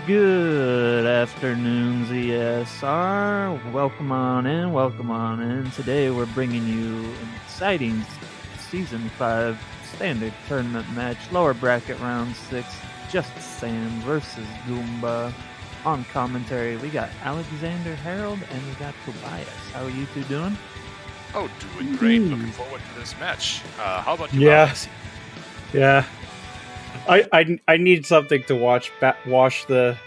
Good afternoon, ZSR. Welcome on in. Today we're bringing you an exciting Season 5 standard tournament match, lower bracket round 6, JustSam versus Goomba. On commentary, we got Alexander Harold and we got Tobias. How are you two doing? Oh, doing great. Looking forward to this match. How about you, Yeah. Alex? Yeah, I need something to wash the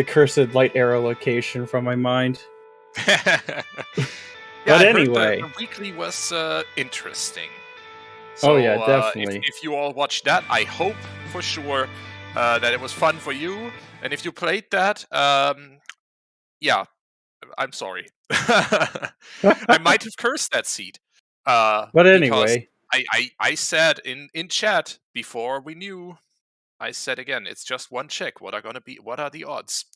cursed light arrow location from my mind. Yeah, But I anyway. heard the weekly was interesting. Oh, yeah, definitely. If you all watched that, I hope for sure that it was fun for you. And if you played that, yeah, I'm sorry. I might have cursed that seed. But anyway. I said in chat before we knew. I said again, it's just one check. What are the odds?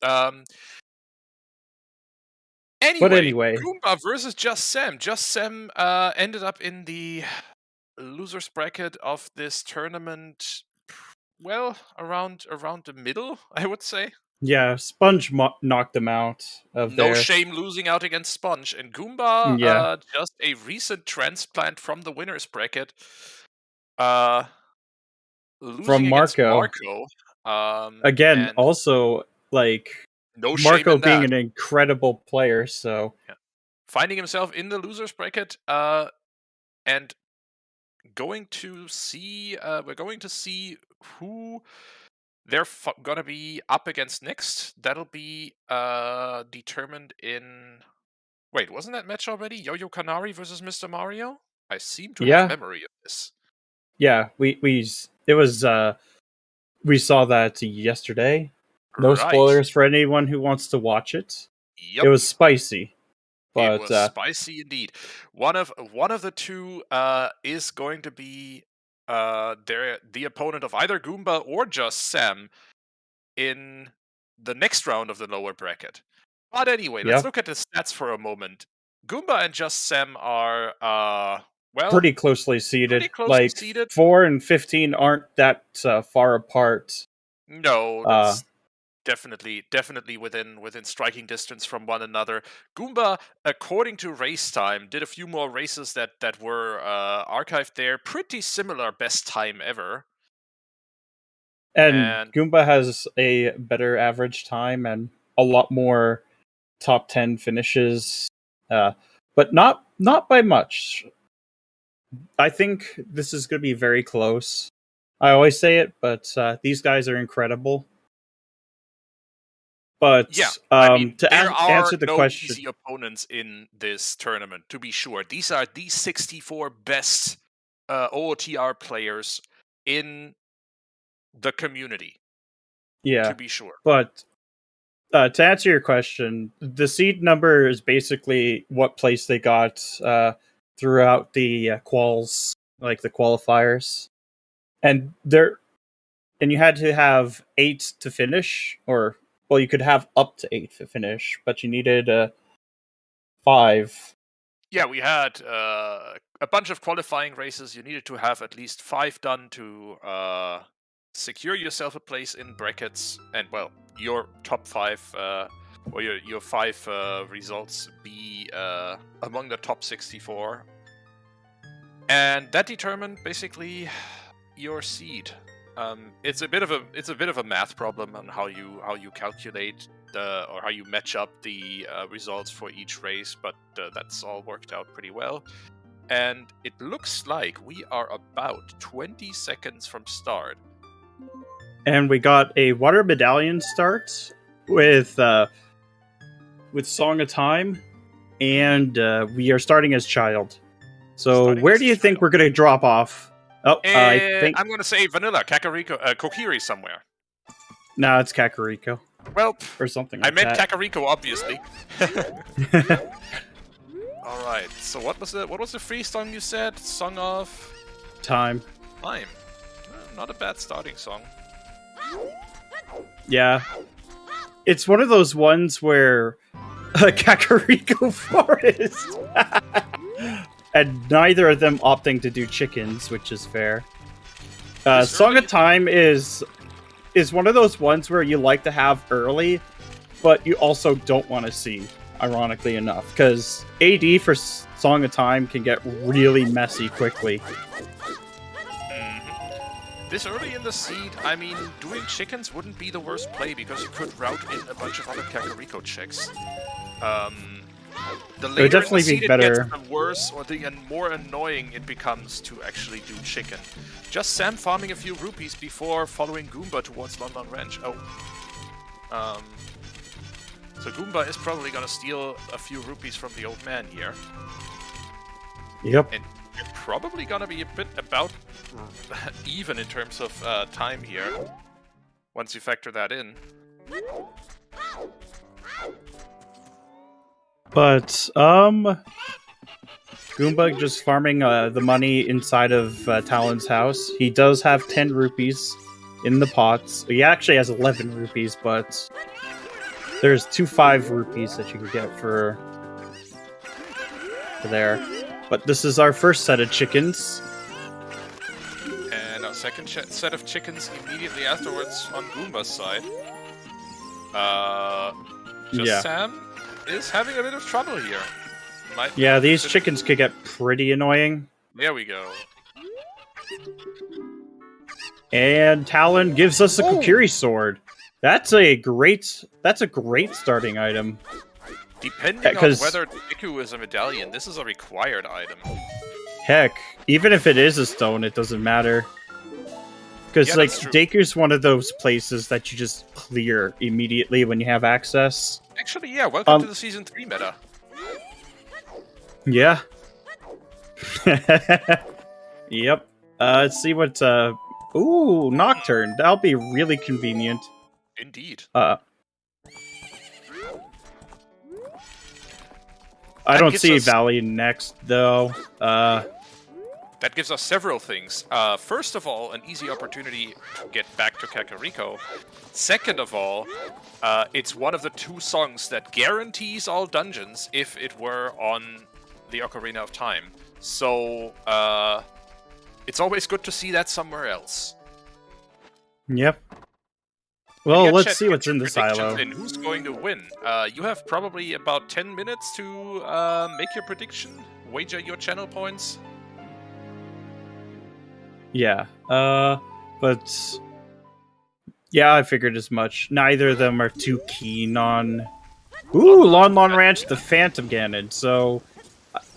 Anyway, Goomba versus JustSam. JustSam ended up in the losers bracket of this tournament. Well, around the middle, I would say. Yeah, Sponge knocked them out of No there. shame losing out against Sponge. And Goomba, just a recent transplant from the winners bracket. Losing from Marco. Again, also, like, no Marco being an incredible player, so... Yeah. Finding himself in the losers bracket, and going to see... we're going to see who they're gonna be up against next. That'll be determined in... Wait, wasn't that match already? Yo-Yo Canary versus Mr. Mario? I seem to have memory of this. Yeah, we saw that yesterday. No spoilers for anyone who wants to watch it. Yep. It was spicy. But, it was spicy indeed. One of the two is going to be the opponent of either Goomba or JustSam in the next round of the lower bracket. But anyway, let's look at the stats for a moment. Goomba and JustSam are pretty closely seeded. Seeded. 4 and 15 aren't that far apart. No, that's definitely within striking distance from one another. Goomba, according to race time, did a few more races that were archived there. Pretty similar best time ever. And Goomba has a better average time and a lot more top 10 finishes, but not by much. I think this is going to be very close. I always say it, but these guys are incredible. But yeah, to answer the question, easy opponents in this tournament, to be sure. These are the 64 best OoTR players in the community. Yeah, to be sure. But to answer your question, the seed number is basically what place they got throughout the quals, like the qualifiers, and you had to have 8 to finish, or well, you could have up to 8 to finish, but you needed 5. Yeah, we had a bunch of qualifying races. You needed to have at least 5 done to secure yourself a place in brackets, and well, your top 5 or your 5 results be among the top 64, and that determined basically your seed. It's a bit of a math problem on how you calculate or how you match up the results for each race, but that's all worked out pretty well. And it looks like we are about 20 seconds from start. And we got a water medallion start with Song of Time, and we are starting as Child. So where do you think we're going to drop off? Oh, I think I'm going to say Vanilla, Kokiri somewhere. No, it's Kakariko. Well, or something like I meant that. Kakariko, obviously. All right. So what was the free song you said? Song of Time. Time. Not a bad starting song. Yeah. It's one of those ones where Kakariko Forest. And neither of them opting to do chickens, which is fair. Song of Time is is one of those ones where you like to have early, but you also don't want to see, ironically enough, because AD for Song of Time can get really messy quickly. This early in the seed, I mean, doing chickens wouldn't be the worst play because you could route in a bunch of other Kakariko chicks. The later definitely in the seed be better. it gets, the worse or the more annoying it becomes to actually do chicken. JustSam farming a few rupees before following Goomba towards Lon Ranch. Oh. So Goomba is probably gonna steal a few rupees from the old man here. Yep. And you're probably gonna be a bit about even in terms of time here, once you factor that in. But, Goomba just farming the money inside of Talon's house. He does have 10 rupees in the pots. He actually has 11 rupees, but there's 2 5 rupees that you can get for there. But this is our first set of chickens. And our second set of chickens immediately afterwards on Goomba's side. Sam is having a bit of trouble here. Yeah, these chickens could get pretty annoying. There we go. And Talon gives us a Kokiri sword. That's a great starting item. Depending on whether Deku is a medallion, this is a required item. Heck, even if it is a stone, it doesn't matter. Because, like, Deku's one of those places that you just clear immediately when you have access. Actually, yeah, welcome to the Season 3 meta. Yeah. Yep. Let's see what, Ooh, Nocturne. That'll be really convenient. Indeed. I don't see Valley next, though. That gives us several things. First of all, an easy opportunity to get back to Kakariko. Second of all, it's one of the 2 songs that guarantees all dungeons if it were on the Ocarina of Time. So, it's always good to see that somewhere else. Yep. Well, let's see what's in the silo. And who's going to win? You have probably about 10 minutes to make your prediction, wager your channel points. Yeah, but yeah, I figured as much. Neither of them are too keen on. Ooh, Lon Ranch, the Phantom Ganon. So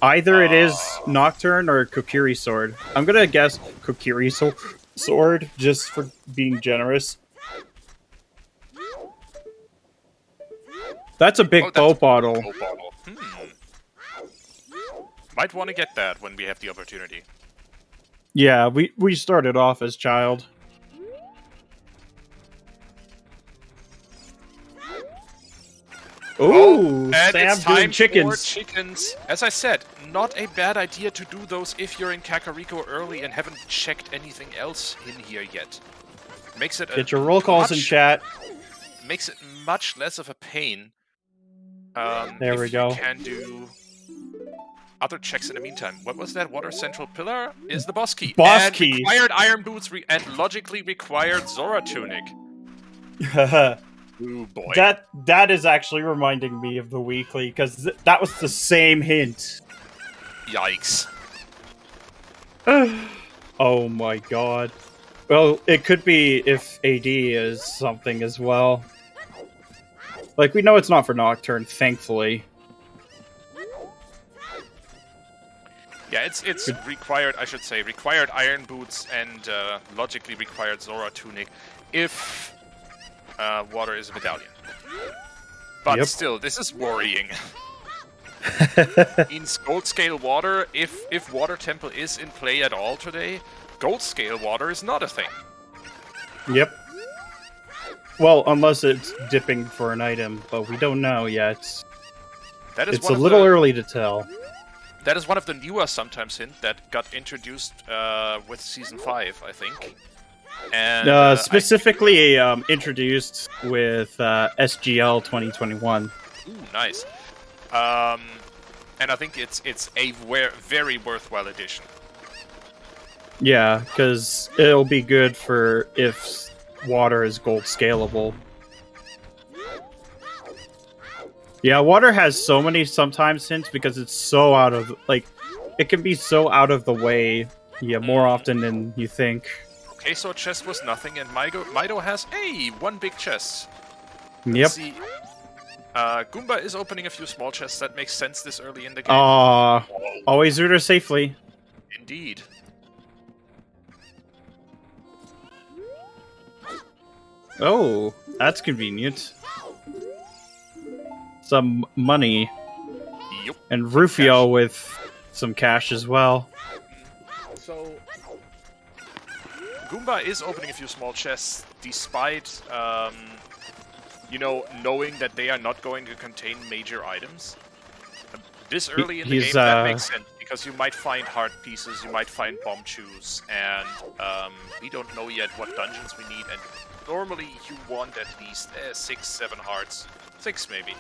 either it is Nocturne or Kokiri Sword. I'm gonna guess Kokiri Sword just for being generous. That's a big bow bottle. Might want to get that when we have the opportunity. Yeah, we started off as child. Ooh, and Sam it's time doing chickens. For chickens. As I said, not a bad idea to do those if you're in Kakariko early and haven't checked anything else in here yet. Makes it get your roll calls in chat. Makes it much less of a pain. There we go. You can do other checks in the meantime. What was that? Water Central Pillar is the boss key. Boss key. Required Iron Boots and logically required Zora Tunic. Ooh, boy. That is actually reminding me of the weekly, because that was the same hint. Yikes. Oh my god. Well, it could be if AD is something as well. Like, we know it's not for Nocturne, thankfully. Yeah, it's required, I should say, required Iron Boots and logically required Zora Tunic if water is a medallion. But still, this is worrying. In Gold Scale Water, if Water Temple is in play at all today, Gold Scale Water is not a thing. Yep. Well, unless it's dipping for an item, but we don't know yet. It's a little early to tell. That is one of the newer sometimes hint that got introduced with Season 5, I think. And specifically introduced with SGL 2021. Ooh, nice. And I think it's a very worthwhile addition. Yeah, because it'll be good for if water is gold scalable. Yeah, water has so many sometimes hints because it's so out of like it can be so out of the way. Yeah, more often than you think. Okay, so chest was nothing, and Mido has one big chest. Yep. Let's see. Goomba is opening a few small chests. That makes sense this early in the game. Always root her safely. Indeed. Oh, that's convenient. Some money. Yup. And Rufio with some cash as well. So, Goomba is opening a few small chests, despite, knowing that they are not going to contain major items. This early in the game, that makes sense, because you might find heart pieces, you might find bomb chews, and we don't know yet what dungeons we need, and normally you want at least 6, 7 hearts. 6 maybe.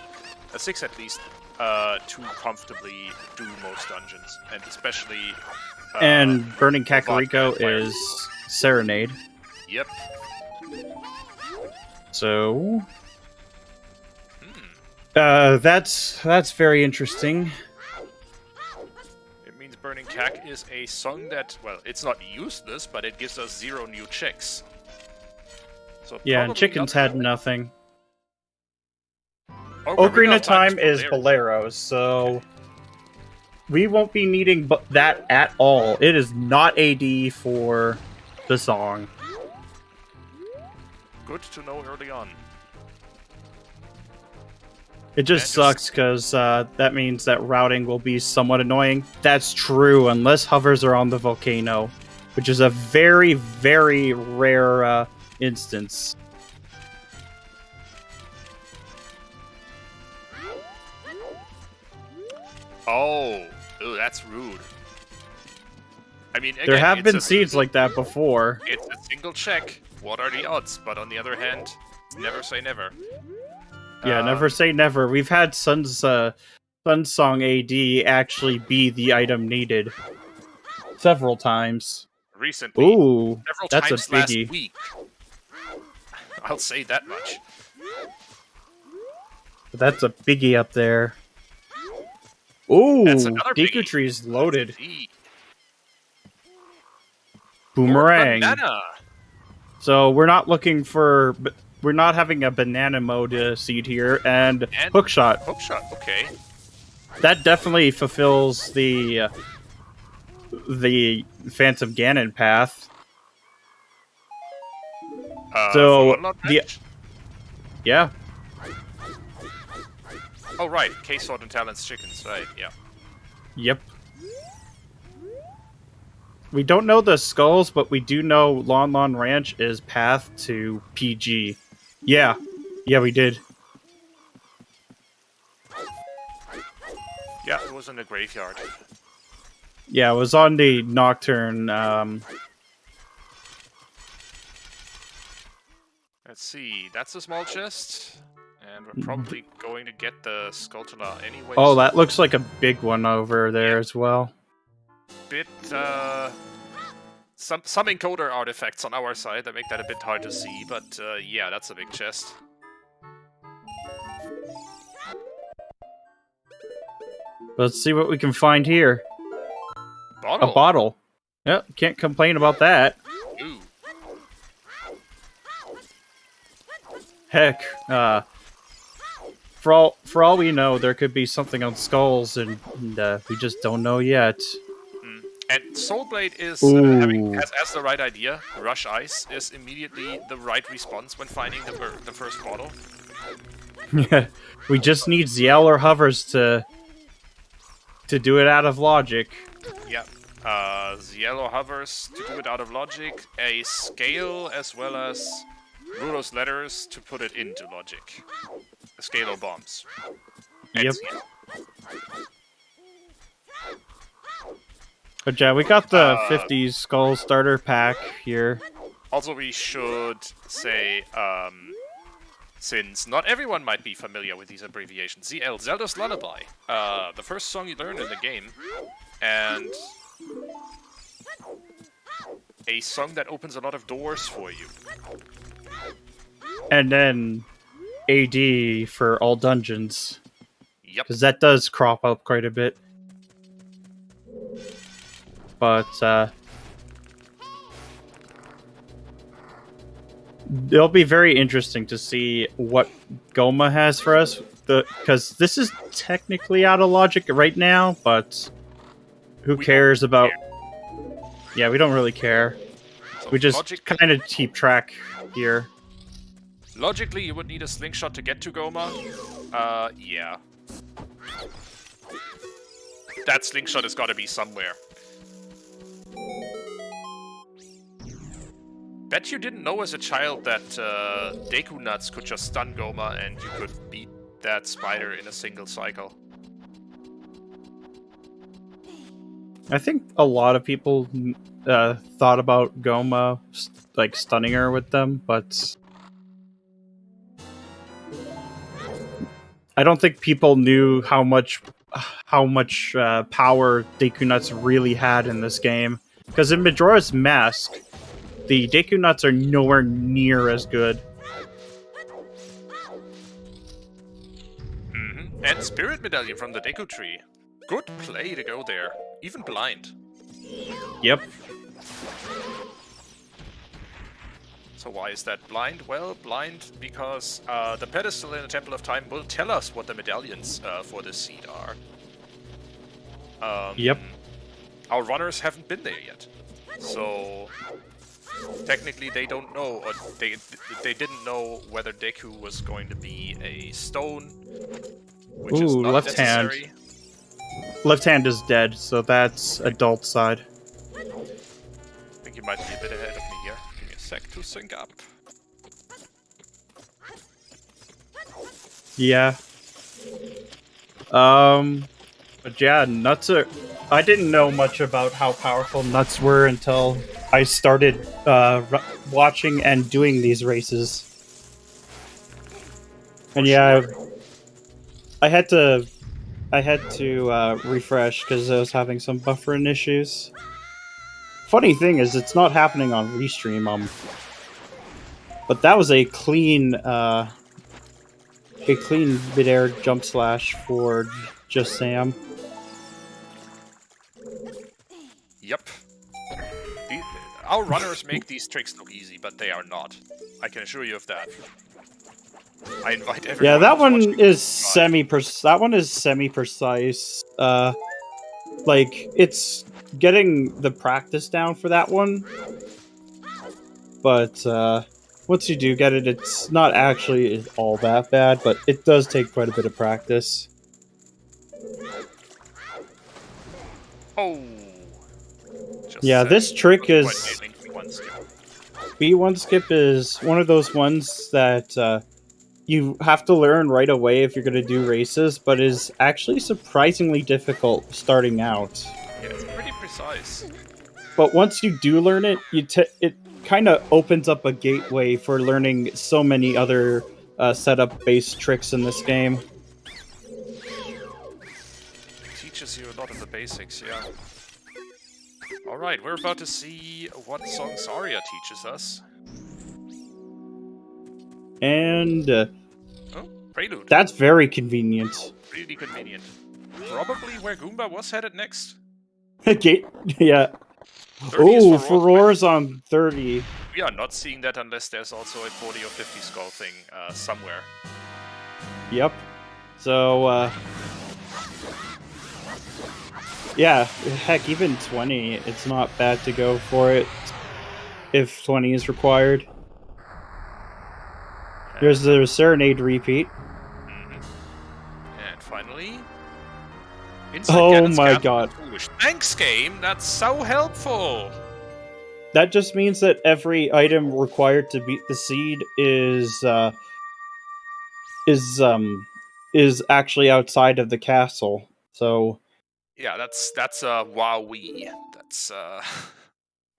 6 at least, to comfortably do most dungeons, and especially... and Burning Kakariko is Serenade. Yep. So... that's very interesting. It means Burning Kak is a song that, well, it's not useless, but it gives us 0 new chicks. So yeah, and chickens had nothing. Ocarina of Time is Bolero, so we won't be needing that at all. It is not AD for the song. Good to know early on. It just sucks because that means that routing will be somewhat annoying. That's true, unless hovers are on the volcano, which is a very, very rare instance. Oh, that's rude. I mean, again, there have been seeds like that before. It's a single check. What are the odds? But on the other hand, never say never. Yeah, never say never. We've had Sun's Song AD actually be the item needed several times. Recently. Ooh, several that's times a biggie. Last week. I'll say that much. That's a biggie up there. Ooh, Deku Tree is loaded. Boomerang. Banana. So we're not looking for... We're not having a banana mode seed here, and hookshot. Hookshot, okay. That definitely fulfills the Phantom Ganon path. Yeah. Oh right, K-Sword and Talon's chickens, right? Yeah. Yep. We don't know the skulls, but we do know Lon Lon Ranch is path to PG. Yeah. Yeah, we did. Yeah, it was in the graveyard. Yeah, it was on the Nocturne. Let's see, that's a small chest. And we're probably going to get the Skulltula anyway. Oh, that looks like a big one over there as well. Bit, some encoder artifacts on our side that make that a bit hard to see, but yeah, that's a big chest. Let's see what we can find here. Bottle. A bottle. Yep, can't complain about that. Ooh. Heck, for all we know, there could be something on skulls, and we just don't know yet. And Soulblade is has the right idea. Rush Ice is immediately the right response when finding the first bottle. Yeah, we just need Ziel or Hovers to do it out of logic. Yeah, Ziel or Hovers to do it out of logic. A scale as well as Rulo's letters to put it into logic. A scale or bombs. Yep. But yeah, we got the 50s Skull starter pack here. Also, we should say, since not everyone might be familiar with these abbreviations, ZL, Zelda's Lullaby, the first song you learn in the game, and a song that opens a lot of doors for you. And then AD for all dungeons. Yep. Because that does crop up quite a bit. But, it'll be very interesting to see what Goomba has for us. Because this is technically out of logic right now, but who cares about... Yeah, we don't really care. So We just kind of keep track here. Logically, you would need a slingshot to get to Goomba. Yeah. That slingshot has got to be somewhere. Bet you didn't know as a child that Deku Nuts could just stun Goomba and you could beat that spider in a single cycle. I think a lot of people thought about Goomba like stunning her with them, but I don't think people knew how much power Deku Nuts really had in this game. Because in Majora's Mask, the Deku Nuts are nowhere near as good. And Spirit Medallion from the Deku Tree. Good play to go there. Even blind. Yep. So why is that blind? Well, blind because the pedestal in the Temple of Time will tell us what the medallions for this seed are. Yep. Our runners haven't been there yet. So technically they don't know, or they didn't know whether Deku was going to be a stone, which is not left necessary. hand. Left hand is dead, so that's adult side. I think you might be a bit ahead of me here. Give me a sec to sync up. Yeah. But yeah, nuts are... I didn't know much about how powerful nuts were until I started watching and doing these races. And yeah, I had to refresh because I was having some buffering issues. Funny thing is, it's not happening on Restream. But that was a clean mid-air jump slash for JustSam. Yep. Our runners make these tricks look easy, but they are not. I can assure you of that. I invite everyone. Yeah, that one is semi-precise. That one is semi-precise. Like it's getting the practice down for that one. But once you do get it, it's not actually all that bad, but it does take quite a bit of practice. Oh. Yeah, this trick is... B1 skip is one of those ones that you have to learn right away if you're going to do races, but is actually surprisingly difficult starting out. Yeah, it's pretty precise. But once you do learn it, it kind of opens up a gateway for learning so many other setup-based tricks in this game. It teaches you a lot of the basics, yeah. Alright, we're about to see what song Saria teaches us. And oh, Prelude. That's very convenient. Really convenient. Probably where Goomba was headed next. Yeah. Oh, Furor's on 30. We are not seeing that unless there's also a 40 or 50 skull thing somewhere. Yep. So, yeah, heck, even 20, it's not bad to go for it if 20 is required. There's the Serenade repeat. And finally... Oh my god. Thanks, game! That's so helpful! That just means that every item required to beat the seed is actually outside of the castle. So... Yeah, that's wowee. That's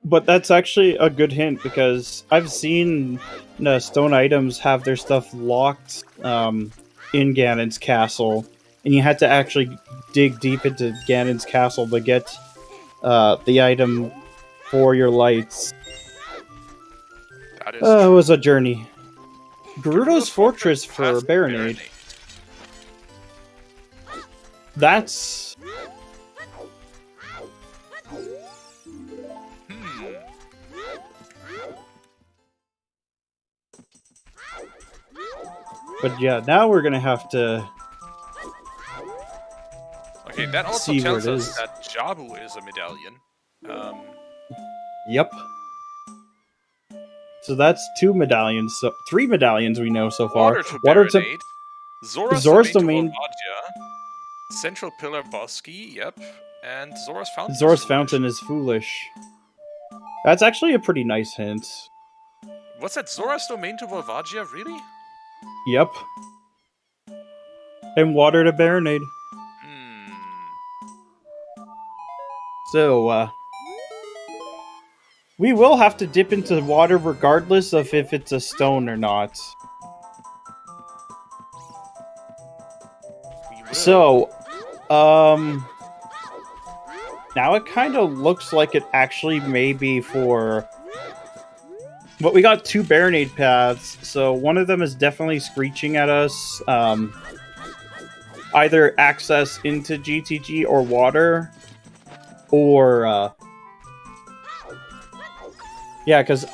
But that's actually a good hint, because I've seen stone items have their stuff locked in Ganon's castle, and you had to actually dig deep into Ganon's castle to get the item for your lights. That is It was a journey. Gerudo's Fortress for Baronade. That's... But yeah, now we're gonna have to... Okay, that also see where tells it us is. that Jabu is a medallion. Yep. So that's 2 medallions, so 3 medallions we know so far. Water to Baronade. Zora's Zora's Domain Domain. to Volvagia. Central Pillar Bosky, yep. And Zora's Fountain. Zora's Fountain is foolish. That's actually a pretty nice hint. What's that? Zora's Domain to Volvagia, really? Yep. And water to Baronade. So, we will have to dip into water regardless of if it's a stone or not. So, now it kind of looks like it actually may be for... But we got 2 Baronade paths, so one of them is definitely screeching at us. Either access into GTG or water. Or, yeah, because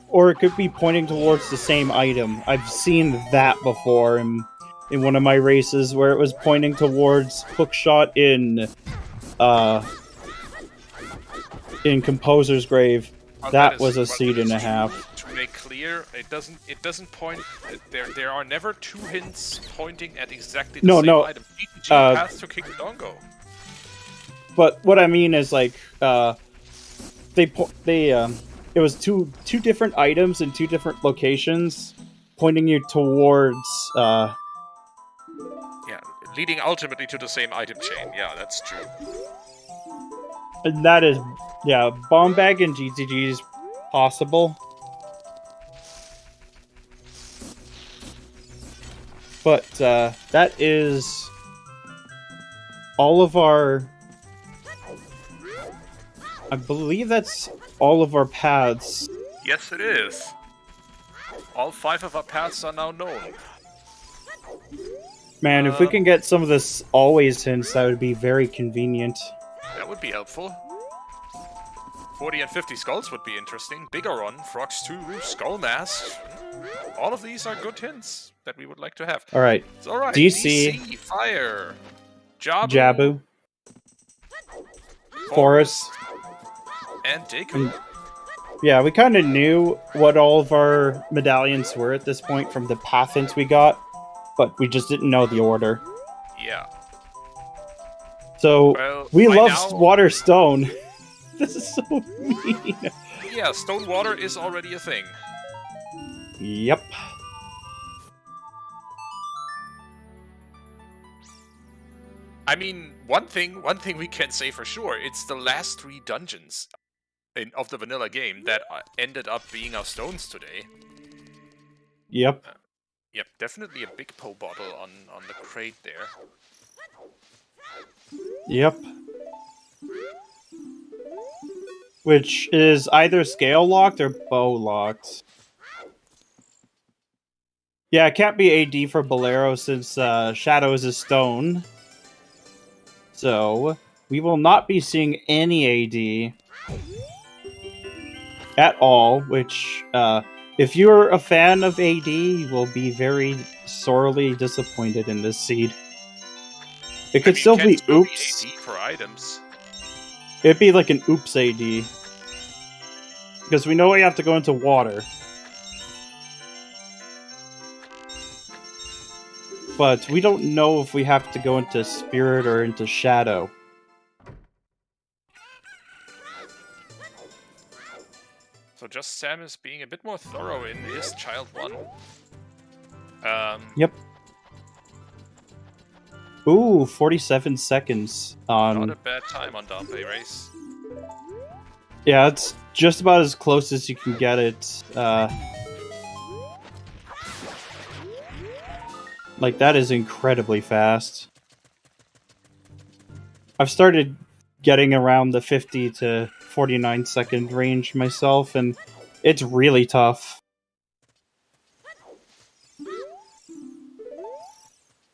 or it could be pointing towards the same item. I've seen that before in one of my races where it was pointing towards Hookshot in Composer's Grave. That was a seed and a half. To make clear, it doesn't point. There are never 2 hints pointing at exactly the same item. GTG path to King Dodongo. But what I mean is, like, it was two different items in 2 different locations, pointing you towards, yeah, leading ultimately to the same item chain. Yeah, that's true. And that is, yeah, Bomb Bag and GTG is possible. But, that is all of our... I believe that's all of our paths. Yes, it is. All 5 of our paths are now known. Man, if we can get some of this always hints, that would be very convenient. That would be helpful. 40 and 50 skulls would be interesting. Bigaron, Frogs 2, Skull Mask. All of these are good hints that we would like to have. Alright. Alright, DC, Fire. Jabu. Forest. And Deku. Yeah, we kind of knew what all of our medallions were at this point from the path hints we got, but we just didn't know the order. Yeah. So, well, we love now... Water Stone. This is so mean. Yeah, stone water is already a thing. Yep. I mean, one thing we can say for sure, it's the last 3 dungeons of the vanilla game that ended up being our stones today. Yep. Yep, definitely a big po bottle on the crate there. Yep. Which is either scale locked or bow locked. Yeah, it can't be AD for Bolero since Shadow is a stone. So, we will not be seeing any AD at all, which, if you're a fan of AD, you will be very sorely disappointed in this seed. It could still be oops. AD for items. It'd be like an oops AD. Because we know we have to go into water. But we don't know if we have to go into Spirit or into Shadow. So JustSam is being a bit more thorough in his Child 1. Yep. Ooh, 47 seconds on... Not a bad time on Dompe Race. Yeah, it's just about as close as you can get it. Like, that is incredibly fast. I've started getting around the 50 to 49 second range myself, and it's really tough.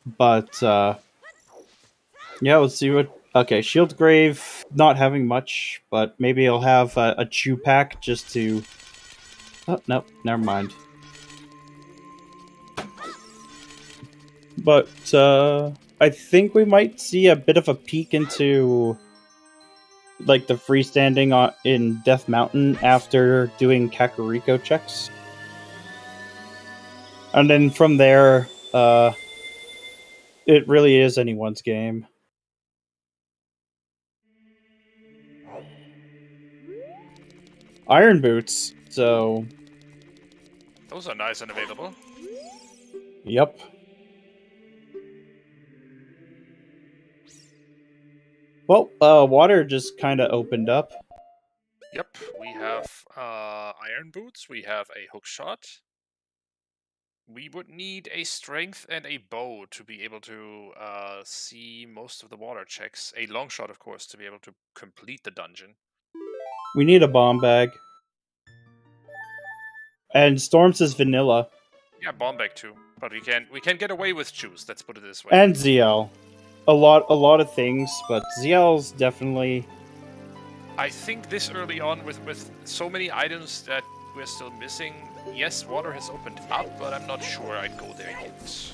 But yeah, let's see what. Okay, Shield Grave not having much, but maybe he'll have a chew pack just to. Oh no, never mind. But I think we might see a bit of a peek into like the freestanding in Death Mountain after doing Kakariko checks. And then from there, it really is anyone's game. Iron Boots, so... Those are nice and available. Yep. Well, water just kind of opened up. Yep, we have iron boots, we have a hook shot. We would need a strength and a bow to be able to see most of the water checks. A long shot, of course, to be able to complete the dungeon. We need a bomb bag. And Storm says vanilla. Yeah, bomb bag too. But we can get away with juice, let's put it this way. And ZL. A lot of things, but ZL's definitely... I think this early on, with so many items that we're still missing, yes, water has opened up, but I'm not sure I'd go there yet.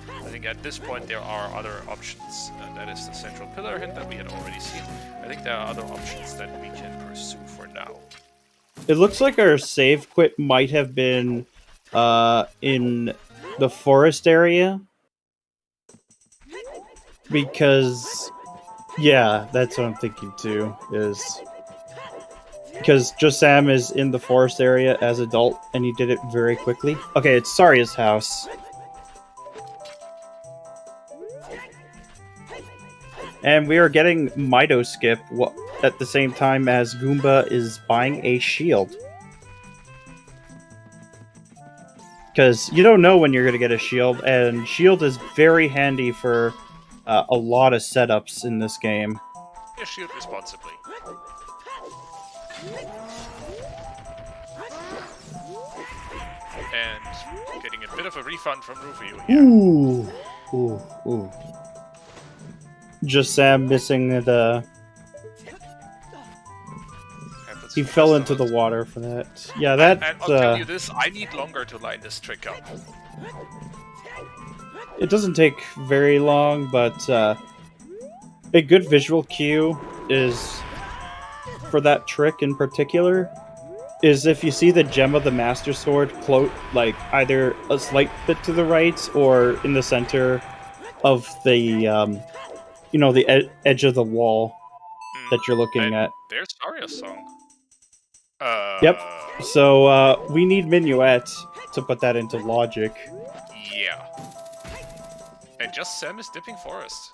I think at this point there are other options. That is the central pillar hint that we had already seen. I think there are other options that we can pursue for now. It looks like our save quit might have been in the forest area. Because... yeah, that's what I'm thinking too, is... because JustSam is in the forest area as adult, and he did it very quickly. Okay, it's Saria's house. And we are getting Mido Skip at the same time as Goomba is buying a shield. Because you don't know when you're going to get a shield, and shield is very handy for a lot of setups in this game. Yeah, shield responsibly. And getting a bit of a refund from Rufio here. Ooh. JustSam missing the... he fell into the water for that. Yeah, that... And I'll tell you this, I need longer to line this trick up. It doesn't take very long, but a good visual cue is... for that trick in particular, is if you see the gem of the Master Sword float, like, either a slight bit to the right or in the center of the, you know, the edge of the wall that you're looking at. There's Aria's song. Yep. So, we need Minuet to put that into logic. Yeah. And JustSam is dipping forest.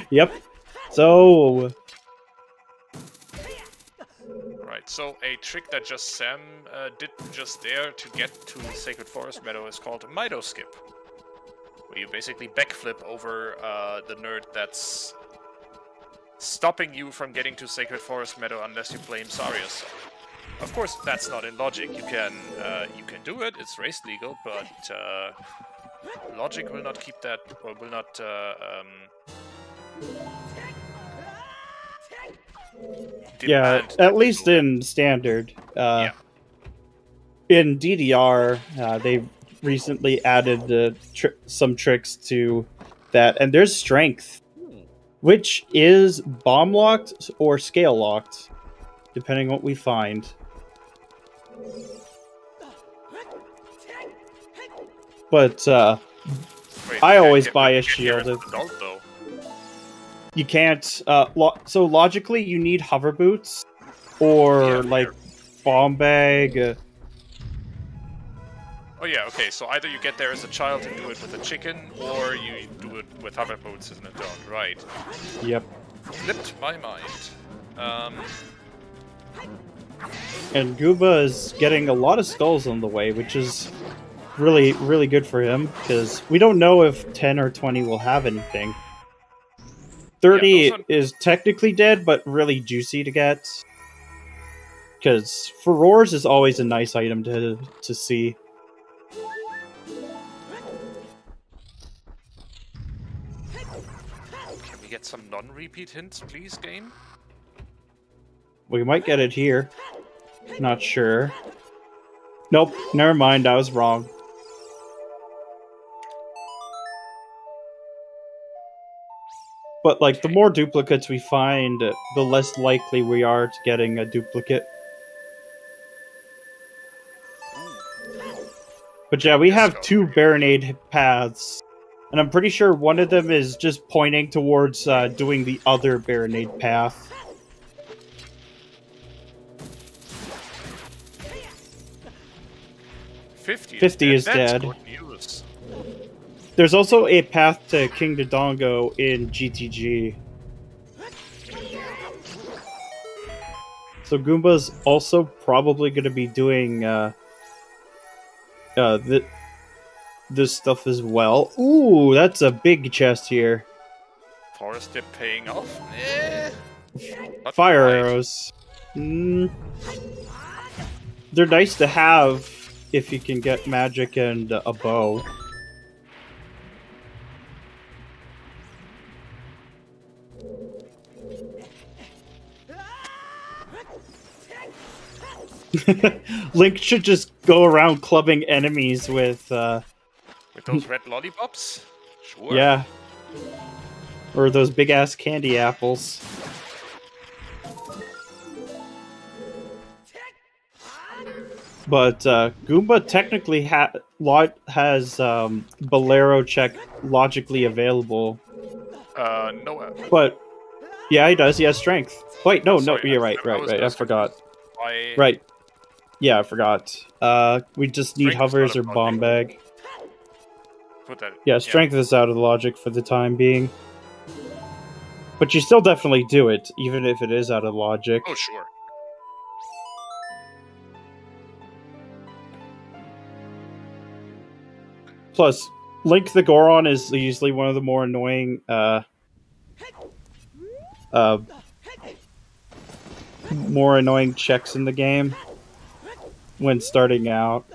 Yep. So... right, so a trick that JustSam did just there to get to Sacred Forest Meadow is called Mido Skip. Where you basically backflip over the nerd that's stopping you from getting to Sacred Forest Meadow unless you blame Sarius. Of course, that's not in logic. You can do it. It's race legal, but logic will not keep that, or will not. Yeah, at least in standard. Yeah. In DDR, they've recently added some tricks to that, and there's strength, which is bomb locked or scale locked, depending on what we find. But Wait, I always buy a shield. Adult, though. You can't. So logically, you need hover boots or like bomb bag. Oh yeah, okay. So either you get there as a child and do it with a chicken, or you do it with hover boots as an adult, right? Yep. Slipped my mind. And Goomba is getting a lot of skulls on the way, which is really, really good for him, because we don't know if 10 or 20 will have anything. 30 is technically dead, but really juicy to get. Because Furores is always a nice item to see. get some non-repeat hints, please, game? We might get it here. Not sure. Nope, never mind, I was wrong. But, like, the more duplicates we find, the less likely we are to getting a duplicate. But yeah, we have 2 Baronade paths. And I'm pretty sure one of them is just pointing towards doing the other Baronade path. Fifty is dead. Good news. There's also a path to King Dodongo in GTG. So Goomba's also probably going to be doing this stuff as well. Ooh, that's a big chest here. Forest dip paying off? Not Fire quite. arrows. They're nice to have if you can get magic and a bow. Link should just go around clubbing enemies with those red lollipops? Sure. yeah. Or those big ass candy apples. But Goomba technically has Bolero check logically available. No. But yeah, he does. He has strength. Wait, no, Sorry, you're I right. was I just forgot. confused. Right. Yeah, I forgot. We just need Strength is hovers not a or bomb bag. Put that. Yeah, strength is out of the logic for the time being. But you still definitely do it, even if it is out of logic. Oh, sure. Plus, Link the Goron is usually one of the more annoying checks in the game when starting out.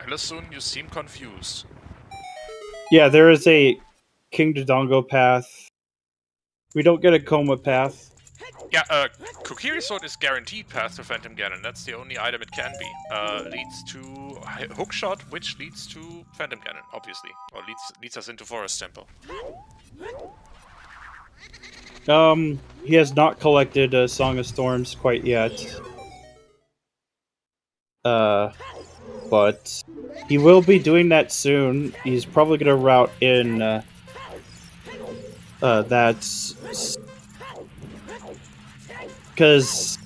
Elasun, you seem confused. Yeah, there is a King Dodongo path. We don't get a Coma path. Yeah, Kokiri Sword is guaranteed path to Phantom Ganon. That's the only item it can be. Leads to Hookshot, which leads to Phantom Ganon, obviously. Or leads us into Forest Temple. He has not collected a Song of Storms quite yet. But he will be doing that soon. He's probably going to route in that's because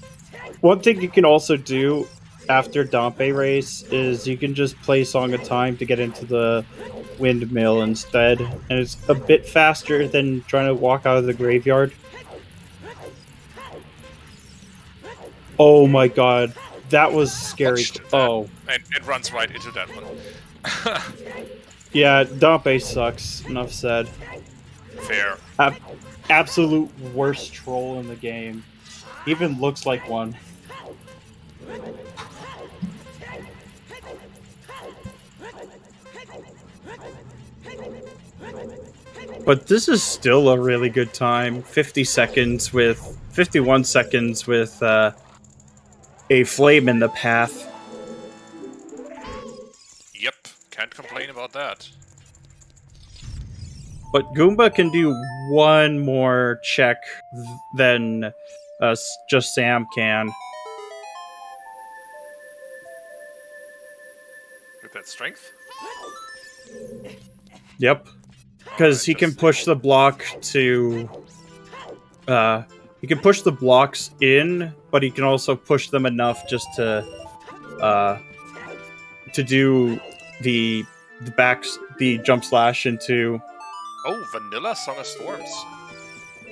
one thing you can also do after Dompe race is you can just play Song of Time to get into the windmill instead, and it's a bit faster than trying to walk out of the graveyard. Oh my god, that was scary. Oh, and it runs right into that one. Yeah, Dompe sucks. Enough said. Fair. Absolute worst troll in the game. Even looks like one. But this is still a really good time. 51 seconds with a flame in the path. Yep, can't complain about that. But Goomba can do one more check than JustSam can. With that strength? Yep. Because he can push the block to... he can push the blocks in, but he can also push them enough just to do the jump slash into... Oh, Vanilla Song of Storms.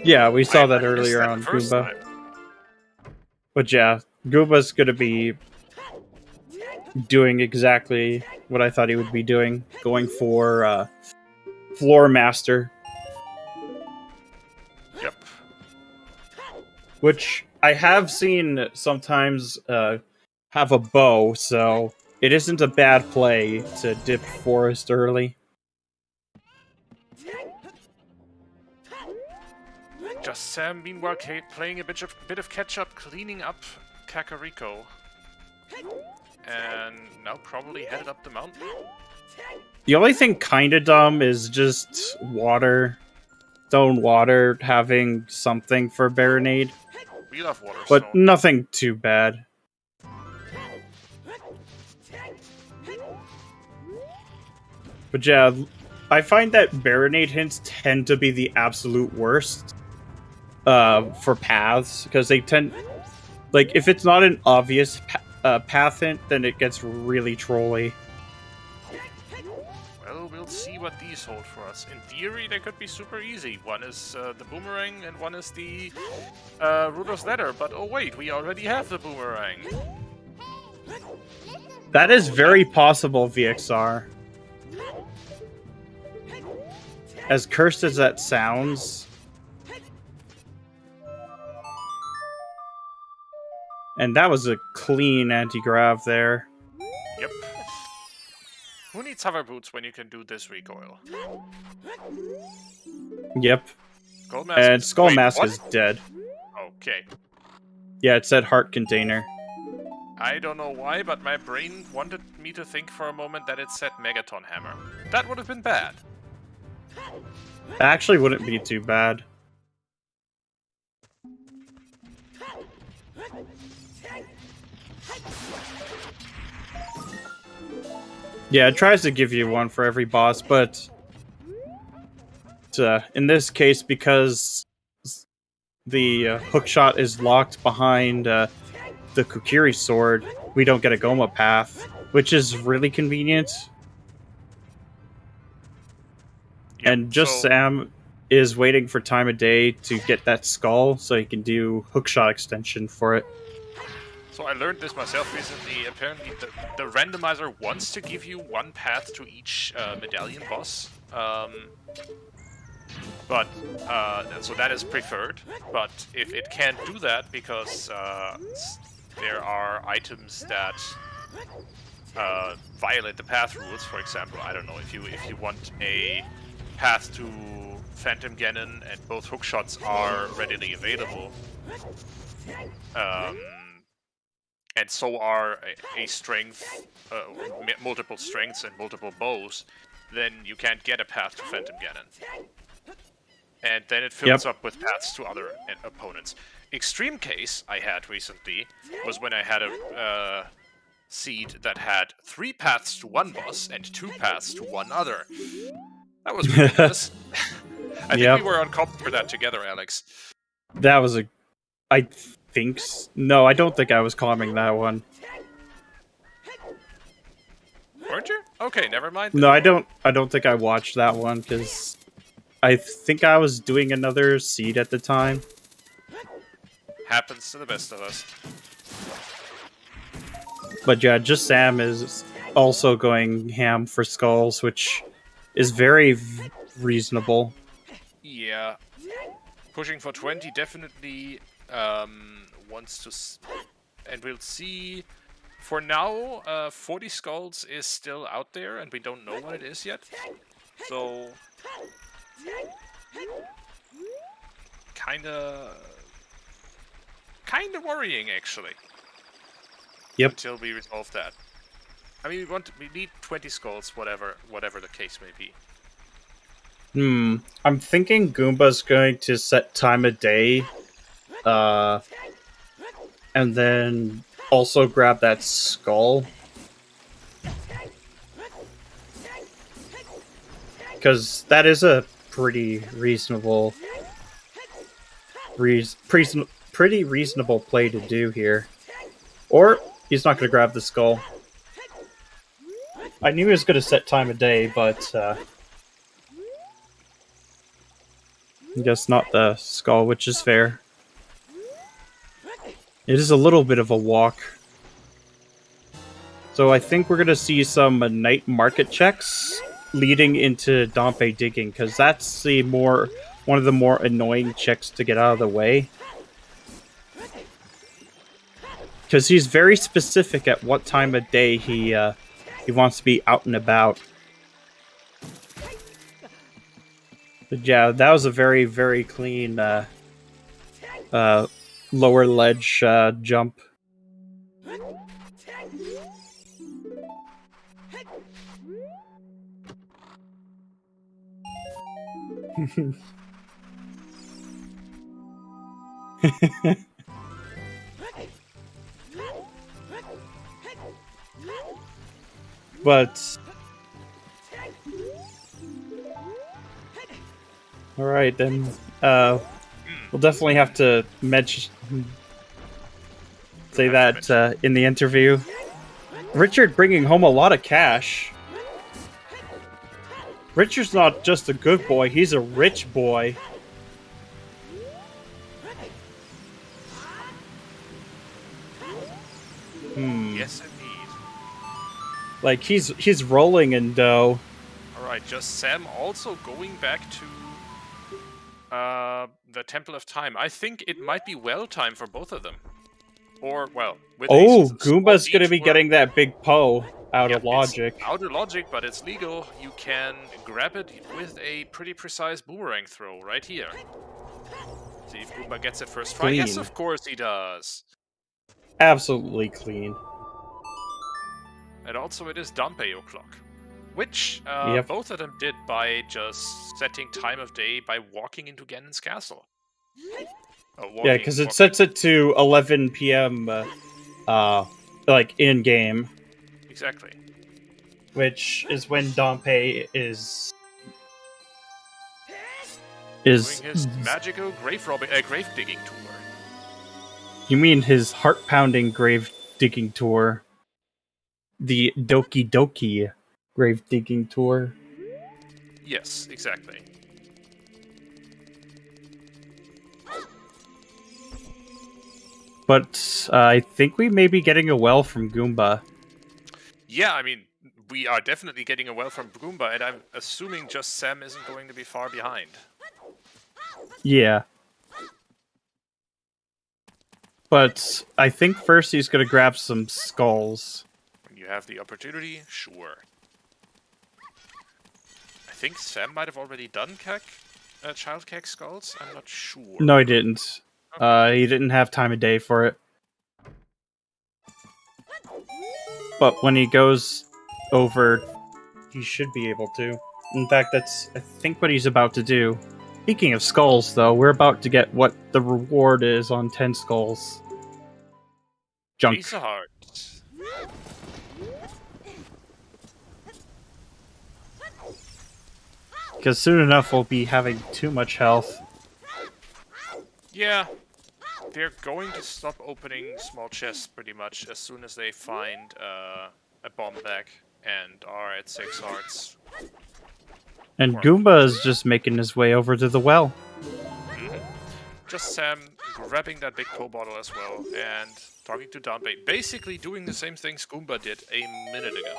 Yeah, we saw that I missed earlier that on first Goomba. time. But yeah, Goomba's gonna be doing exactly what I thought he would be doing, going for Floor Master. Yep. Which I have seen sometimes have a bow, so it isn't a bad play to dip Forest early. JustSam, meanwhile, playing a bit of catch-up, cleaning up Kakariko. And now probably headed up the mountain. The only thing kinda dumb is just water. Stone water having something for Baronade. We love water But stone. nothing too bad. But yeah, I find that Baronade hints tend to be the absolute worst for paths, because they tend... Like, if it's not an obvious path hint, then it gets really trolly. Well, we'll see what these hold for us. In theory, they could be super easy. One is the boomerang, and one is the Rudolph's Ladder. But oh wait, we already have the boomerang. That is very possible, VXR. As cursed as that sounds... And that was a clean anti-grav there. Yep. Who needs hover boots when you can do this recoil? Yep. Gold mask And Skull wait, Mask what? is dead. Okay. Yeah, it said heart container. I don't know why, but my brain wanted me to think for a moment that it said Megaton Hammer. That would have been bad. Actually wouldn't be too bad. Yeah, it tries to give you one for every boss, but in this case, because the hookshot is locked behind the Kokiri sword, we don't get a Goma path, which is really convenient. Yep, And just so- Sam is waiting for time of day to get that skull so he can do hookshot extension for it. So I learned this myself recently. Apparently, the randomizer wants to give you one path to each medallion boss. But so that is preferred. But if it can't do that because there are items that violate the path rules, for example, I don't know, if you want a path to Phantom Ganon and both hookshots are readily available. And so are a strength, multiple strengths and multiple bows, then you can't get a path to Phantom Ganon. And then it fills up with paths to other opponents. Extreme case I had recently was when I had a seed that had 3 paths to one boss and 2 paths to one other. That was ridiculous. I think we were on comp for that together, Alex. That was I think... No, I don't think I was calming that one. Weren't you? Okay, never mind. No, I don't think I watched that one, because I think I was doing another seed at the time. Happens to the best of us. But yeah, just Sam is also going ham for skulls, which is very reasonable. Yeah. Pushing for 20 definitely wants to... And we'll see... For now, 40 skulls is still out there, and we don't know what it is yet. So... Kinda worrying, actually. Yep. Until we resolve that. I mean, we need 20 skulls, whatever the case may be. I'm thinking Goomba's going to set time of day, and then also grab that skull. Because that is a pretty reasonable... pretty reasonable play to do here. Or he's not going to grab the skull. I knew he was going to set time of day, but I guess not the skull, which is fair. It is a little bit of a walk. So I think we're going to see some night market checks leading into Dompe digging, because that's the one of the more annoying checks to get out of the way. Because he's very specific at what time of day he wants to be out and about. But yeah, that was a very, very clean lower ledge jump. But all right, then we'll definitely have to say that in the interview. Richard bringing home a lot of cash. Richard's not just a good boy, he's a rich boy. Yes, indeed. Like, he's rolling in dough. Alright, JustSam also going back to the Temple of Time. I think it might be well time for both of them. Or, well, with Oh, a Goomba's gonna be detour- getting that big Poe out Yep, of logic. It's out of logic, but it's legal. You can grab it with a pretty precise boomerang throw right here. See if Goomba gets it first try. Yes, Clean. of course he does. Absolutely clean. And also it is Dumpei o'clock. Which Yep. both of them did by just setting time of day by walking into Ganon's castle. Yeah, because it sets it to 11 p.m. Like in game, Exactly. which is when Dompe is Doing his magical grave digging tour. You mean his heart-pounding grave digging tour? The Doki Doki grave digging tour. Yes, exactly. But I think we may be getting a well from Goomba. Yeah, I mean, we are definitely getting a well from Goomba, and I'm assuming JustSam isn't going to be far behind. Yeah. But I think first he's going to grab some skulls. When you have the opportunity, sure. I think Sam might have already done child keg skulls. I'm not sure. No, he didn't. He didn't have time of day for it. But when he goes over, he should be able to. In fact, that's, I think, what he's about to do. Speaking of skulls, though, we're about to get what the reward is on 10 skulls. Junk. Piece of heart. Because soon enough we'll be having too much health. Yeah. They're going to stop opening small chests pretty much as soon as they find a bomb bag and are at 6 hearts. And Goomba is just making his way over to the well. JustSam grabbing that big Poe bottle as well and talking to Dumpei. Basically doing the same thing Goomba did a minute ago.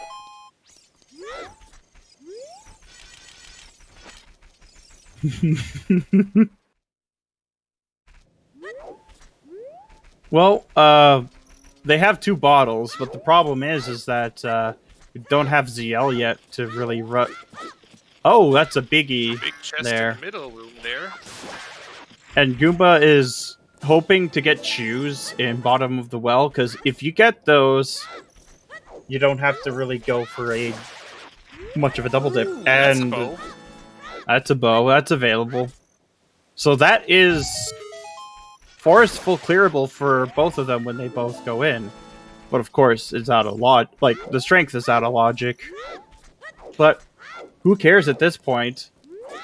Well, they have 2 bottles, but the problem is that we don't have ZL yet to really run. Oh, that's a biggie Big chest there. in the middle room there. And Goomba is hoping to get shoes in bottom of the well, because if you get those, you don't have to really go for much of a double dip. Ooh, And that's a bow. That's available. So that is forest full clearable for both of them when they both go in. But of course, it's out of like the strength is out of logic. But who cares at this point?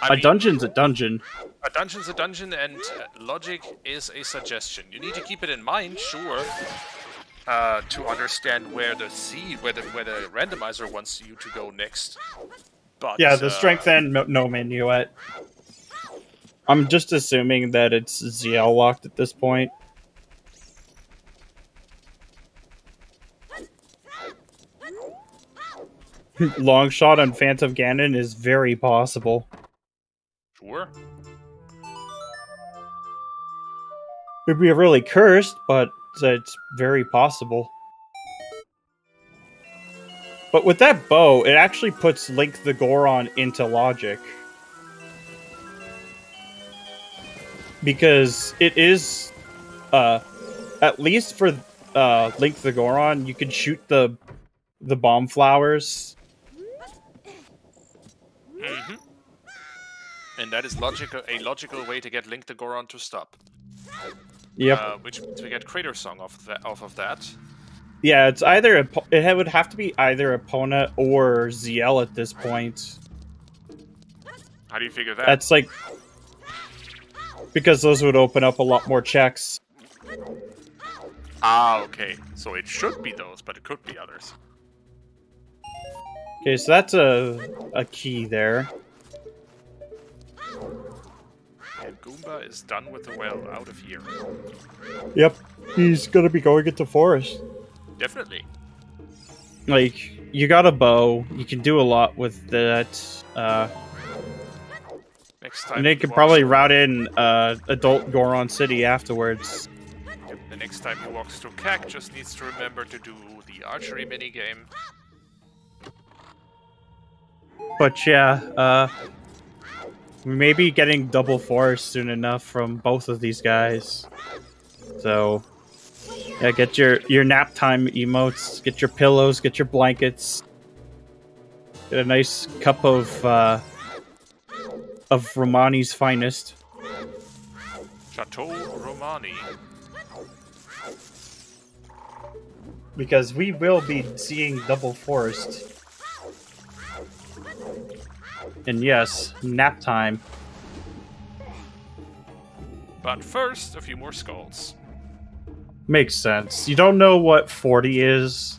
I mean, Dungeon's a dungeon. A dungeon's a dungeon, and logic is a suggestion. You need to keep it in mind, sure, to understand where the randomizer wants you to go next. But Yeah, the strength and no minuet. I'm just assuming that it's ZL locked at this point. Long shot on Phantom Ganon is very possible. Sure. It'd be really cursed, but it's very possible. But with that bow, it actually puts Link the Goron into logic. because it is, at least for Link the Goron, you can shoot the bomb flowers. Mm-hmm. And that is a logical way to get Link the Goron to stop. Yep. Which means we get Crater Song off of that. Yeah, it's either it would have to be either Epona or ZL at this point. How do you figure that? That's like because those would open up a lot more checks. Ah, okay. So it should be those, but it could be others. Okay, so that's a key there. And Goomba is done with the well, out of here. Yep, he's gonna be going into forest. Definitely. Like, you got a bow, you can do a lot with that. Next time And they could probably route in Adult Goron City afterwards. The next time he walks through CAC, just needs to remember to do the archery minigame. But yeah, we may be getting double forest soon enough from both of these guys. So, yeah, get your nap time emotes, get your pillows, get your blankets. Get a nice cup of Romani's finest. Chateau Romani. Because we will be seeing double forest. And yes, nap time. But first, a few more skulls. Makes sense. You don't know what 40 is,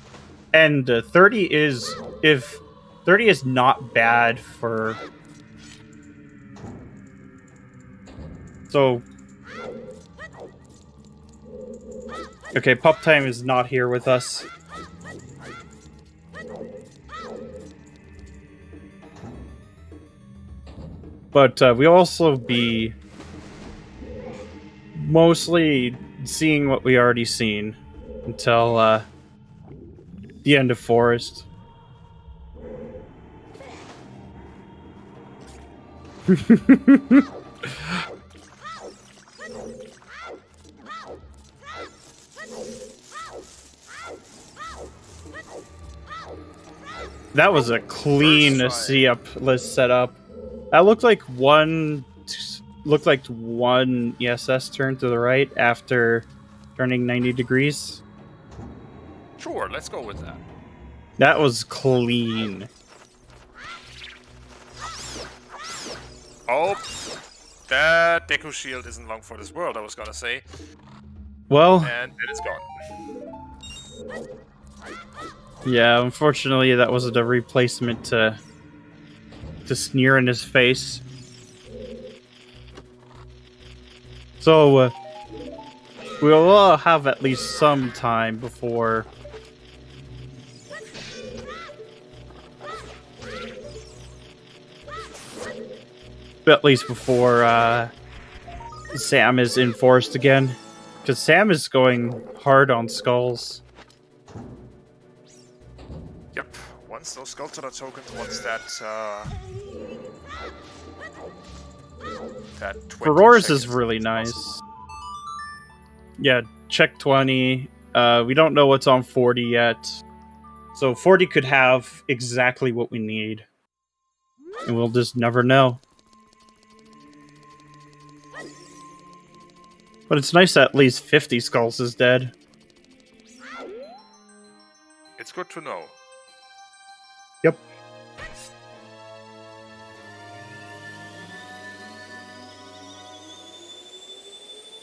and 30 is... If 30 is not bad for... So... Okay, Pup Time is not here with us. But we'll also be mostly seeing what we already seen until the end of Forest. That was a clean list setup. That looked like one ESS turn to the right after turning 90 degrees. Sure, let's go with that. That was clean. Oh, that Deku Shield isn't long for this world, I was gonna say. Well, and it is gone. Yeah, unfortunately that wasn't a replacement to sneer in his face. So, we'll all have at least some time before... At least before Sam is in Forest again. Because Sam is going hard on skulls. Yep, once those Sculptor tokens, once that... that 20 Aurora's is seconds really nice. Yeah, check 20. We don't know what's on 40 yet. So 40 could have exactly what we need. And we'll just never know. But it's nice that at least 50 skulls is dead. It's good to know. Yep.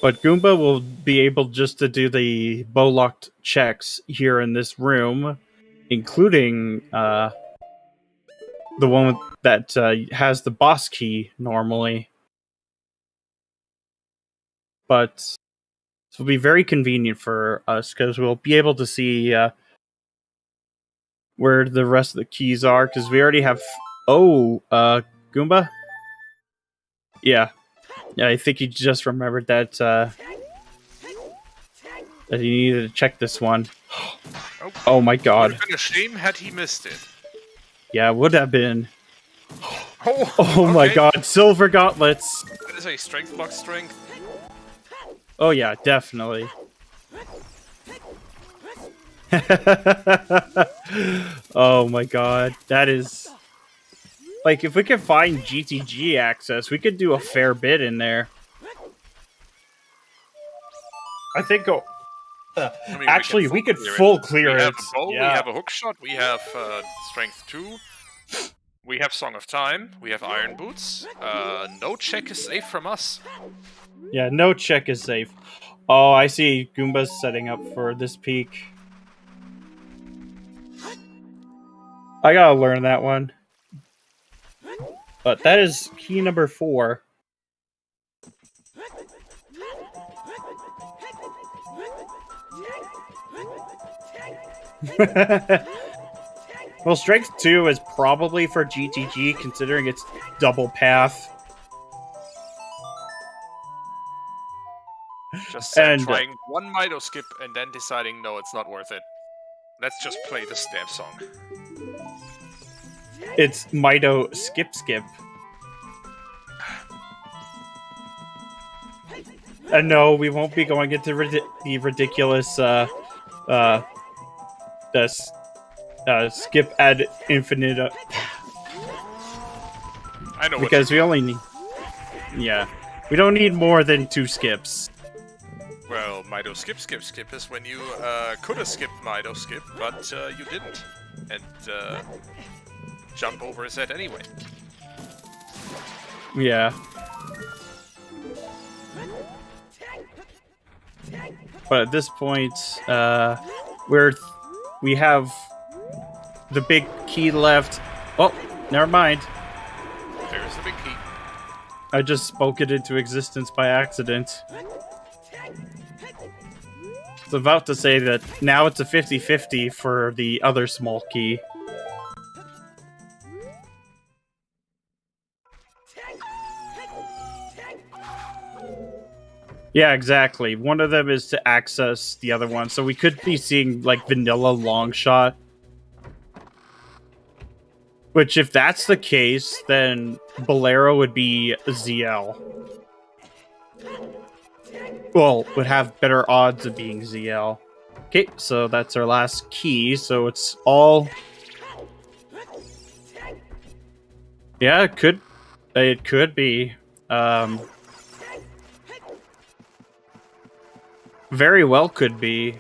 But Goomba will be able just to do the bow-locked checks here in this room, including the one that has the boss key normally. But this will be very convenient for us because we'll be able to see where the rest of the keys are because we already have... Oh, Goomba? Yeah. Yeah, I think he just remembered that that he needed to check this one. Oh my god. Would have been a shame had he missed it. Yeah, it would have been. Oh, Oh my god, silver gauntlets! That is a strength block strength. Oh yeah, definitely. Oh my god, that is... Like, if we could find GTG access, we could do a fair bit in there. I think... I mean, actually, we could clear full it. clear We have it. a bow, we Yeah. have a hookshot, we have strength 2, we have Song of Time, we have Iron Boots. No check is safe from us. Yeah, no check is safe. Oh, I see Goomba's setting up for this peak. I gotta learn that one. But that is key number 4. Well, strength 2 is probably for GTG, considering it's double path. Just And- trying one Mido Skip and then deciding, no, it's not worth it. Let's just play the stamp song. It's Mido Skip. And no, we won't be going into the ridiculous skip ad infinitum. I know Because we only need... Yeah. We don't need more than 2 skips. Well, Mido Skip is when you could have skipped Mido Skip, but you didn't. And jump over his head anyway. Yeah. But at this point, we have the big key left. Oh, never mind. There's the big key. I just spoke it into existence by accident. I was about to say that now it's a 50-50 for the other small key. Yeah, exactly. One of them is to access the other one, so we could be seeing, like, vanilla long shot. Which, if that's the case, then Bolero would be ZL. Well, would have better odds of being ZL. Okay, so that's our last key, so it's all... Yeah, it could be. Very well could be.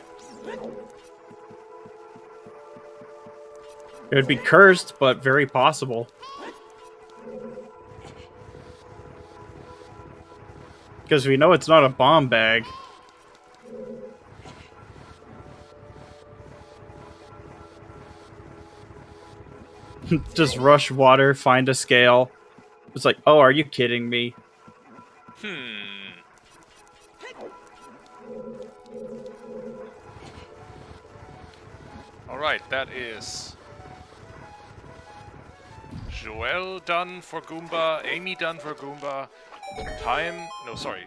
It would be cursed, but very possible. Because we know it's not a bomb bag. Just rush water, find a scale. It's like, oh, are you kidding me? Alright, that is Joel done for Goomba, Amy done for Goomba,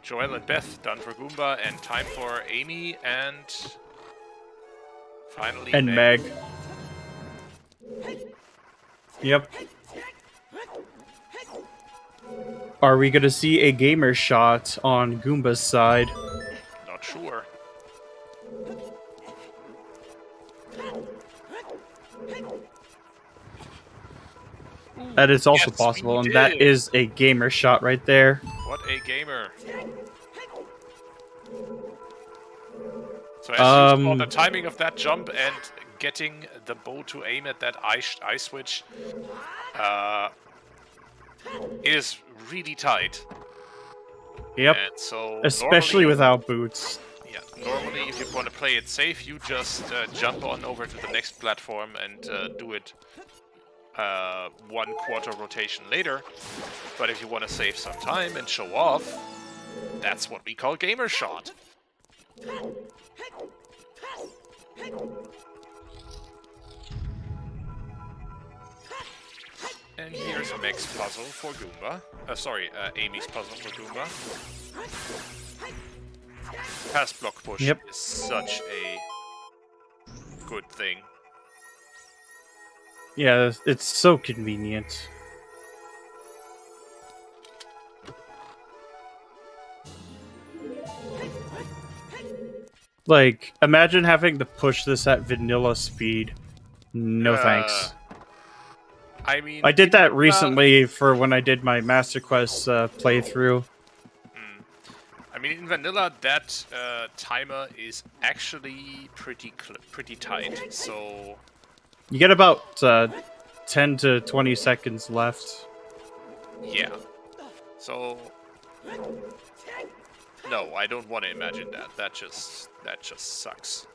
Joel and Beth done for Goomba, and time for Amy and finally Meg. Yep. Are we gonna see a gamer shot on Goomba's side? Not sure. That is also Yes, possible, we and that did. is a gamer shot right there. What a gamer. So as you saw, the timing of that jump and getting the bow to aim at that eye switch is really tight. Yep. And so Especially normally, without boots. yeah, normally if you want to play it safe, you just jump on over to the next platform and do it 1/4 rotation later. But if you want to save some time and show off, that's what we call gamer shot. And here's Meg's puzzle for Goomba. Amy's puzzle for Goomba. Pass block push Yep. is such a good thing. Yeah, it's so convenient. Like, imagine having to push this at vanilla speed. No thanks. I mean, I did that vanilla- recently for when I did my Master Quest playthrough. I mean, in vanilla, that timer is actually pretty tight. So You get about 10 to 20 seconds left. yeah. So no, I don't want to imagine that. That just sucks.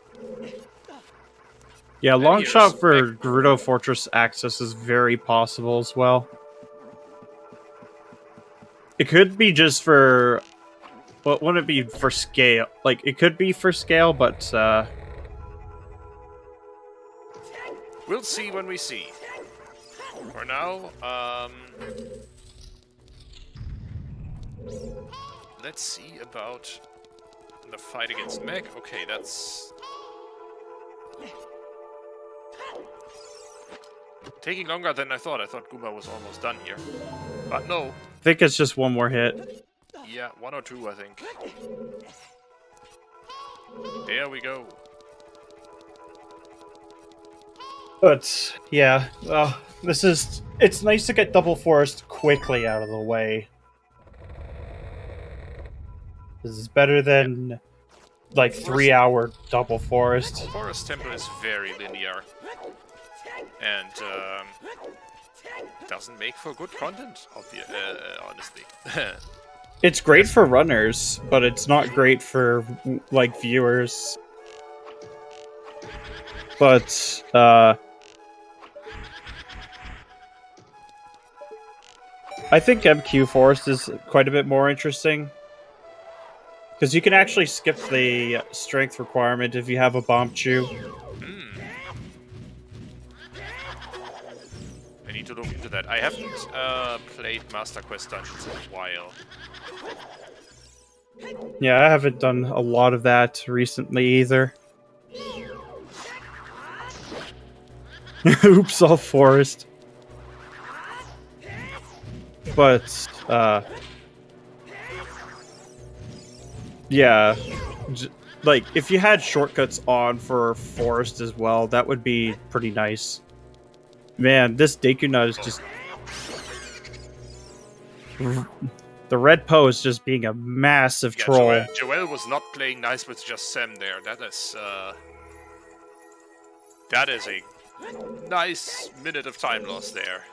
Yeah, long here's shot for Gerudo Fortress access is very possible as well. It could be just for... Well, it wouldn't be for scale. Like, it could be for scale, but... We'll see when we see. For now, let's see about the fight against Meg. Okay, that's... taking longer than I thought. I thought Goomba was almost done here. But no. I think it's just one more hit. Yeah, 1 or 2, I think. There we go. But, yeah. This is... It's nice to get Double Forest quickly out of the way. This is better than... like 3-hour Double Forest. Forest Temple is very linear. And doesn't make for good content, honestly. It's great for runners, but it's not great for, like, viewers. But, I think MQ Forest is quite a bit more interesting. Because you can actually skip the strength requirement if you have a Bomb Chew. I need to look into that. I haven't played Master Quest Dungeons in a while. Yeah, I haven't done a lot of that recently either. Oops, all forest. But, yeah. Like, if you had shortcuts on for forest as well, that would be pretty nice. Man, this Deku Nut is just... The red Poe is just being a massive troll. Joel was not playing nice with JustSam there. That is a nice minute of time lost there.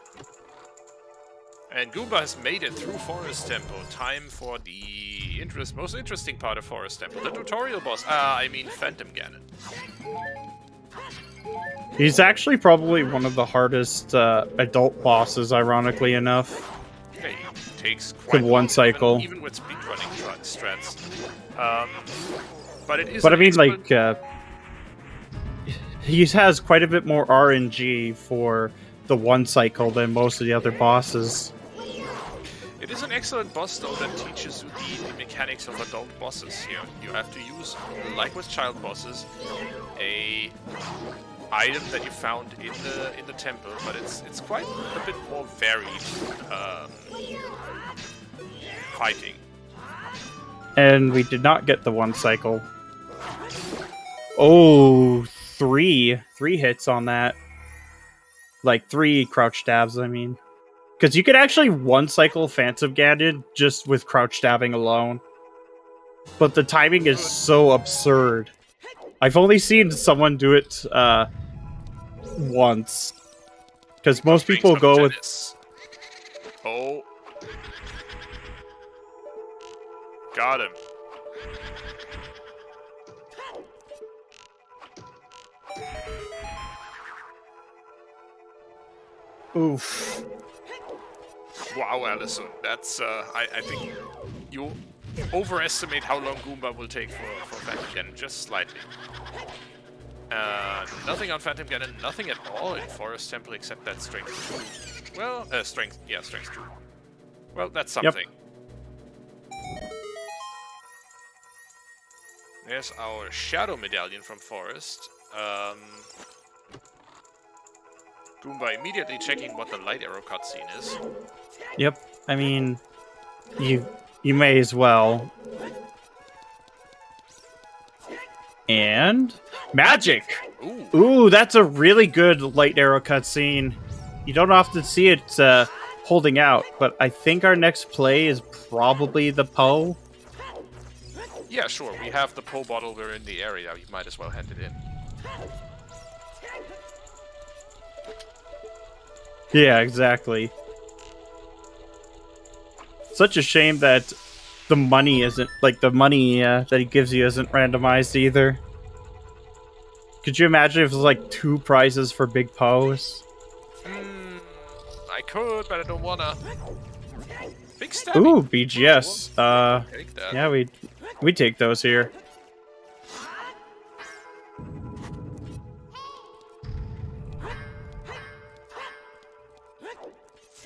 And Goomba has made it through Forest Temple. Time for the most interesting part of Forest Temple. The tutorial boss. I mean Phantom Ganon. He's actually probably one of the hardest adult bosses, ironically enough. Okay, takes quite one long, cycle. even with speedrunning strats. But it is. But I mean, like, he has quite a bit more RNG for the one cycle than most of the other bosses. It is an excellent boss, though, that teaches you the mechanics of adult bosses here. You have to use, like with child bosses, a item that you found in the temple, but it's quite a bit more varied fighting. And we did not get the one cycle. Oh, three hits on that. Like 3 crouch stabs, I mean. Because you could actually one cycle Phantom Ganon just with crouch stabbing alone. But the timing is so absurd. I've only seen someone do it once. Because most people go with... Oh. Got him. Oof. Wow, Allison. That's, I think you overestimate how long Goomba will take for Phantom Ganon, just slightly. Nothing on Phantom Ganon, nothing at all in Forest Temple except that strength 2. Well, strength 2. Well, that's something. Yep. There's our Shadow Medallion from Forest. Goomba immediately checking what the light arrow cutscene is. Yep. I mean, you may as well. And magic. Ooh. Ooh, that's a really good light arrow cutscene. You don't often see it holding out, but I think our next play is probably the Poe. Yeah, sure. We have the Poe bottle. We're in the area. You might as well hand it in. Yeah, exactly. Such a shame that the money isn't, like, the money that he gives you isn't randomized either. Could you imagine if it was, like, 2 prizes for big Poes? I could, but I don't wanna. Big stabby. Ooh, BGS. Take that. Yeah, we take those here.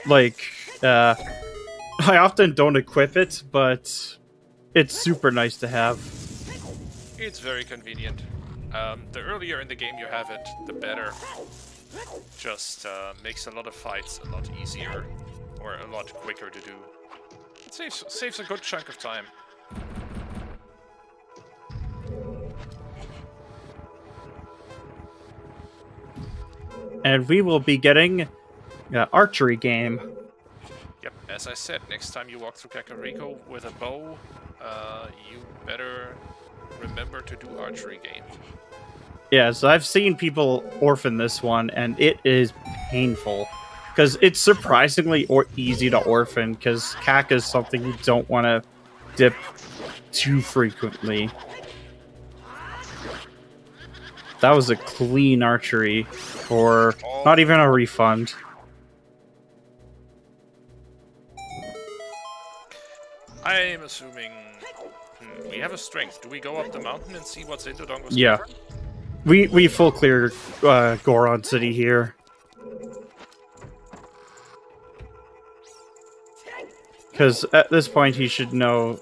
Like, I often don't equip it, but it's super nice to have. It's very convenient. The earlier in the game you have it, the better. Just makes a lot of fights a lot easier, or a lot quicker to do. It saves a good chunk of time. And we will be getting an archery game. Yep, as I said, next time you walk through Kakariko with a bow, you better remember to do archery game. Yeah, so I've seen people orphan this one, and it is painful. Because it's surprisingly easy to orphan, because CAC is something you don't want to dip too frequently. That was a clean archery, or not even a refund. I'm assuming we have a strength. Do we go up the mountain and see what's in Dodongo's Yeah. Cavern? We full clear Goron City here. Because at this point he should know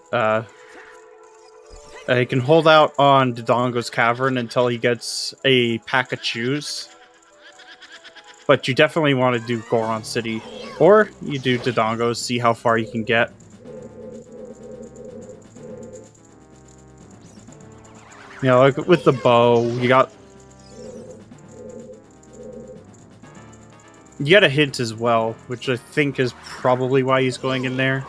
he can hold out on Dodongo's Cavern until he gets a pack of chews. But you definitely want to do Goron City. Or you do Dodongo, see how far you can get. You know, like with the bow, you got a hint as well, which I think is probably why he's going in there.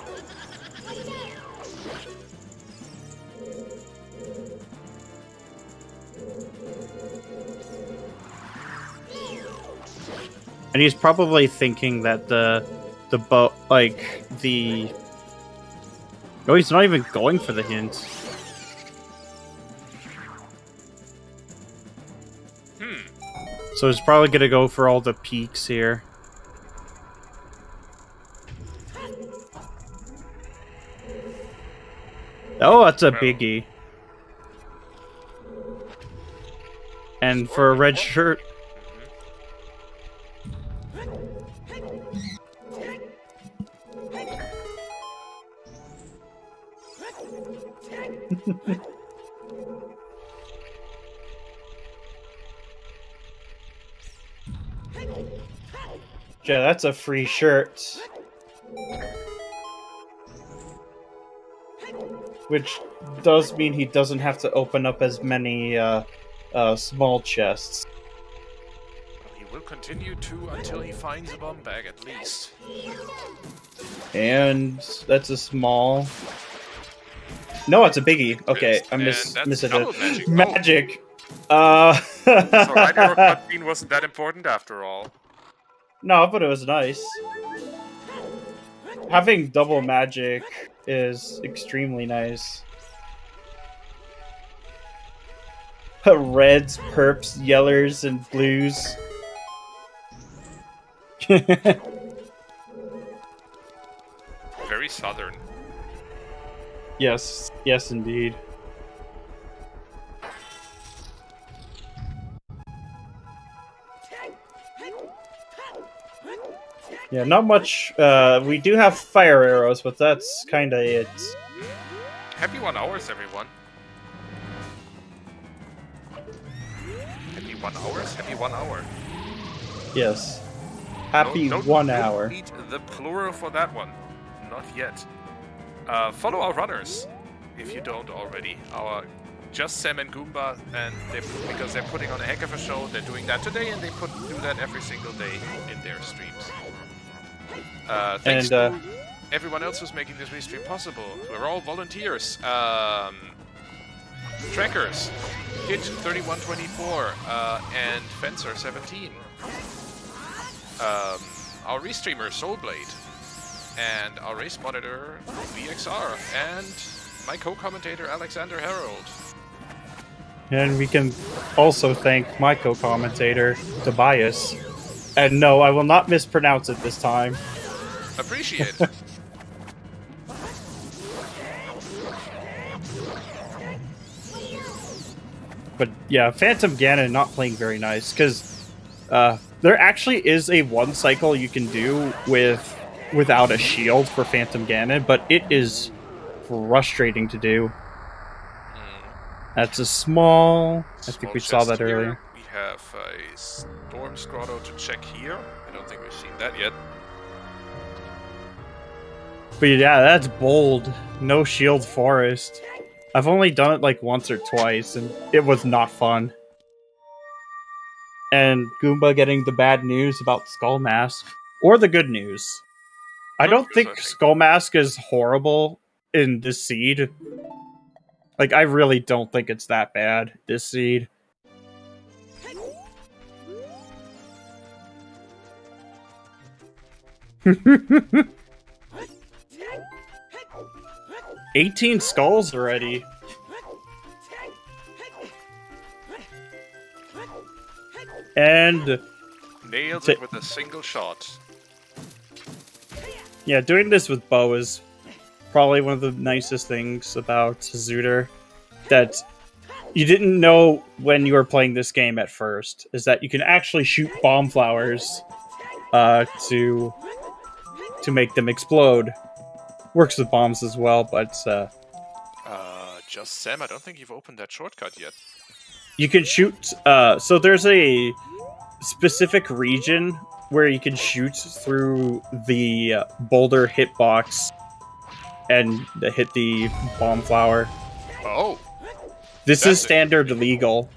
And he's probably thinking that the bow, like the. Oh, he's not even going for the hint. So he's probably gonna go for all the peaks here. Oh, that's a biggie. And for a red shirt. Yeah, that's a free shirt. Which does mean he doesn't have to open up as many small chests. He will continue to until he finds a bomb bag at least. And that's a small. No, it's a biggie. Okay, I missed it. Magic. So Hydro cutscene wasn't that important after all. No, but it was nice. Having double magic is extremely nice. Reds, perps, yellers, and blues. Very southern. Yes, yes indeed. Yeah, not much. We do have fire arrows, but that's kind of it. Happy 1 hours, everyone. Happy 1 hours? Happy 1 hour. Yes. Happy Don't 1 hour. Need the plural for that one. Not yet. Follow our runners, if you don't already. Our JustSam and Goomba, and because they're putting on a heck of a show, they're doing that today, and they do that every single day in their streams. Thanks to everyone else who's making this restream possible. We're all volunteers. Trackers, Hit 3124, and Fencer 17. Our restreamer Soulblade, and our race monitor VXR, and my co-commentator Alexander Harold. And we can also thank my co-commentator Tobias. And no, I will not mispronounce it this time. Appreciate. But yeah, Phantom Ganon not playing very nice, because there actually is a one cycle you can do without a shield for Phantom Ganon, but it is frustrating to do. That's a small... I think we saw that earlier. We have a Storm Grotto to check here. I don't think we've seen that yet. But yeah, that's bold. No shield forest. I've only done it like once or twice, and it was not fun. And Goomba getting the bad news about Skull Mask. Or the good news. I don't think Skull Mask is horrible in this seed. Like, I really don't think it's that bad, this seed. $18 skulls already. And nailed it with a single shot. Yeah, doing this with bow is probably one of the nicest things about Zooter. That you didn't know when you were playing this game at first, is that you can actually shoot bomb flowers to make them explode. Works with bombs as well, but JustSam, I don't think you've opened that shortcut yet. You can shoot, so there's a specific region where you can shoot through the boulder hitbox and hit the bomb flower. Oh! This is standard legal.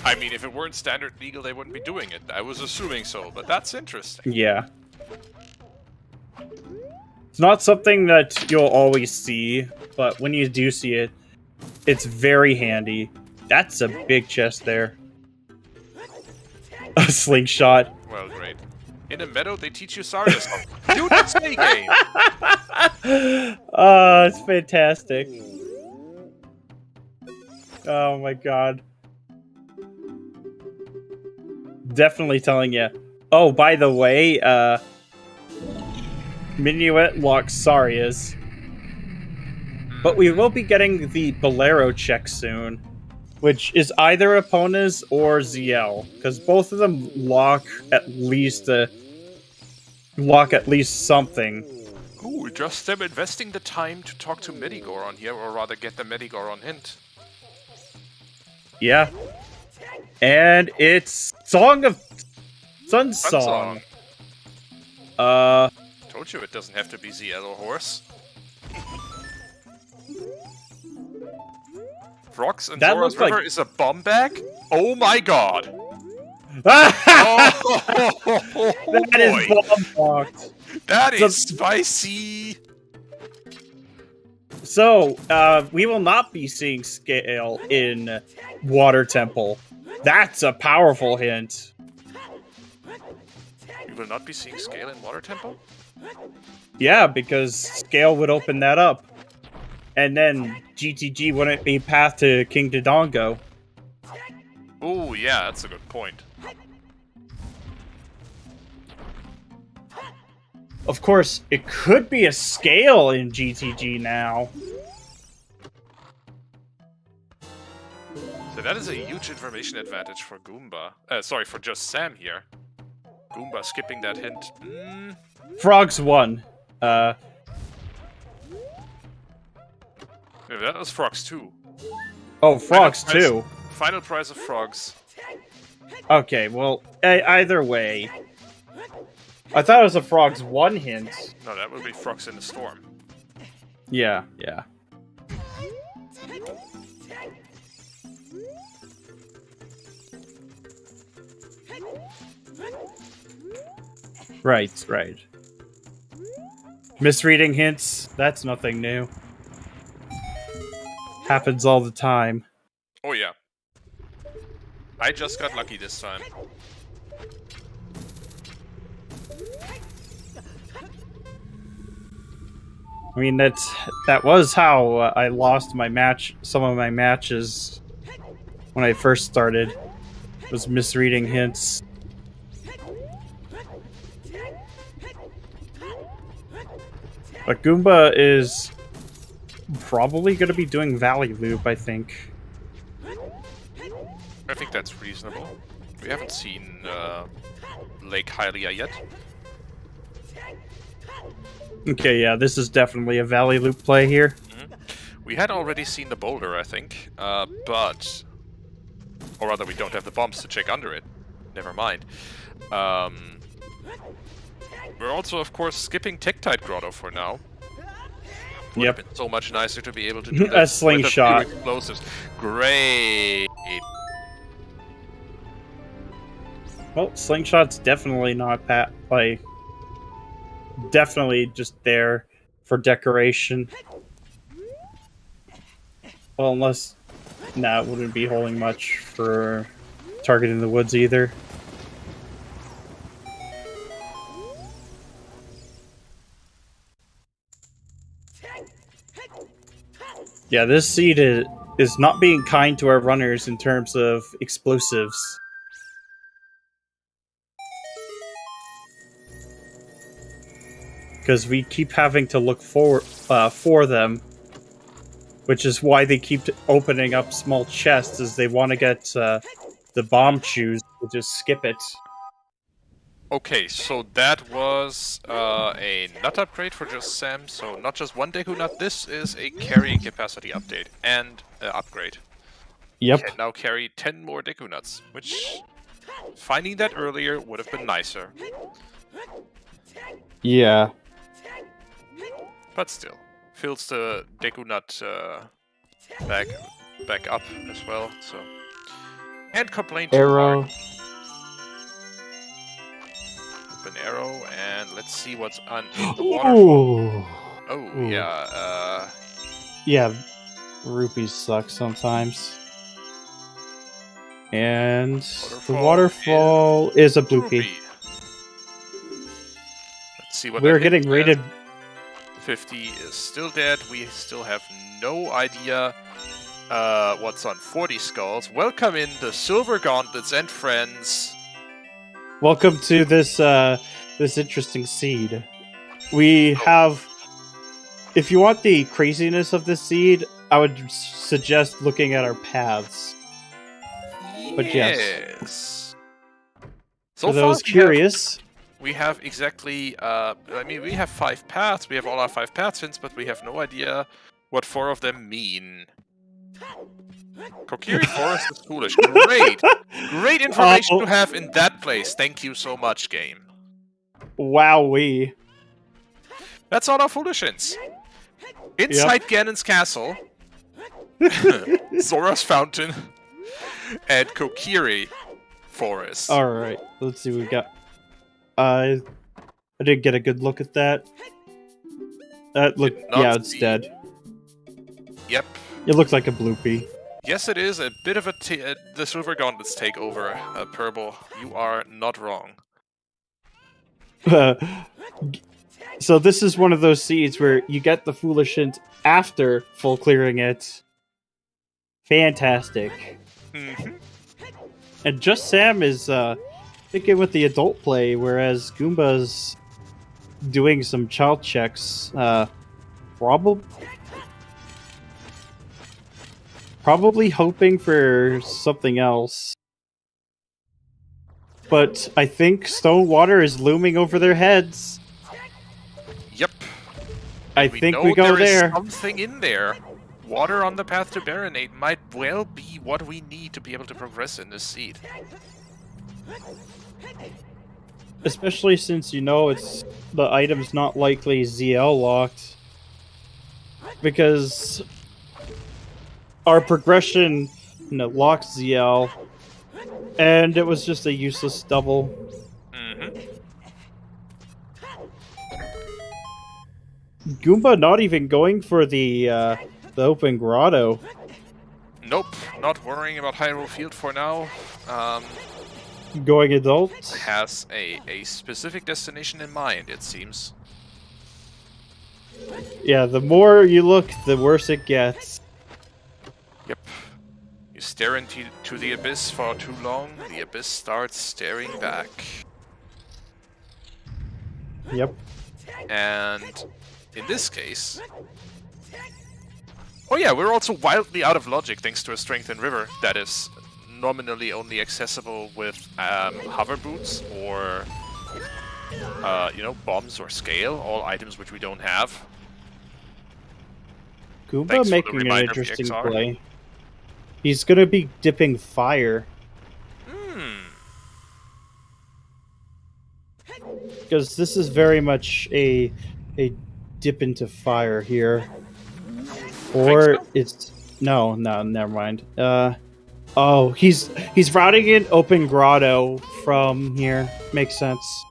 I mean, if it weren't standard legal, they wouldn't be doing it. I was assuming so, but that's interesting. Yeah. It's not something that you'll always see, but when you do see it, it's very handy. That's a big chest there. A slingshot. Well, great. In a meadow, they teach you Sarius. Dude, it's a game! Oh, it's fantastic. Oh my god. Definitely telling you. Oh, by the way, Minuet locks Sarius. But we will be getting the Bolero check soon, which is either Epona's or ZL, because both of them lock at least something. Ooh, just them investing the time to talk to Medigoron here, or rather get the Medigoron hint. Yeah. And it's Song of Sunsong. Told you it doesn't have to be ZL or Horse. Frogs and Zora's River is a bomb bag? Oh my god! That is bomb-locked. That is spicy! So, we will not be seeing Scale in Water Temple. That's a powerful hint. You will not be seeing Scale in Water Temple? Yeah, because Scale would open that up. And then GTG wouldn't be path to King Dodongo. Oh, yeah, that's a good point. Of course, it could be a Scale in GTG now. So that is a huge information advantage for Goomba. Sorry, for JustSam here. Goomba skipping that hint. Frogs won. Yeah, that was Frogs 2. Oh, Frogs 2. Final prize of Frogs. Okay, well, either way. I thought it was a Frogs 1 hint. No, that would be Frogs in the Storm. Yeah, yeah. Right. Misreading hints, that's nothing new. Happens all the time. Oh yeah. I just got lucky this time. I mean, that was how I lost my match. Some of my matches when I first started was misreading hints. But Goomba is probably going to be doing Valley Loop, I think. I think that's reasonable. We haven't seen Lake Hylia yet. Okay, yeah, this is definitely a Valley Loop play here. We had already seen the boulder, I think, but... Or rather, we don't have the bombs to check under it. Never mind. We're also, of course, skipping Tektite Grotto for now. Would have been so much nicer to be able to do that. A slingshot. With a few explosives. Great! Well, slingshot's definitely not definitely just there for decoration. Well, unless... Nah, it wouldn't be holding much for targeting the woods either. Yeah, this seed is not being kind to our runners in terms of explosives. Because we keep having to look for them, which is why they keep opening up small chests, as they want to get the bomb chews to just skip it. Okay, so that was a nut upgrade for JustSam, so not just one Deku nut, this is a carrying capacity update and upgrade. Yep. You can now carry 10 more Deku nuts, which finding that earlier would have been nicer. Yeah. But still, fills the Deku nut back up as well, so... And complain too Arrow. hard. An arrow, and let's see what's on in the waterfall. Ooh. Oh, Ooh. yeah, Yeah, rupees suck sometimes. And the waterfall is a bloopy. Rupee. Let's see what We're that hit getting rated. 50 is still dead. We still have no idea what's on 40 skulls. Welcome in the Silver Gauntlets and friends. Welcome to this this interesting seed. We have. If you want the craziness of this seed, I would suggest looking at our paths. But yes. So For far, those curious, we have exactly. I mean, we have 5 paths. We have all our 5 path hints, but we have no idea what 4 of them mean. Kokiri Forest is foolish. Great information to have in that place. Thank you so much, game. wowee. That's all our foolish hints. Inside Ganon's castle, Zora's fountain, and Kokiri Forest. All right, let's see what we got. I didn't get a good look at that. Look, yeah, it's dead. Yep. It looks like a bloopy. Yes, it is a bit of the Silver Gauntlets takeover, Purple. You are not wrong. So this is one of those seeds where you get the foolish hint after full clearing it. Fantastic. And JustSam is thinking with the adult play, whereas Goomba's doing some child checks. Probably hoping for something else. But I think stone water is looming over their heads. Yep. I think we go there. Is something in there. Water on the path to Baronate might well be what we need to be able to progress in this seed. Especially since it's the item's not likely ZL locked. Because our progression locked ZL, and it was just a useless double. Mm-hmm. Goomba not even going for the open grotto. Nope, not worrying about Hyrule Field for now. Going adult. Has a specific destination in mind, it seems. Yeah, the more you look, the worse it gets. Yep. You stare into the abyss for too long, the abyss starts staring back. Yep. And in this case... Oh yeah, we're also wildly out of logic thanks to a strengthened river that is nominally only accessible with hover boots or, bombs or scale, all items which we don't have. Goomba Thanks for the making an reminder, interesting VXR. play. He's gonna be dipping fire. Because this is very much a dip into fire here. Or so? it's no, never mind. Oh, he's routing in open grotto from here. Makes sense.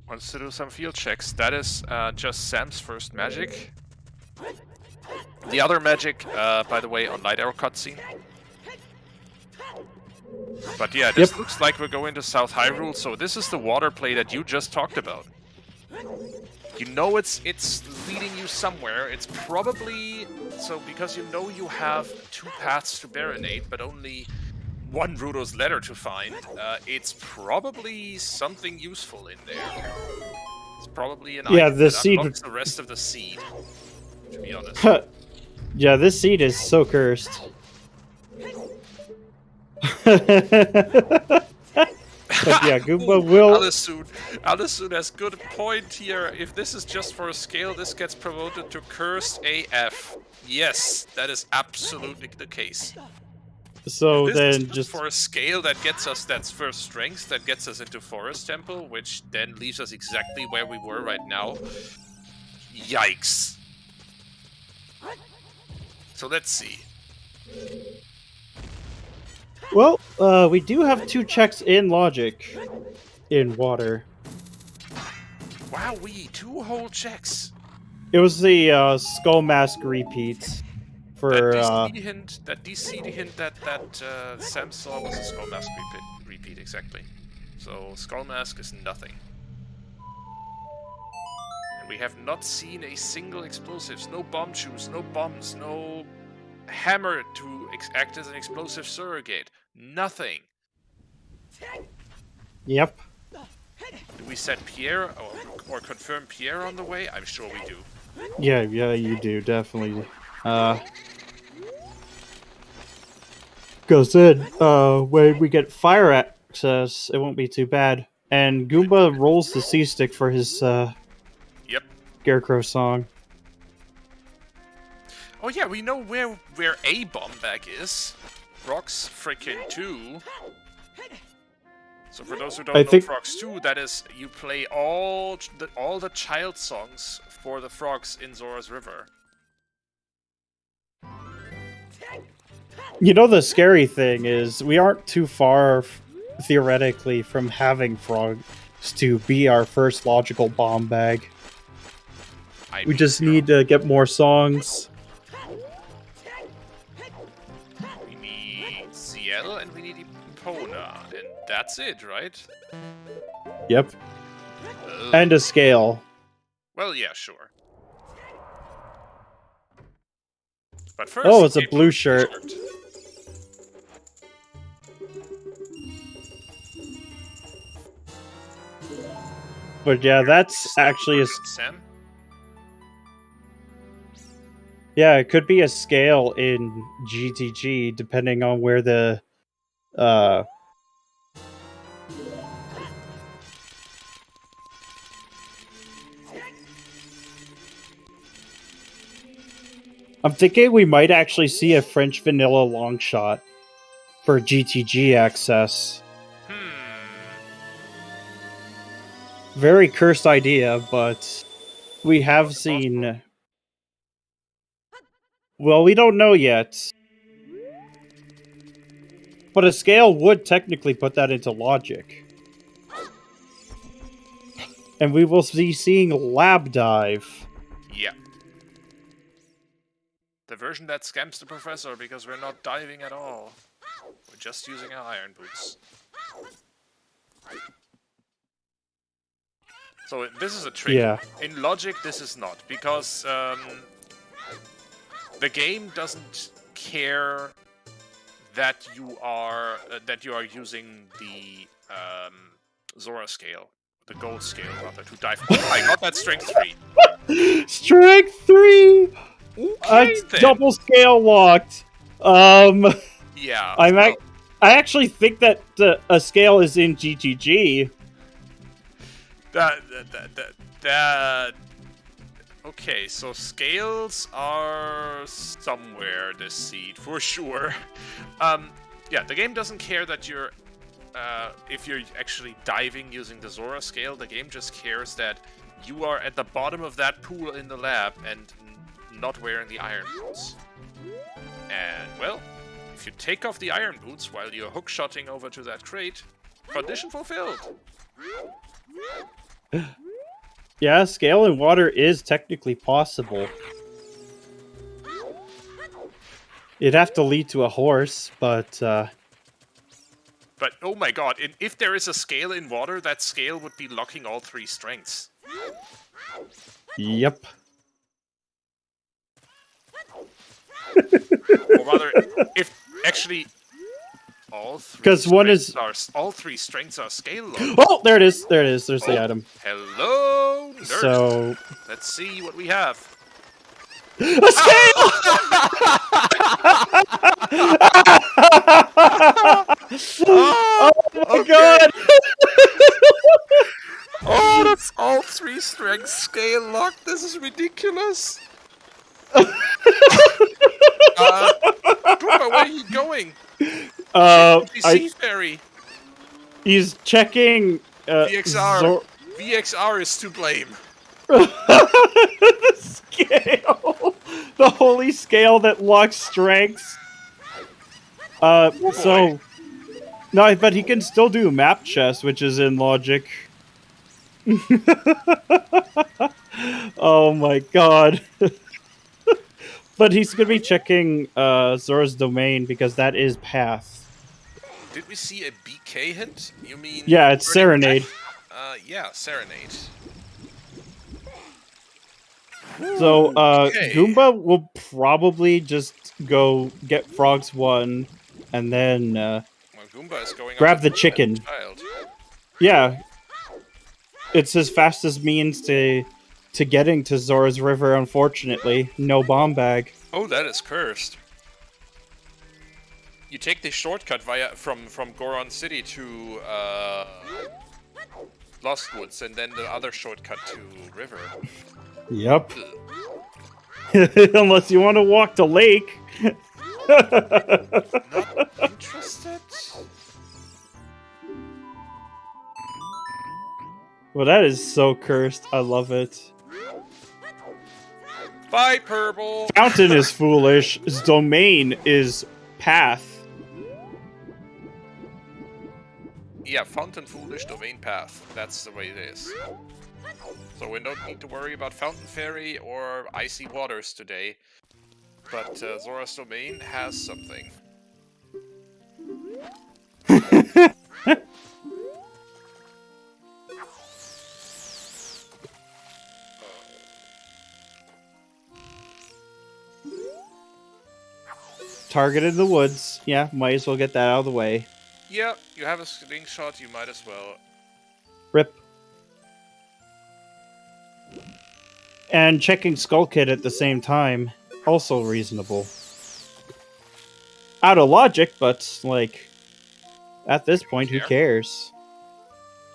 Wants to do some field checks. That is just Sam's first magic. The other magic, by the way, on Light Arrow cutscene. But yeah, this looks like we're going to South Hyrule, so this is the water play that you just talked about. You know it's leading you somewhere. It's probably... So, because you know you have 2 paths to Baronade, but only 1 Rudo's letter to find, it's probably something useful in there. It's probably an item the that seed... unlocks the rest of the seed, to be honest. Yeah, this seed is so cursed. But yeah, Goomba will... Alisoon has good point here. If this is just for a scale, this gets promoted to Cursed AF. Yes, that is absolutely the case. So this then is just... for a scale that gets us that's first strength, that gets us into Forest Temple, which then leaves us exactly where we were right now. Yikes. So let's see. Well, we do have 2 checks in logic in water. Wowee, 2 whole checks. It was the Skull Mask repeat for that DC hint that Sam saw was a Skull Mask repeat exactly. So Skull Mask is nothing. And we have not seen a single explosives, no bomb shoes, no bombs, no hammer to act as an explosive surrogate. Nothing. Yep. Do we set Pierre or confirm Pierre on the way? I'm sure we do. Yeah, you do, definitely. Because then, when we get fire access, it won't be too bad. And Goomba rolls the C-stick for his, Scarecrow song. Oh yeah, we know where a bomb bag is. Frogs frickin' 2. So for those who don't know Frogs 2, that is, you play all the child songs for the frogs in Zora's River. You know, the scary thing is, we aren't too far, theoretically, from having frogs to be our first logical bomb bag. We just need to get more songs. We need Ciel and we need Epona, and that's it, right? Yep. And a scale. Well, yeah, sure. But first, oh, it's a blue shirt. But yeah, that's actually a... Sam? Yeah, it could be a scale in GTG, depending on where the... I'm thinking we might actually see a French vanilla long shot for GTG access. Very cursed idea, but we have seen... Well, we don't know yet. But a scale would technically put that into logic. And we will be seeing Lab Dive. Yeah. The version that scams the professor because we're not diving at all. We're just using our iron boots. So this is a trick. Yeah. In logic, this is not, because the game doesn't care that you are using the Zora scale, the gold scale rather, to dive. Oh, I got that strength 3. Strength 3. Okay, then. Double scale locked. Yeah. I actually think that a scale is in GGG. That. Okay, so scales are somewhere this seed for sure. Yeah, the game doesn't care that you're if you're actually diving using the Zora scale. The game just cares that you are at the bottom of that pool in the lab and not wearing the iron boots. And well, if you take off the iron boots while you're hookshotting over to that crate, condition fulfilled. Yeah, scale in water is technically possible. It'd have to lead to a horse, but But oh my god, if there is a scale in water, that scale would be locking all 3 strengths. Yep. Or rather, if actually all 3 all 3 strengths are scale locked. Oh, there it is. There it is. There's the item. Hello, nerd. So let's see what we have. a scale! Oh my god! Oh, that's all 3 strengths scale locked. This is ridiculous. Goomba, where are you going? Seaferry. He's checking. VXR. VXR is to blame. The scale, the holy scale that locks strengths. So no, but he can still do map chess, which is in logic. Oh my god. But he's gonna be checking Zora's domain because that is path. Did we see a BK hint? You mean? Yeah, it's Serenade. Yeah, Serenade. So, Okay. Goomba will probably just go get Frogs 1, and then Well, Goomba is going grab on the chicken. Child. Yeah, it's his fastest means to getting to Zora's River. Unfortunately, no bomb bag. Oh, that is cursed. You take the shortcut from Goron City to Lost Woods, and then the other shortcut to River. Yep. Unless you want to walk to Lake. Not interested. Well, that is so cursed. I love it. Bye, Purple. Fountain is foolish. His domain is path. Yeah, Fountain Foolish, Domain Path. That's the way it is. So we don't need to worry about Fountain Fairy or Icy Waters today. But Zora's Domain has something. Target in the woods. Yeah, might as well get that out of the way. Yeah, you have a slingshot, you might as well. Rip. And checking Skull Kid at the same time. Also reasonable. Out of logic, but, like, at this point, who cares?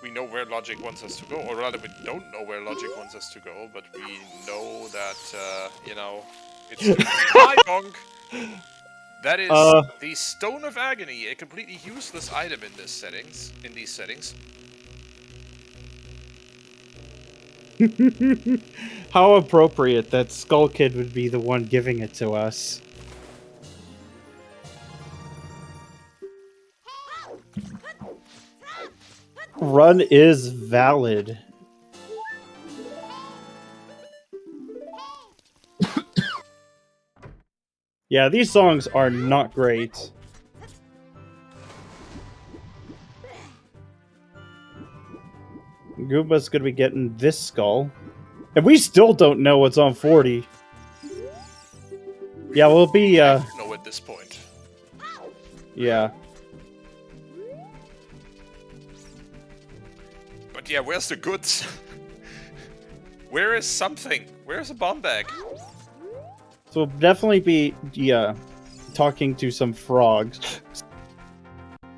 We know where logic wants us to go, or rather, we don't know where logic wants us to go, but we know that, you know, it's my bonk. That is the Stone of Agony, a completely useless item in these settings. How appropriate that Skull Kid would be the one giving it to us. Run is valid. Yeah, these songs are not great. Goomba's gonna be getting this skull. And we still don't know what's on 40. Yeah, we'll be, I don't know at this point. Yeah. But yeah, where's the goods? Where is something? Where's a bomb bag? So we'll definitely be, talking to some frogs.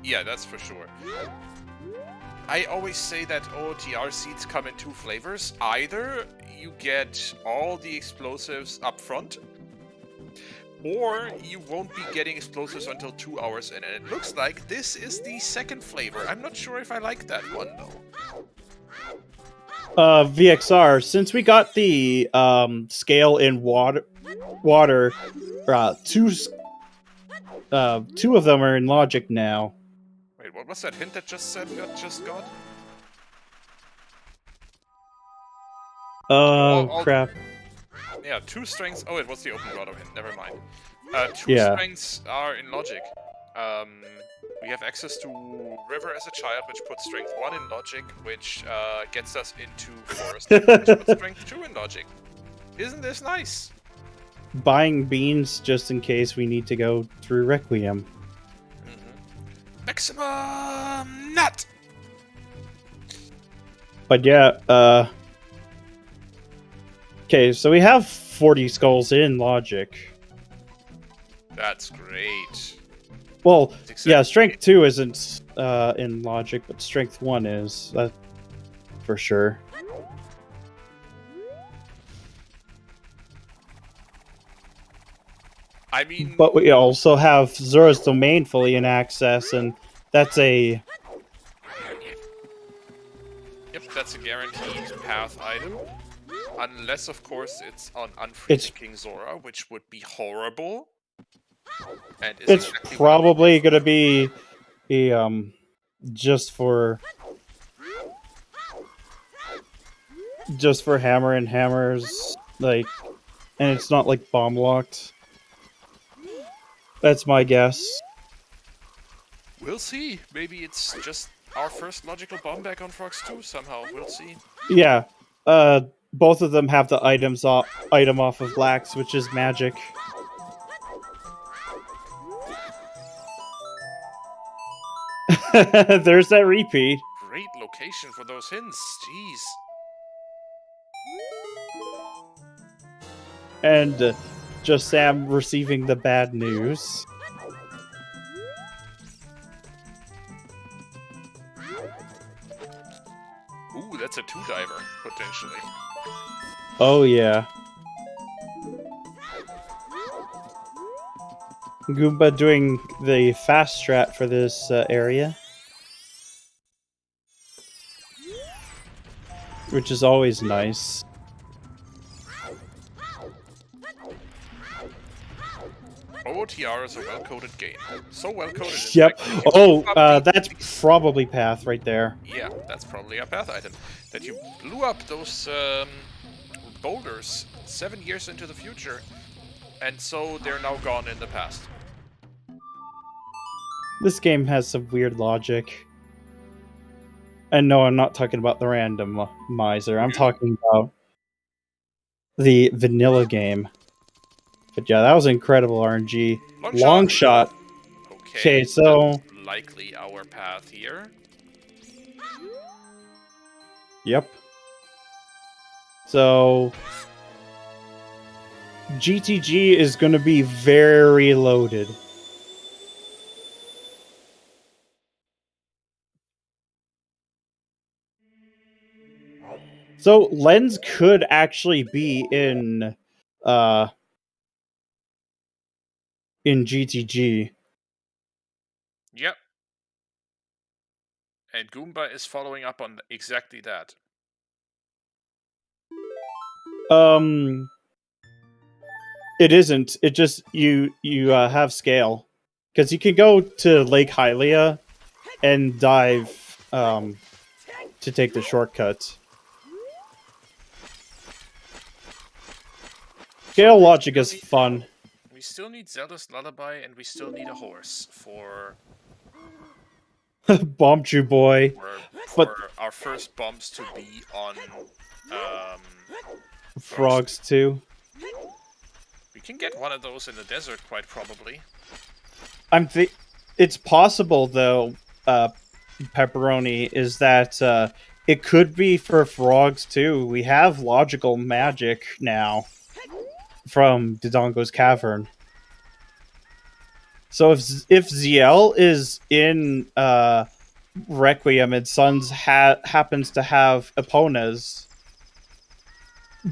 Yeah, that's for sure. I always say that OoTR seeds come in two flavors. Either you get all the explosives up front, or you won't be getting explosives until 2 hours in. And it looks like this is the second flavor. I'm not sure if I like that one, though. VXR, since we got the scale in water, two of them are in logic now. Wait, what was that hint that just said just got? Crap. Yeah, 2 strengths. Oh, it was the open grotto hint. Never mind. 2 Yeah. strengths are in logic. We have access to River as a child, which puts strength 1 in logic, which gets us into Forest, which puts strength 2 in logic. Isn't this nice? Buying beans just in case we need to go through Requiem. Maximum nut! But yeah, okay, so we have 40 skulls in logic. That's great. Well, Exactly. yeah, strength 2 isn't in logic, but strength 1 is. That for sure. I mean, But we also have Zora's Domain fully in access, and that's a... yep, that's a guaranteed path item. Unless, of course, it's on Unfreezing King Zora, which would be horrible. And is It's exactly what I'm probably gonna be just for hammer and hammers, like, and it's not like bomb locked. That's my guess. We'll see. Maybe it's just our first logical bomb back on Frogs 2 somehow. We'll see. Yeah. Both of them have the item off of Lax, which is magic. There's that repeat. Great location for those hints. Jeez. And JustSam receiving the bad news. Ooh, that's a 2-diver, potentially. Oh, yeah. Goomba doing the fast strat for this area. Which is always nice. OoTR is a well-coded game. So well-coded. in Yep. fact, that you Oh, blew up the- that's probably Path right there. Yeah, that's probably a path item. That you blew up those boulders 7 years into the future, and so they're now gone in the past. This game has some weird logic. And no, I'm not talking about the randomizer. I'm talking about the vanilla game. But yeah, that was incredible RNG. Long shot. Okay, so that's likely our path here. Yep. So GTG is going to be very loaded. So Lens could actually be in GTG. Yep. And Goomba is following up on exactly that. It isn't. It just you have scale because you can go to Lake Hylia and dive to take the shortcut. Scale logic is fun. We still need Zelda's Lullaby, and we still need a horse for Bomb Chew Boy. For our first bombs to be on Frogs too. We can get one of those in the desert, quite probably. It's possible though, Pepperoni, is that it could be for frogs too. We have logical magic now from Dodongo's Cavern. So if ZL is in Requiem and Suns happens to have Eponas,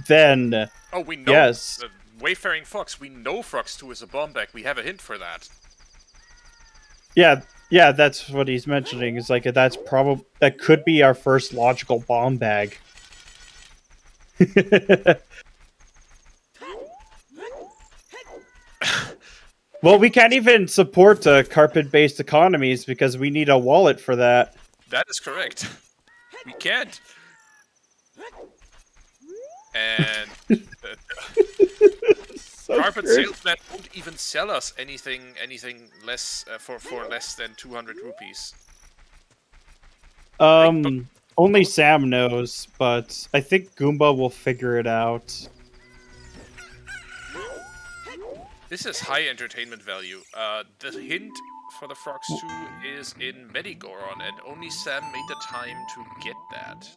then we know. Yes. Wayfaring Fox, we know Frogs 2 is a bomb bag. We have a hint for that. Yeah, that's what he's mentioning. Is like that could be our first logical bomb bag. Well, we can't even support carpet-based economies because we need a wallet for that. That is correct. We can't. And carpet salesman won't even sell us anything less for less than 200 rupees. Only Sam knows, but I think Goomba will figure it out. This is high entertainment value. The hint for the Frogs 2 is in Medigoron, and only Sam made the time to get that.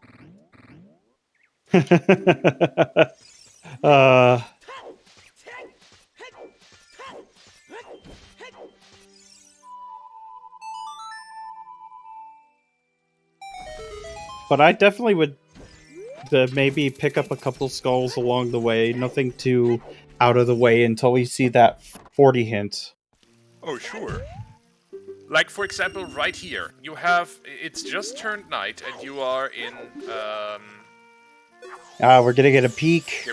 But I definitely would maybe pick up a couple skulls along the way. Nothing too out of the way until we see that 40 hint. Oh, sure. Like, for example, right here. You have... It's just turned night, and you are in... we're gonna get a peek.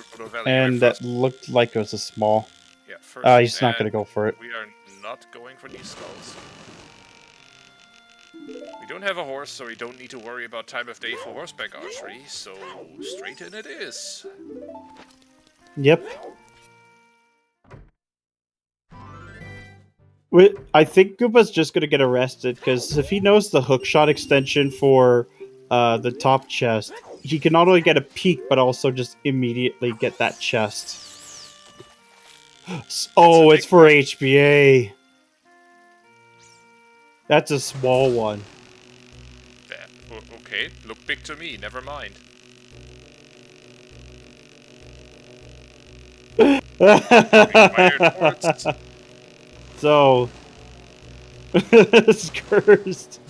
And that looked like it was a small. Yeah, first. He's not gonna go for it. We are not going for these skulls. We don't have a horse, so we don't need to worry about time of day for horseback archery, so straight in it is. Yep. I think Goomba's just gonna get arrested, because if he knows the hookshot extension for the top chest, he can not only get a peek, but also just immediately get that chest. Oh, it's for HBA. That's a small one. Okay, look big to me, never mind. So, it's cursed.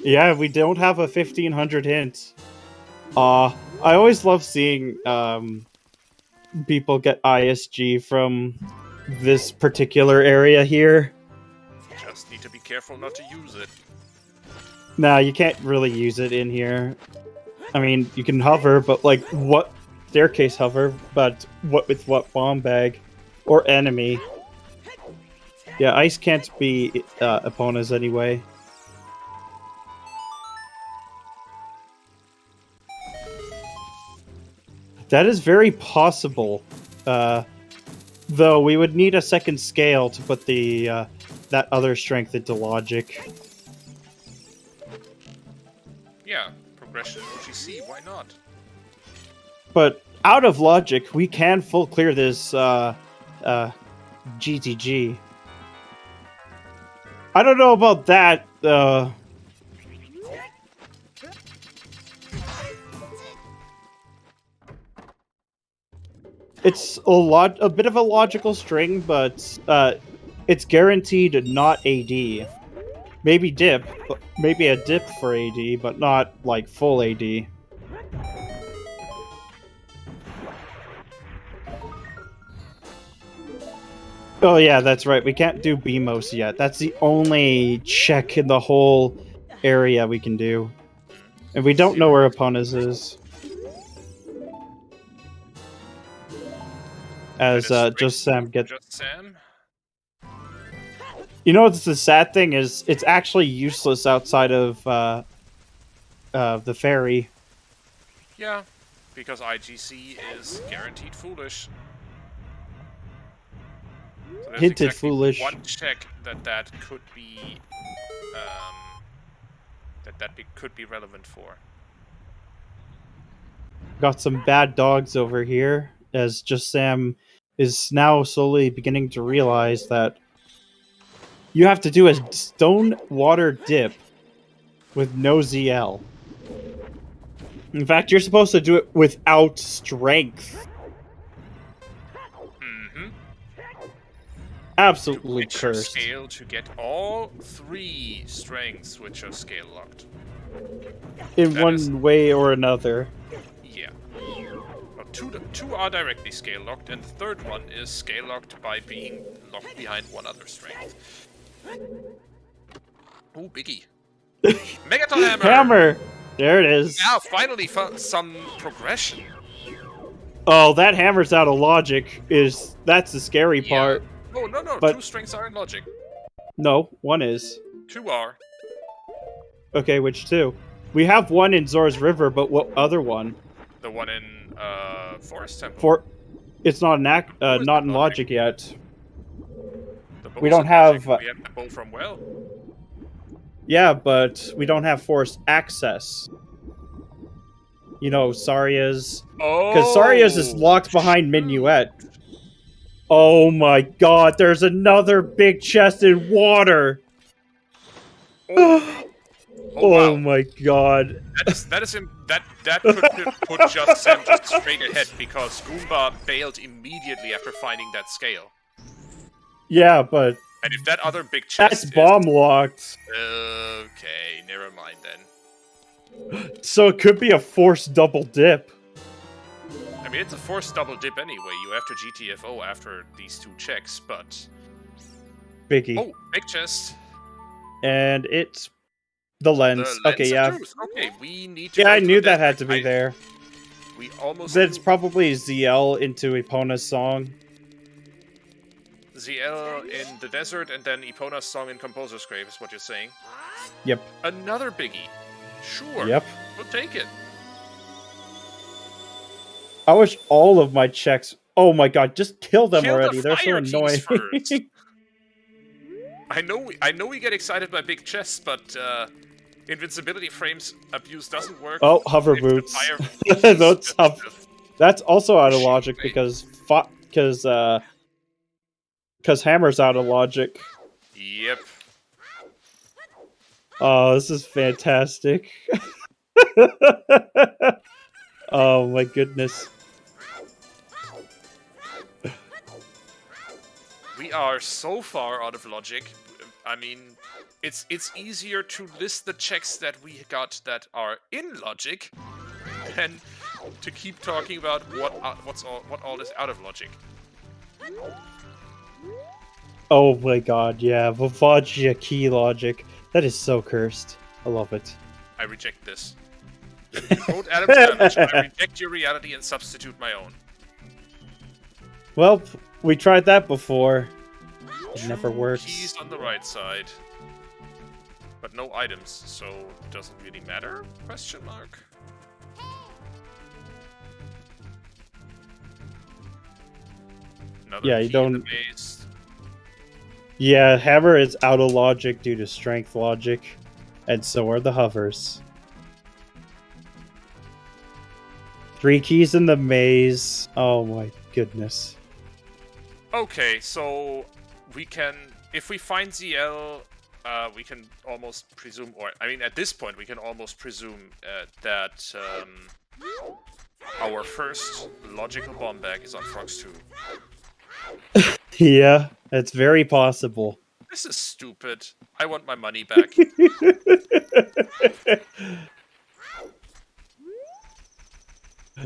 Yeah, we don't have a 1500 hint. I always love seeing people get ISG from this particular area here. Just need to be careful not to use it. Nah, you can't really use it in here. I mean, you can hover, but like, what staircase hover? But what with what bomb bag or enemy? Yeah, ice can't be opponents anyway. That is very possible. Though we would need a second scale to put the that other strength into logic. Yeah, progression OGC, why not? But out of logic, we can full clear this GTG. I don't know about that. It's a bit of a logical string, but it's guaranteed not AD. Maybe dip, maybe a dip for AD, but not like full AD. Oh yeah, that's right. We can't do BMOS yet. That's the only check in the whole area we can do. And we don't know where Eponus is. As JustSam gets. JustSam. You know what's the sad thing is? It's actually useless outside of the ferry. Yeah, because IGC is guaranteed foolish. So there's Hinted exactly foolish. one check that could be could be relevant for. Got some bad dogs over here, as JustSam is now slowly beginning to realize that you have to do a stone water dip with no ZL. In fact, you're supposed to do it without strength. Mm-hmm. Absolutely Which are cursed. scale to get all 3 strengths, which are scale locked. In That one is- way or another. Yeah. Well, two are directly scale locked, and the third one is scale locked by being locked behind one other strength. Ooh, biggie. Megaton Hammer! Hammer! There it is. Now, finally found some progression. Oh, that hammer's out of logic. That's the scary Yeah. part. Oh, no, But- 2 strengths are in logic. No, one is. 2 are. Okay, which two? We have one in Zora's River, but what other one? The one in Forest Temple. It's not Who is not in in logic yet. The we bow's don't in have, logic. We have the bow from Well. Yeah, but we don't have forced access. You know, Saria's... Oh! Because Saria's is locked behind Minuet. Oh my god, there's another big chest in water! Oh, Oh wow. my god. That could put JustSam just straight ahead because Goomba bailed immediately after finding that scale. Yeah, but And if that other big chest that's bomb locked. Okay, never mind then. So it could be a forced double dip. I mean, it's a forced double dip anyway. You have to GTFO after these 2 checks, but... Biggie. Oh, big chest. And it's the lens. The lens Okay, of yeah. truth. Okay, we need to Yeah, go I to knew the that had desert. to be there. We almost... That's probably ZL into Epona's song. ZL in the desert and then Epona's song in Composer's Grave is what you're saying. Yep. Another biggie. Sure. Yep. We'll take it. I wish all of my checks... Oh my god, just kill them Kill the already. They're so fire keys annoying. first. I know we get excited by big chests, but invincibility frames abuse doesn't work. Oh, hover if the boots. fire Those keys That's also out of Shit, logic mate. because Hammer's out of logic. Yep. Oh, this is fantastic. Oh my goodness. We are so far out of logic. I mean, it's easier to list the checks that we got that are in logic than to keep talking about what all is out of logic. Oh my god, yeah, Vavagia key logic. That is so cursed. I love it. I reject this. Quote Adam Savage, I reject your reality and substitute my own. Well, we tried that before. It never 2 works. keys on the right side. But no items, so it doesn't really matter? Question mark. Another Yeah, key you in don't- the maze. Yeah, Hammer is out of logic due to strength logic, and so are the hovers. 3 keys in the maze. Oh my goodness. Okay, so we can, if we find ZL, we can almost presume, or I mean, at this point, we can almost presume that our first logical bomb bag is on Frogs 2. Yeah, it's very possible. This is stupid. I want my money back.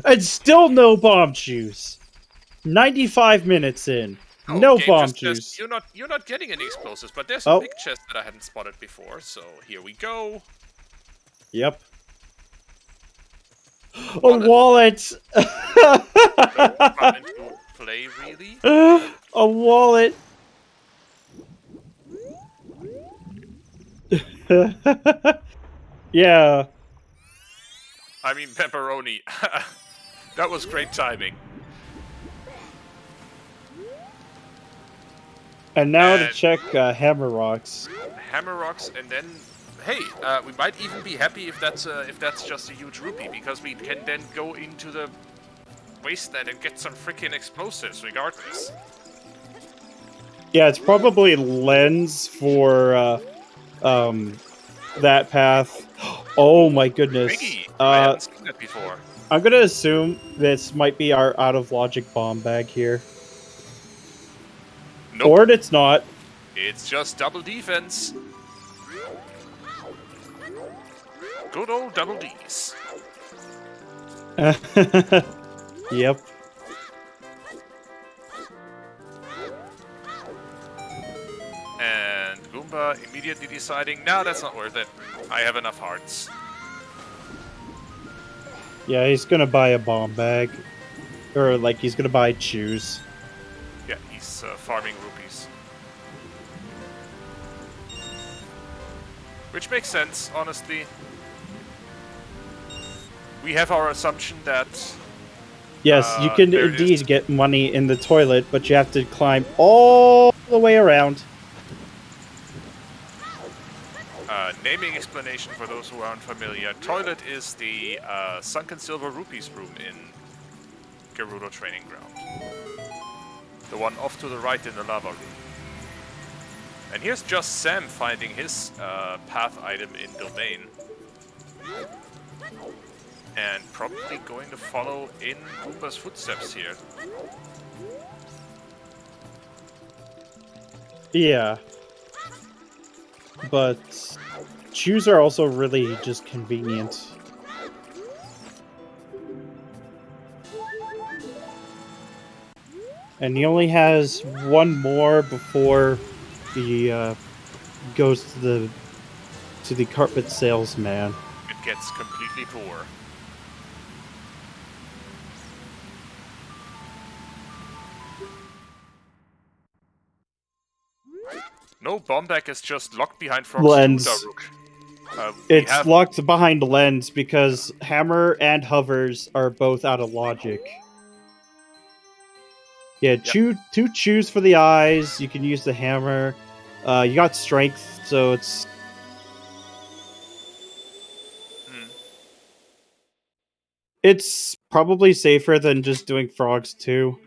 And still no bomb juice. 95 minutes in. Oh, No game bomb just says juice. You're not getting any explosives, but there's a Oh. big chest that I hadn't spotted before, so here we go. Yep. A wallet! Come into play, really? A wallet! Yeah. I mean, pepperoni. That was great timing. And now to And- check Hammer Rocks. Hammer rocks, and then, hey, we might even be happy if that's just a huge rupee, because we can then go into the wasteland and get some freaking explosives, regardless. Yeah, it's probably lens for that path. Oh my goodness. Biggie, I haven't seen that before. I'm gonna assume this might be our out of logic bomb bag here. Nope. Or it's not. It's just double defense. Good old double Ds. Yep. And Goomba immediately deciding, nah, that's not worth it. I have enough hearts. Yeah, he's gonna buy a bomb bag. Or, like, he's gonna buy shoes. Yeah, he's farming rupees. Which makes sense, honestly. We have our assumption that... Yes, you can there it indeed is. get money in the toilet, but you have to climb all the way around. Naming explanation for those who aren't familiar. Toilet is the Sunken Silver Rupees room in Gerudo Training Ground. The one off to the right in the lava room. And here's JustSam finding his path item in Domain. And probably going to follow in Goomba's footsteps here. Yeah. But shoes are also really just convenient. And he only has one more before he goes to the carpet salesman. It gets completely poor. No, Bombback is just locked behind Frog's Lens. Daruk. It's locked behind lens because hammer and hovers are both out of logic. Yeah, two chews for the eyes. You can use the hammer. You got strength, so it's... It's probably safer than just doing frogs too.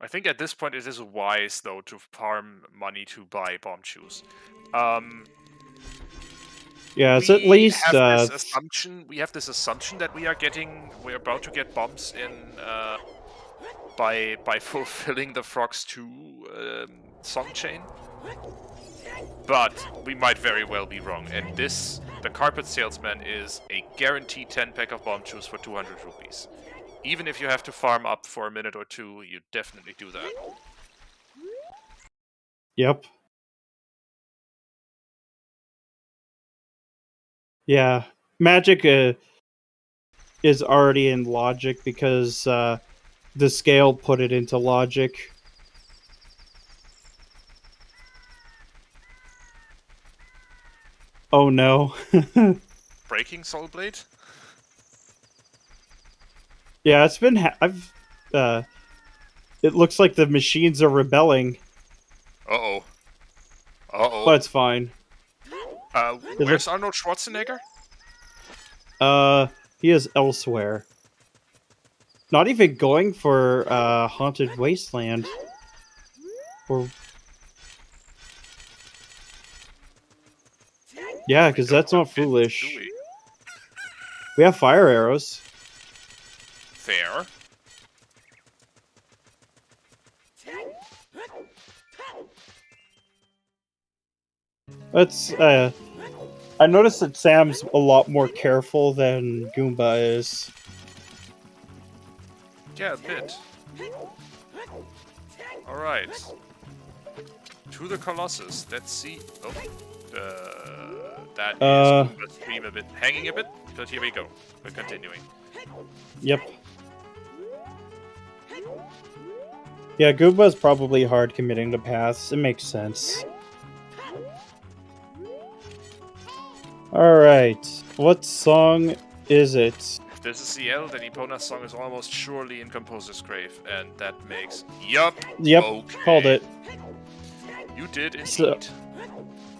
I think at this point it is wise, though, to farm money to buy bomb shoes. Yeah, it's at least we have this assumption that we're about to get bombs in by fulfilling the Frogs 2 song chain. But we might very well be wrong, and the Carpet Salesman is a guaranteed 10-pack of bomb shoes for 200 rupees. Even if you have to farm up for a minute or two, you definitely do that. Yep. Yeah, magic is already in logic because the scale put it into logic. Oh no. Breaking Soul Blade? Yeah, it's been... it looks like the machines are rebelling. Uh-oh. Uh-oh. But it's fine. Where's Arnold Schwarzenegger? He is elsewhere. Not even going for Haunted Wasteland. Or... Yeah, because that's not foolish. We have fire arrows. Fair. That's, I noticed that Sam's a lot more careful than Goomba is. Yeah, a bit. Alright. To the Colossus. Let's see. Oh. That is Goomba's stream hanging a bit. but here we go. We're continuing. Yep. Yeah, Goomba's probably hard committing to paths. It makes sense. Alright. What song is it? If this is CL, then Epona's song is almost surely in Composer's Grave, and that makes... Yup! Yep, Okay. called it. You did indeed. So-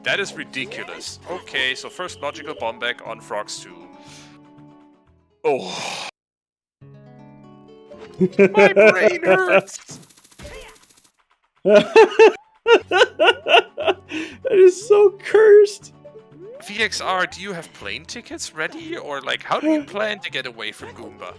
That is ridiculous. Okay, so first logical bomb back on Frogs 2. Oh. My brain hurts! That is so cursed. VXR, do you have plane tickets ready? Or, like, how do you plan to get away from Goomba?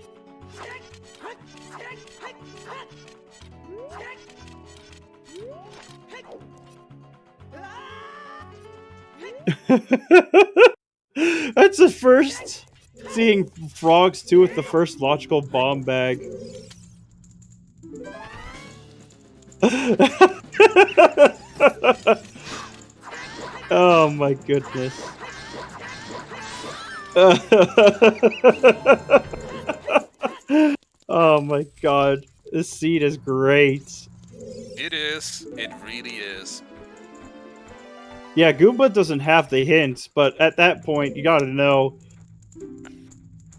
That's the first seeing Frogs 2 with the first logical bomb bag. Oh my goodness. Oh my god. This seed is great. It is. It really is. Yeah, Goomba doesn't have the hint, but at that point, you gotta know.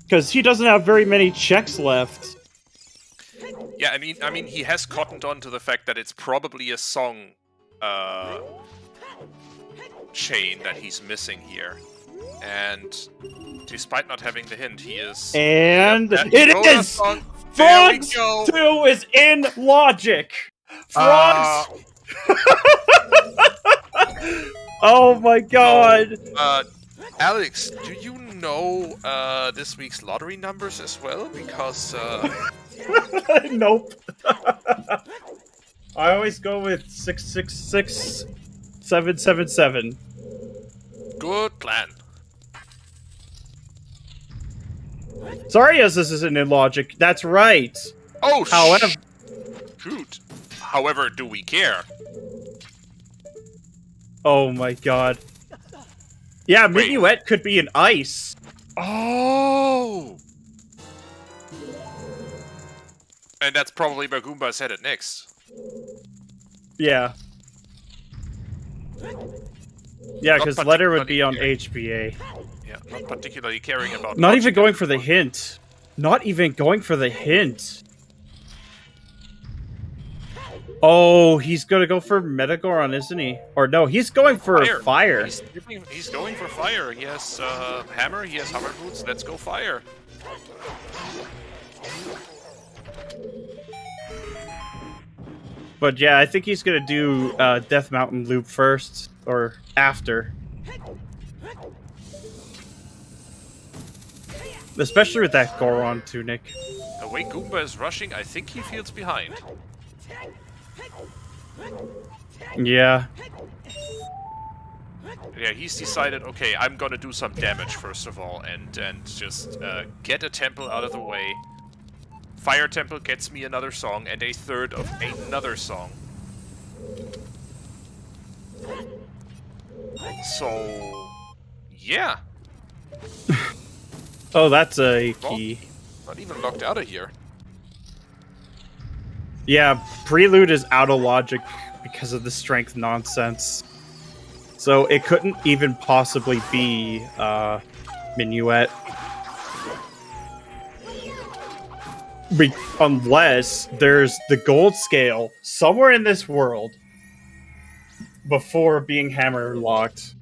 Because he doesn't have very many checks left. Yeah, I mean, he has cottoned on to the fact that it's probably a song chain that he's missing here. And despite not having the hint, he is... And Yep, it is! song. There we Frogs go! 2 is in logic! Frogs! Oh my god! Alex, do you know this week's lottery numbers as well? Because Nope. I always go with 666-777. good plan. Sorry, as this isn't in logic. That's right. Oh, However, shoot. However, do we care? oh my god. Yeah, Wait. Minuet could be an ice. Oh! And that's probably where Goomba's headed next. Yeah. Yeah, Not because Letter would be on particularly HBA. Yeah, not particularly caring about... Not even logic going at for this the point. hint. Not even going for the hint. Oh, he's gonna go for Metagoron, isn't he? Or no, he's going for fire. He's going for fire. He has hammer, he has hammer boots. Let's go fire. But yeah, I think he's gonna do Death Mountain loop first, or after. Especially with that Goron tunic. The way Goomba is rushing, I think he feels behind. Yeah. Yeah, he's decided, okay, I'm gonna do some damage first of all, and just get a temple out of the way. Fire Temple gets me another song, and a third of another song. So, yeah. Oh, that's a key. Not even locked out of here. Yeah, Prelude is out of logic because of the strength nonsense. So it couldn't even possibly be Minuet. Unless there's the gold scale somewhere in this world before being hammer locked.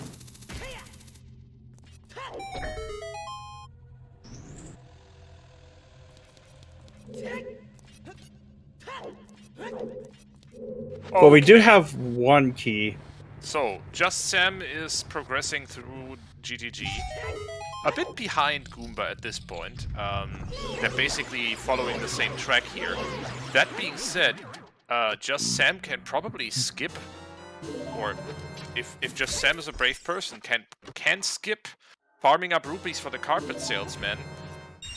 But we do have one key. So, JustSam is progressing through GTG. A bit behind Goomba at this point. They're basically following the same track here. That being said, JustSam can probably skip, or if JustSam is a brave person, can skip farming up rupees for the carpet salesman,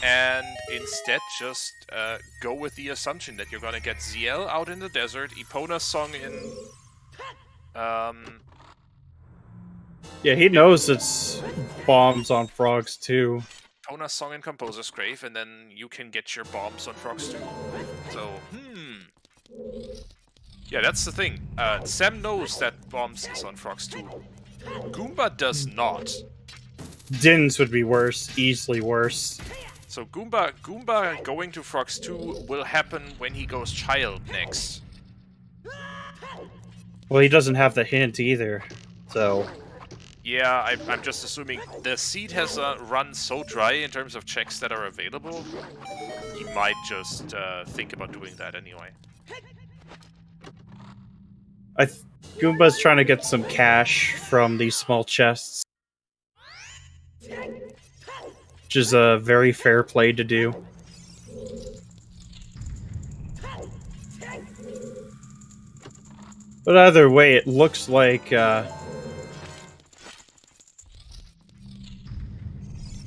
and instead just go with the assumption that you're gonna get ZL out in the desert, Epona's song in... Yeah, he knows it's bombs on frogs too. Epona's Song in Composer's Grave, and then you can get your bombs on Frogs too. So, yeah, that's the thing. Sam knows that bombs is on Frogs too. Goomba does not. Dins would be worse, easily worse. So Goomba going to Frogs 2 will happen when he goes Child next. Well, he doesn't have the hint either, so... Yeah, I'm just assuming the seed has run so dry in terms of checks that are available, he might just think about doing that anyway. Goomba's trying to get some cash from these small chests. Which is a very fair play to do. But either way, it looks like...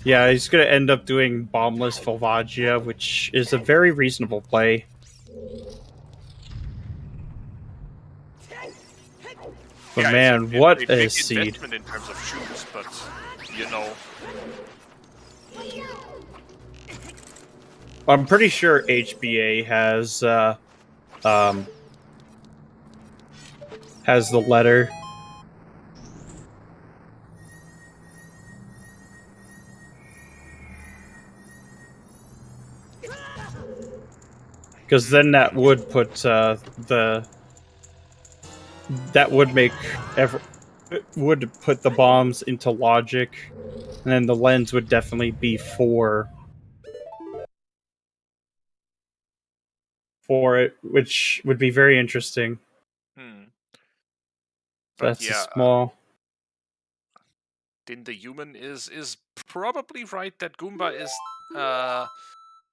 yeah, he's going to end up doing Bombless Volvagia, which is a very reasonable play. But yeah, man, what a seed. Investment in terms of shoes, but, you know... I'm pretty sure HBA has the letter. Because then that would put would put the bombs into logic, and then the lens would definitely be for it, which would be very interesting. But that's yeah, small. Din the Human is probably right that Goomba is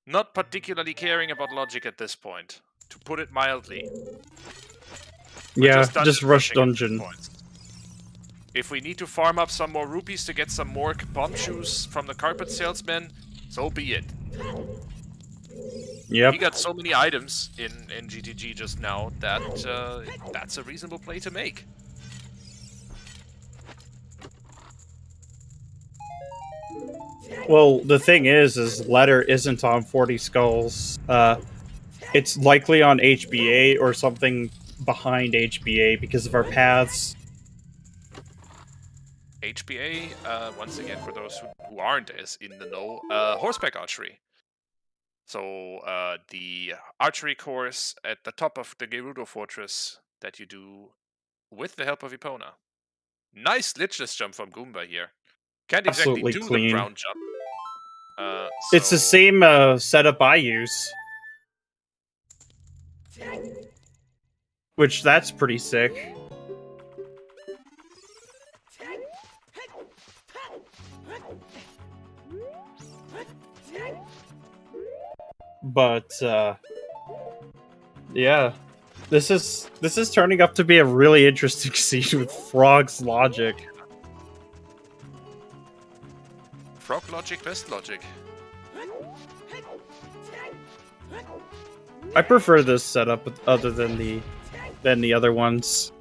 not particularly caring about logic at this point, to put it mildly. Yeah, just rush dungeon. If we need to farm up some more rupees to get some more bomb shoes from the carpet salesman, so be it. Yep. He got so many items in GTG just now that that's a reasonable play to make. Well, the thing is letter isn't on 40 Skulls. It's likely on HBA or something behind HBA because of our paths. HBA, once again, for those who aren't as in the know, horseback archery. So the archery course at the top of the Gerudo Fortress that you do with the help of Epona. Nice lichless jump from Goomba here. Can't exactly Absolutely do clean. the ground jump. It's the same setup I use. Which, that's pretty sick. But, yeah. This is turning up to be a really interesting scene with Frog's logic. Frog logic, best logic. I prefer this setup other than the other ones.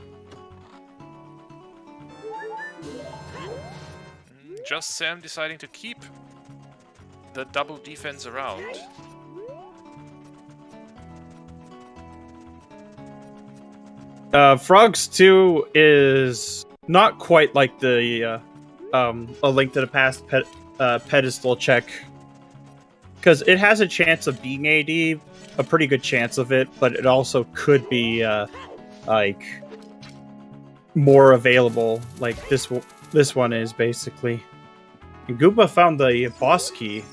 JustSam deciding to keep the double defense around. Frogs 2 is not quite like the A Link to the Past pedestal check, because it has a chance of being AD, a pretty good chance of it, but it also could be like more available, like this one is basically. And Goomba found the boss key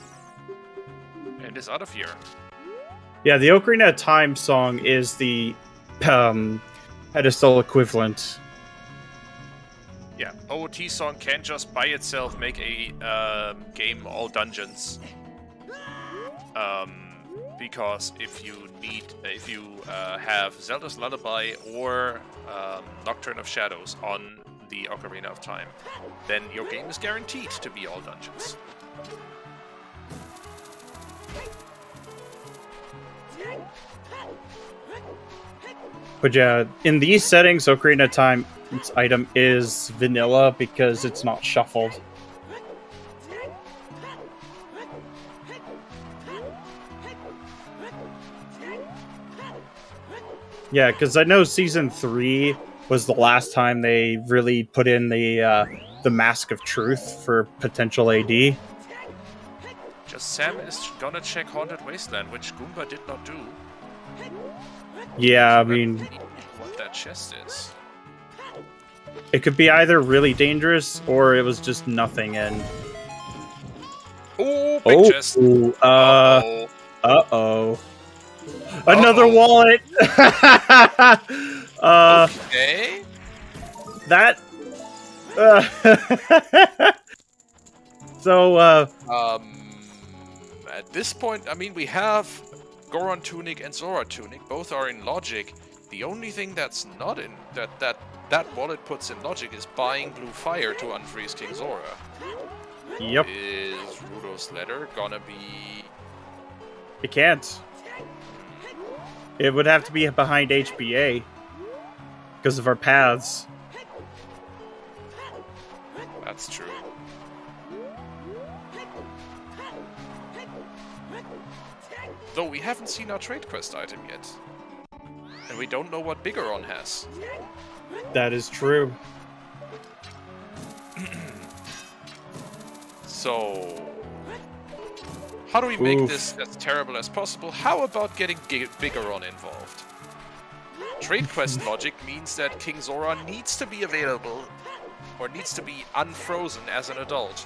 And is out of here. Yeah, the Ocarina of Time song is the pedestal equivalent. Yeah, OOT song can't just by itself make a game all dungeons. Because if you have Zelda's Lullaby or Nocturne of Shadows on the Ocarina of Time, then your game is guaranteed to be all dungeons. But yeah, in these settings, Ocarina of Time its item is vanilla because it's not shuffled. Yeah, because I know Season 3 was the last time they really put in the Mask of Truth for potential AD. JustSam is gonna check Haunted Wasteland, which Goomba did not do. Yeah, I So mean, let's see what that chest is. it could be either really dangerous or it was just nothing. And Oh, big chest. uh-oh. Another Uh-oh. wallet. Okay. That. So, at this point, I mean, we have Goron Tunic and Zora Tunic. Both are in logic. The only thing that's not in that wallet puts in logic is buying blue fire to unfreeze King Zora. Yep. Is Rudo's letter gonna be? It can't. It would have to be behind HBA because of our paths. That's true. Though we haven't seen our trade quest item yet. And we don't know what Bigoron has. That is true. So, how do we make this as terrible as possible? How about getting Bigoron involved? Trade quest logic means that King Zora needs to be available, or needs to be unfrozen as an adult,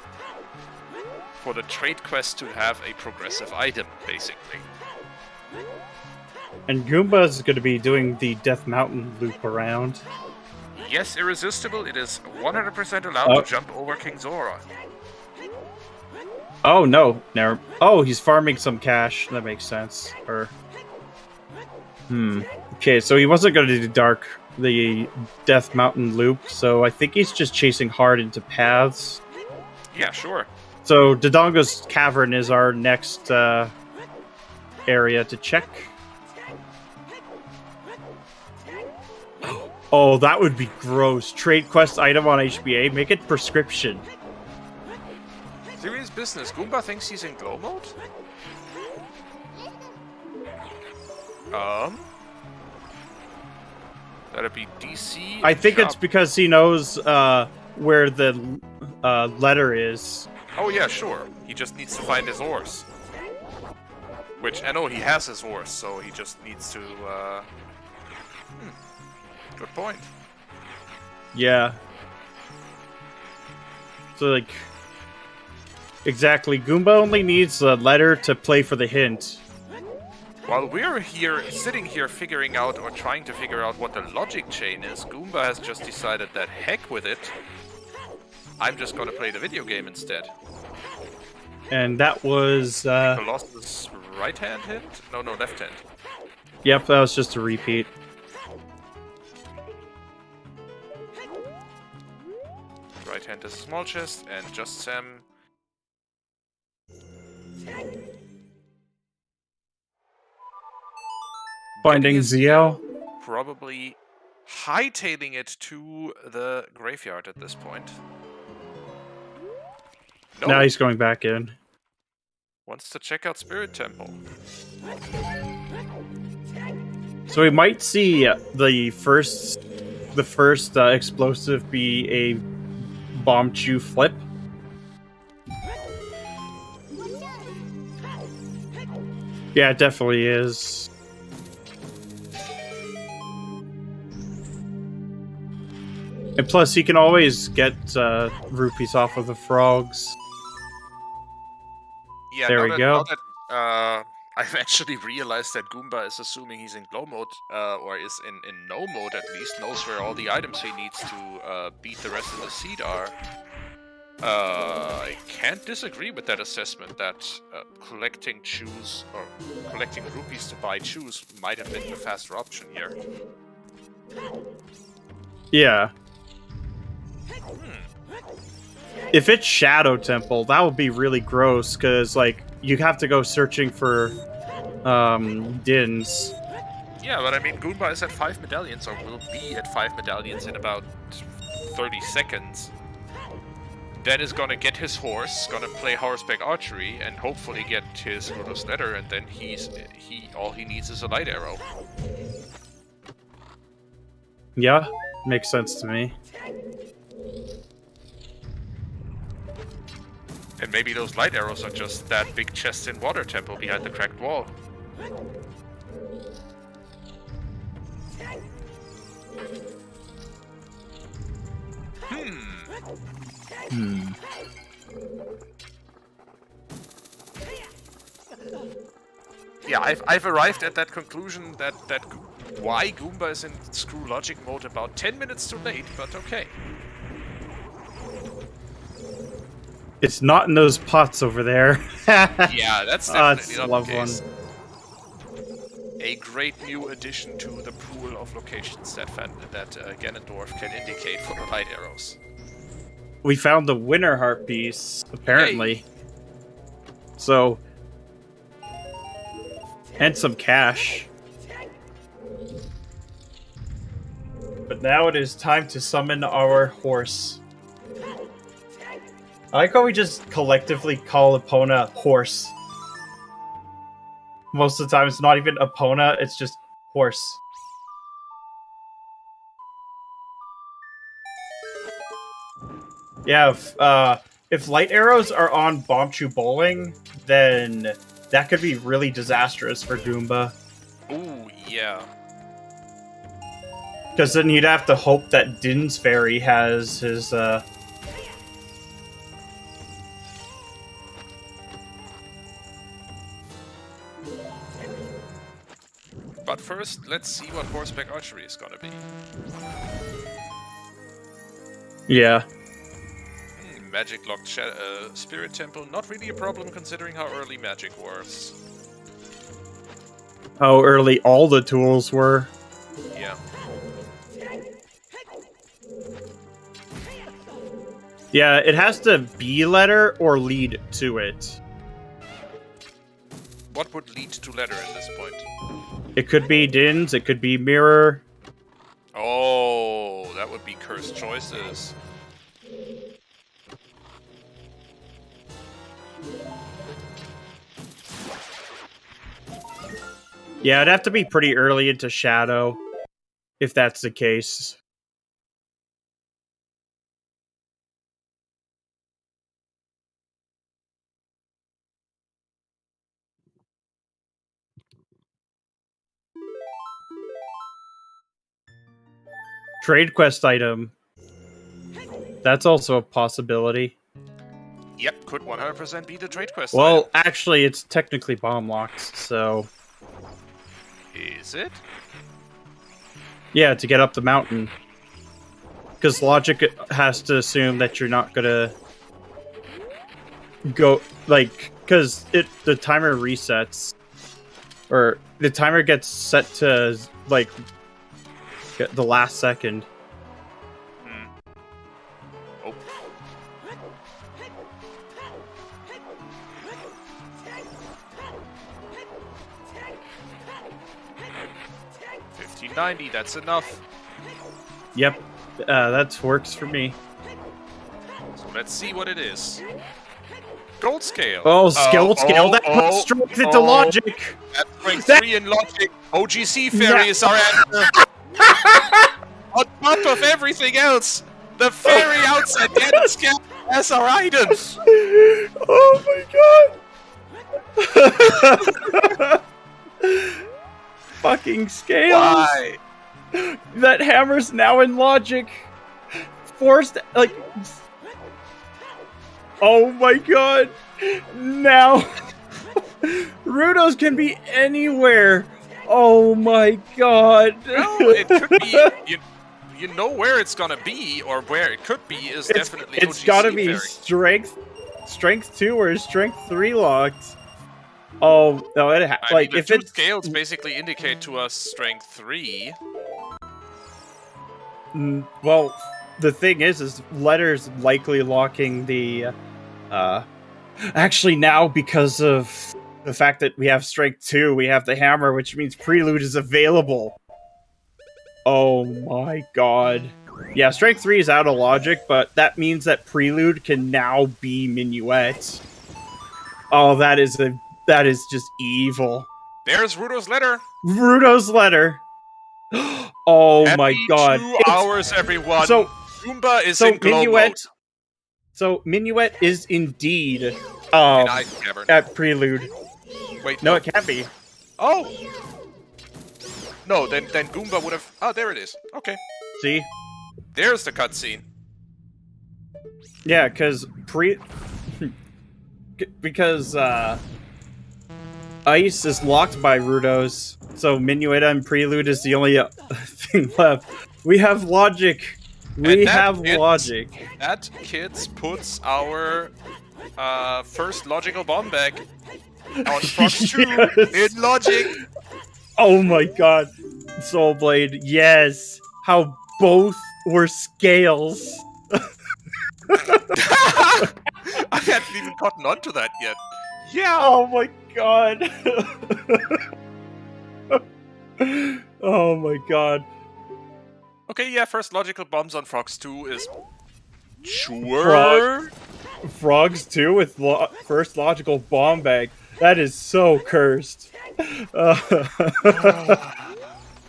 for the trade quest to have a progressive item, basically. And Goomba is going to be doing the Death Mountain loop around. Yes, irresistible, it is 100% allowed to jump over King Zora. Oh, no. Never. Oh, he's farming some cash. That makes sense. Or... Okay, so he wasn't going to do the Death Mountain loop, so I think he's just chasing hard into paths. Yeah, sure. So Dodongo's Cavern is our next area to check. Oh, that would be gross. Trade quest item on HBA. Make it prescription. Serious business. Goomba thinks he's in glow mode? That'd be DC. I think it's because he knows where the letter is. Oh yeah, sure. He just needs to find his horse. Which, I know he has his horse, so he just needs to, Good point. Yeah. So, like... Exactly. Goomba only needs a letter to play for the hint. While we're here, sitting here figuring out, or trying to figure out what the logic chain is, Goomba has just decided that heck with it. I'm just gonna play the video game instead. And that was, Colossus right hand hint? No, left hand. Yep, that was just a repeat. Right hand is a small chest, and JustSam. Finding Zio. Probably hightailing it to the graveyard at this point. No. Now he's going back in. Wants to check out Spirit Temple. So we might see the first explosive be a bomb chew flip. Yeah, it definitely is. And plus, he can always get rupees off of the frogs. Yeah, there we go. Now that, I've actually realized that Goomba is assuming he's in glow mode, or is in no mode at least, knows where all the items he needs to beat the rest of the seed are. I can't disagree with that assessment that collecting chews, or collecting rupees to buy chews might have been the faster option here. Yeah. If it's Shadow Temple, that would be really gross, because, like, you have to go searching for, Dins. Yeah, but I mean, Goomba is at 5 medallions, or will be at 5 medallions in about 30 seconds. Then is gonna get his horse, gonna play horseback archery, and hopefully get his Rudo's letter, and then all he needs is a light arrow. Yeah, makes sense to me. And maybe those light arrows are just that big chest in water temple behind the cracked wall. Yeah, I've arrived at that conclusion that why Goomba is in screw logic mode about 10 minutes too late, but okay. It's not in those pots over there. Yeah, that's definitely a not the one. case. A great new addition to the pool of locations that Ganondorf can indicate for the light arrows. We found the winter heart piece, apparently. Yay. So, and some cash. But now it is time to summon our horse. I like how we just collectively call Epona horse. Most of the time, it's not even Epona, it's just horse. Yeah, if light arrows are on Bombchu Bowling, then that could be really disastrous for Goomba. Ooh, yeah. Because then you'd have to hope that Din's Fairy has his, But first, let's see what horseback archery is gonna be. Yeah. Magic locked Spirit Temple, not really a problem considering how early magic was. How early all the tools were. Yeah. Yeah, it has to be letter or lead to it. What would lead to letter at this point? It could be Din's, it could be Mirror. Oh, that would be cursed choices. Yeah, it'd have to be pretty early into Shadow, if that's the case. Trade quest item. That's also a possibility. Yep, could 100% be the trade quest. Well, item. actually, it's technically bomb locked, so... Is it? Yeah, to get up the mountain. Because logic has to assume that you're not gonna... go, like... Because the timer resets. Or, the timer gets set to, like... the last second. Oh. $15.90, that's enough. Yep, that works for me. So let's see what it is. Gold scale. Oh, skill scale. That puts strength into logic. That's strength 3 in logic. OGC fairy is our answer. On top of everything else, the fairy outside Mido Skip as our item. Oh my god. Fucking scales. Why? That hammer's now in logic. Forced, like... Oh my god. Now... Rudos can be anywhere. Oh my god. No, it could be... You know where it's gonna be, or where it could be, is definitely It's OGC gotta be fairy. strength 2 or strength 3 locked. Oh, no, I mean, like, the if two it's... scales basically indicate to us strength 3. Well, the thing is letters likely locking the, actually now, because of the fact that we have strength 2, we have the hammer, which means prelude is available. Oh my god. Yeah, strength 3 is out of logic, but that means that prelude can now be minuet. Oh, that is just evil. There's Rudo's letter. Rudo's letter. Oh Happy my god. 2 hours, everyone. So- Goomba is so in glow Minuet- mode. So Minuet is indeed In Ice Cavern. at Prelude. Wait, No, it can't be. Oh! No, then Goomba would have... Oh, there it is. Okay. See? There's the cutscene. Yeah, because Ice is locked by Rudos, so Minueta and Prelude is the only thing left. We have logic. We have logic. That, kids, puts our first logical bomb back on Fox 2 Yes. in logic. Oh my god. Soulblade, yes. How both were scales. I hadn't even gotten onto that yet. Yeah. Oh my god. Oh my god. Okay, yeah, first logical bombs on Fox 2 is... Sure. Frogs 2 with first logical bomb bag. That is so cursed.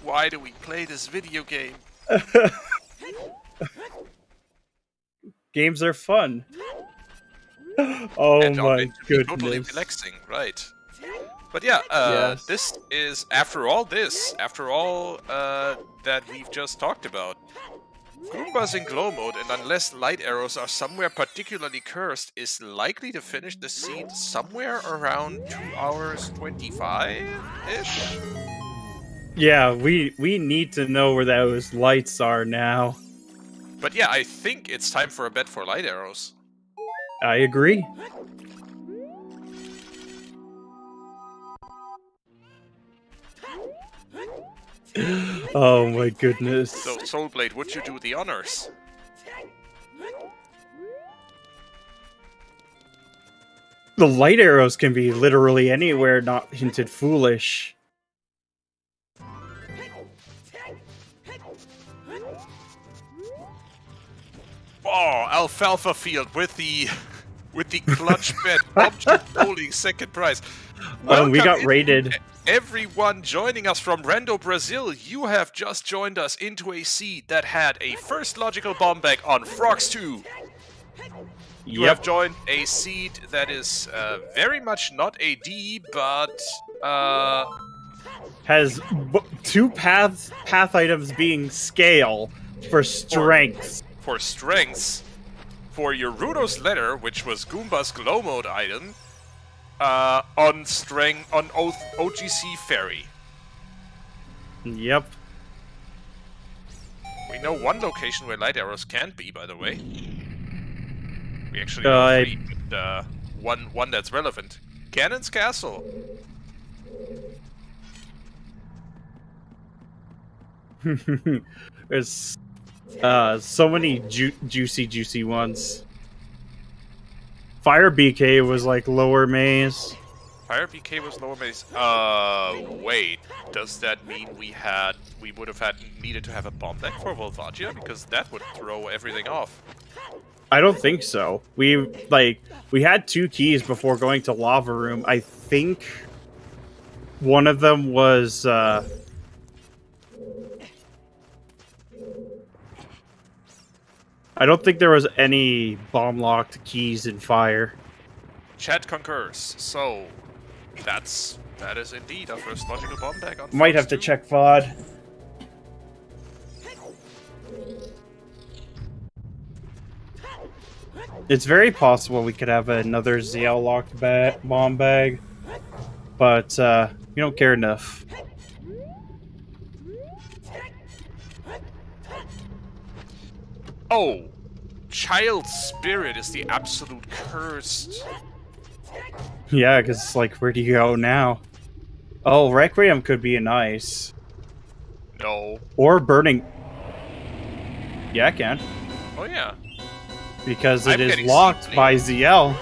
Why do we play this video game? Games are fun. Oh And my meant to be goodness. totally relaxing, right? But yeah, Yes. this is after all that we've just talked about. Goomba's in glow mode, and unless light arrows are somewhere particularly cursed, is likely to finish the seed somewhere around 2 hours 25-ish. Yeah, we need to know where those lights are now. But yeah, I think it's time for a bet for light arrows. I agree. Oh my goodness. So, Soulblade, would you do the honors? The light arrows can be literally anywhere not hinted foolish. Oh, Alfalfa Field with the clutch bet object holding second prize. We Welcome got in, raided. everyone joining us from Rando, Brazil. You have just joined us into a seed that had a first logical bomb bag on Frogs 2. You have joined a seed that is very much not a D, but Has two path items being scale for strength. For strengths, for your Rudo's letter, which was Goomba's glow mode item, on OGC Ferry. Yep. We know one location where light arrows can't be, by the way. We actually know three, but one that's relevant. Ganon's Castle. There's so many juicy ones. Fire BK was like lower maze. Fire BK was lower maze. Wait. Does that mean we would have needed to have a bomb deck for Volvagia? Because that would throw everything off. I don't think so. We had 2 keys before going to Lava Room. I think one of them was I don't think there was any bomb-locked keys in Fire. Chat concurs. So, that is indeed our first logical bomb bag on Might Fox have to 2. check VOD. It's very possible we could have another ZL locked bomb bag, but we don't care enough. Oh! Child Spirit is the absolute cursed. Yeah, because it's like, where do you go now? Oh, Requiem could be nice. No. Or Burning. Yeah, I can. Oh yeah. Because I'm it is getting locked sleepy. by ZL.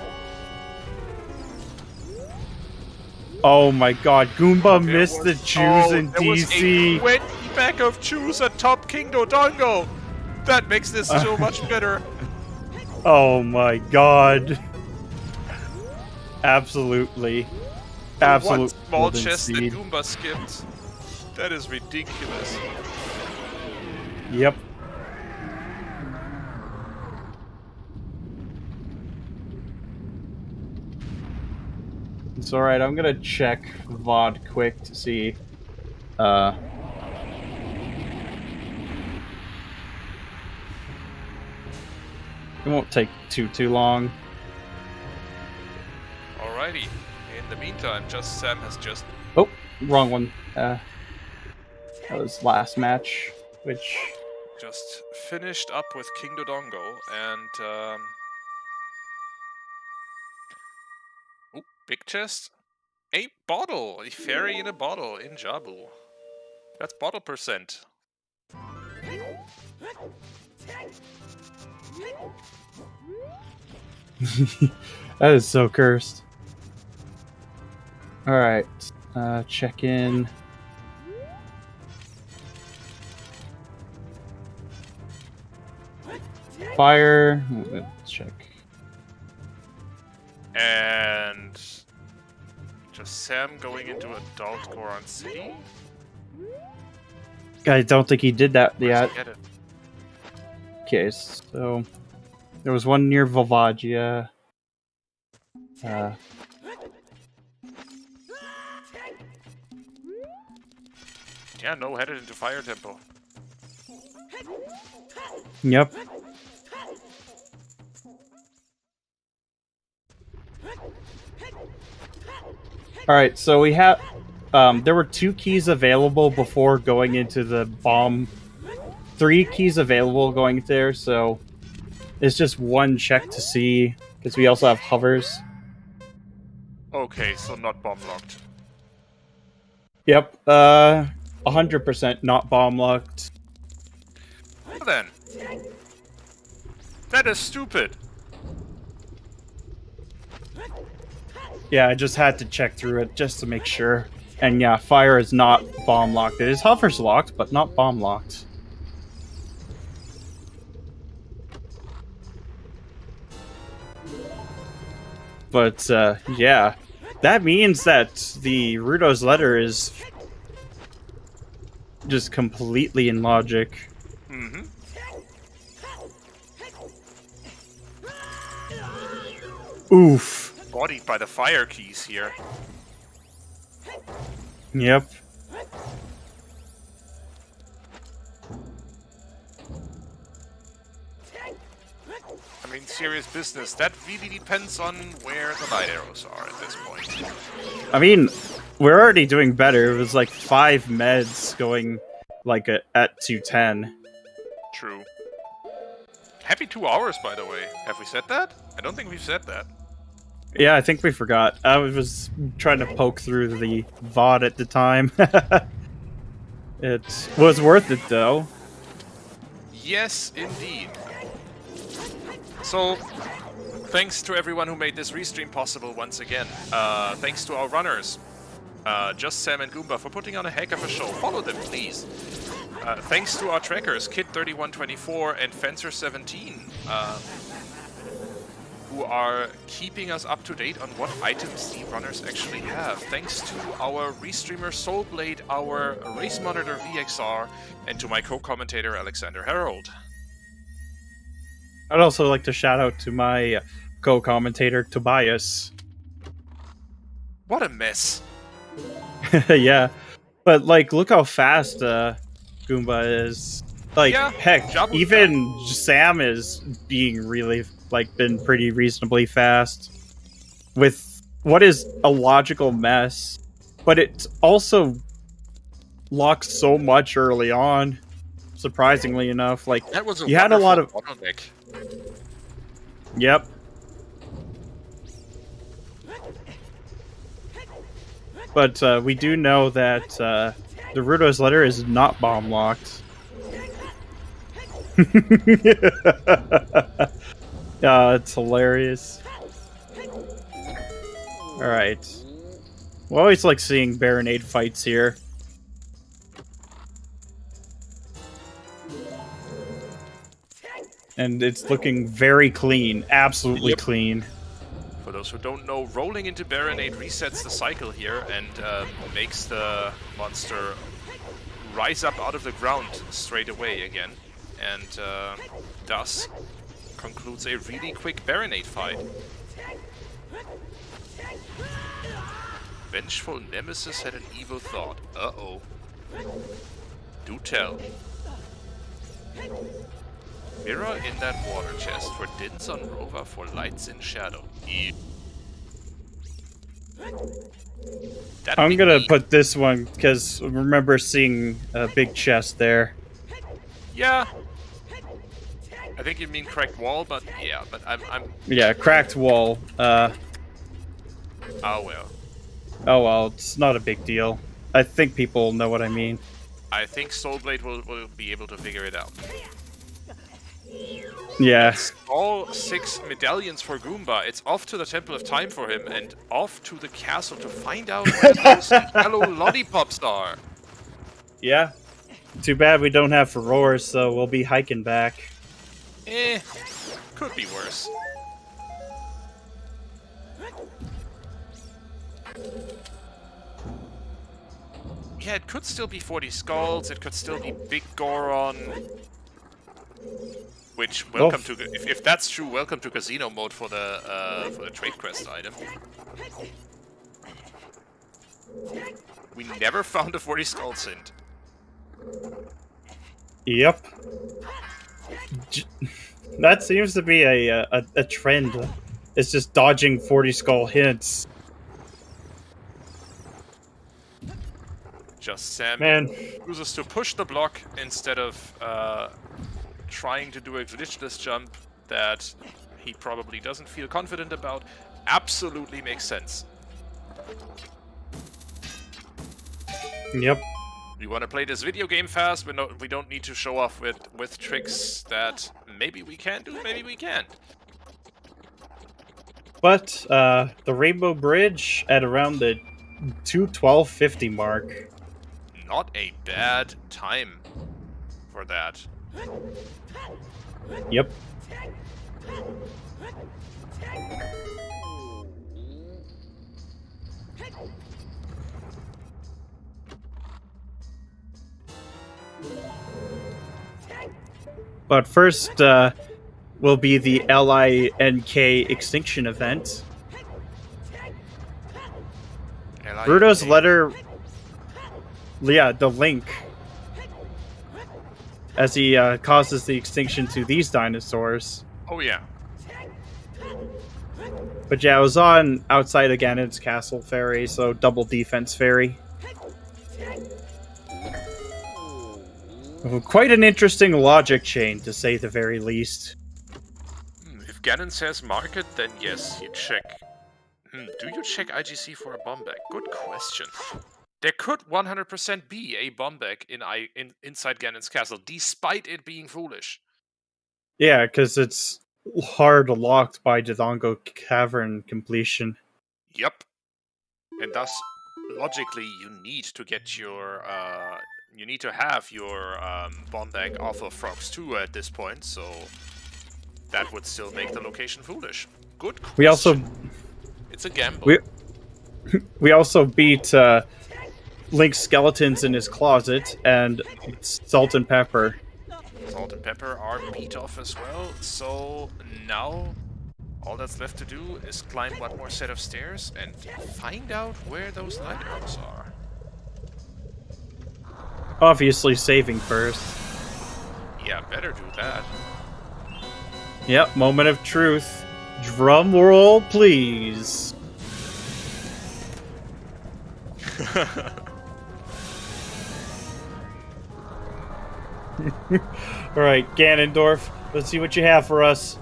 Oh my god, Goomba missed the choose in there was DC. a 20 pack of choose atop King Dodongo. That makes this so much better. Oh my god. Absolutely. One Absolute small golden chest that seed. Goomba skipped. That is ridiculous. Yep. It's alright, I'm gonna check VOD quick to see. It won't take too long. Alrighty. In the meantime, JustSam has just... Oh, wrong one. That was last match, which... just finished up with King Dodongo, and... oh, big chest. A bottle! A fairy in a bottle in Jabu. That's bottle percent. That is so cursed. Alright, check in. Fire. Let's check. And... JustSam going into Adult Goron City? I don't think he did that yet. Get it. Okay, so there was one near Volvagia. Yeah, no, headed into Fire Temple. Yep. Alright, so we have... there were 2 keys available before going into the bomb. 3 keys available going there, so... it's just one check to see, because we also have hovers. Okay, so not bomb locked. Yep, 100% not bomb locked. Well then. That is stupid. Yeah, I just had to check through it just to make sure. And yeah, fire is not bomb locked. It is hovers locked, but not bomb locked. But yeah, that means that the Rudo's letter is just completely in logic. Mm-hmm. Oof. Bodied by the fire keys here. Yep. I mean, serious business. That really depends on where the light arrows are at this point. I mean, we're already doing better. It was like 5 meds going like at 210. True. Happy 2 hours, by the way. Have we said that? I don't think we've said that. Yeah, I think we forgot. I was trying to poke through the VOD at the time. It was worth it, though. Yes, indeed. So, thanks to everyone who made this restream possible once again. Thanks to our runners, JustSam and Goomba, for putting on a heck of a show. Follow them, please. Thanks to our trackers, Kid3124 and Fencer17, who are keeping us up to date on what items the runners actually have. Thanks to our restreamer Soulblade, our race monitor VXR, and to my co-commentator Alexander Harold. I'd also like to shout out to my co-commentator Tobias. What a mess. Yeah, but like, look how fast Goomba is. Like, Yeah, heck, Jabu- even Sam is being really, like, been pretty reasonably fast with what is a logical mess, but it also locks so much early on, surprisingly enough. Like, That was you had a lot of... bottleneck. Yep. But we do know that the Rudo's letter is not bomb locked. It's hilarious. Alright. We always like seeing Baronade fights here. And it's looking very clean. Absolutely clean. For those who don't know, rolling into Baronade resets the cycle here and makes the monster rise up out of the ground straight away again, and thus concludes a really quick Baronade fight. Vengeful Nemesis had an evil thought. Uh-oh. Do tell. Mirror in that water chest for Dins on Rover for lights in shadow. Ew. I'm gonna put this one because I remember seeing a big chest there. Yeah. I think you mean cracked wall, but yeah, but I'm Yeah, cracked wall. Oh well. Oh well, it's not a big deal. I think people know what I mean. I think Soulblade will be able to figure it out. Yeah. All 6 medallions for Goomba. It's off to the Temple of Time for him, and off to the castle to find out where those yellow lollipops are. Yeah. Too bad we don't have Furores, so we'll be hiking back. Could be worse. Yeah, it could still be 40 skulls, it could still be Big Goron. Which, welcome to... If that's true, welcome to Casino mode for the trade quest item. We never found a 40 skull hint. Yep. That seems to be a trend. It's just dodging 40 skull hints. JustSam chooses to push the block instead of trying to do a glitchless jump that he probably doesn't feel confident about. Absolutely makes sense. Yep. We want to play this video game fast, but we don't need to show off with tricks that maybe we can do, maybe we can't. But the Rainbow Bridge at around the 2:12:50 mark. Not a bad time for that. Yep. But first will be the LINK extinction event. Bruto's letter... Yeah, the link. As he causes the extinction to these dinosaurs. Oh yeah. But yeah, I was on outside of Ganon's Castle Ferry, so double defense ferry. Quite an interesting logic chain, to say the very least. If Ganon says market, then yes, you check. Do you check IGC for a bomb bag? Good question. There could 100% be a bomb bag inside Ganon's castle, despite it being foolish. Yeah, because it's hard locked by Dodongo Cavern completion. Yep. And thus, logically, you need to get your... you need to have your bomb bag off of Frogs 2 at this point, so... That would still make the location foolish. Good question. We also... It's a gamble. We also beat... Link's skeletons in his closet, and Salt and Pepper. Salt and Pepper are beat off as well, so now all that's left to do is climb one more set of stairs and find out where those light arrows are. Obviously saving first. Yeah, better do that. Yep, moment of truth. Drum roll, please. Alright, Ganondorf, let's see what you have for us.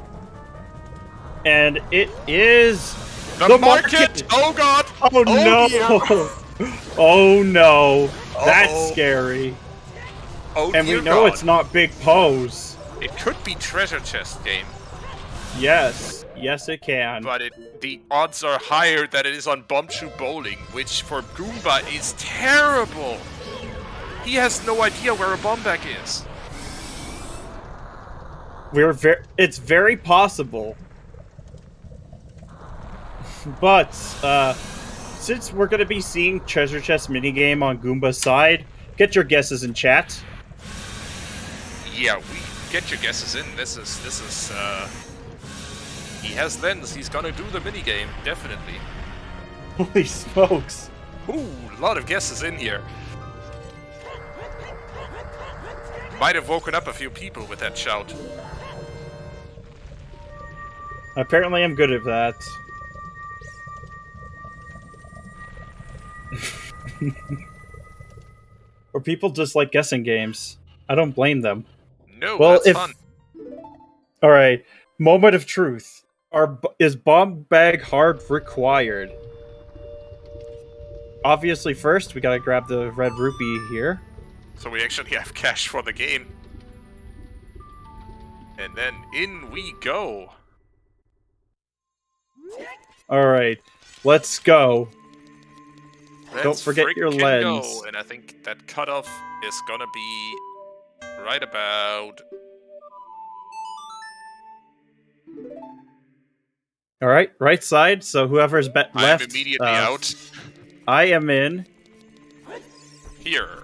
And it is... The market! Oh god! Oh no! Dear. Oh no! That's scary. Oh, and we know god. It's not Big Pose. It could be treasure chest game. Yes. Yes, it can. But the odds are higher that it is on Bombchu Bowling, which for Goomba is terrible. He has no idea where a bomb bag is. It's very possible. But since we're going to be seeing treasure chest minigame on Goomba's side, Get your guesses in chat. Yeah, we get your guesses in. This is he has lens. He's gonna do the minigame, definitely. Holy smokes. Ooh, a lot of guesses in here. Might have woken up a few people with that shout. Apparently I'm good at that. Or people just like guessing games. I don't blame them. No, Well, that's fun. Alright, moment of truth. Is bomb bag hard required? Obviously first, we gotta grab the red rupee here. So we actually have cash for the game. And then in we go. Alright, let's go. Let's Don't forget your frickin' lens. Go. And I think that cutoff is gonna be right about... Alright, right side, so whoever's left... I'm immediately out. I am in. Here.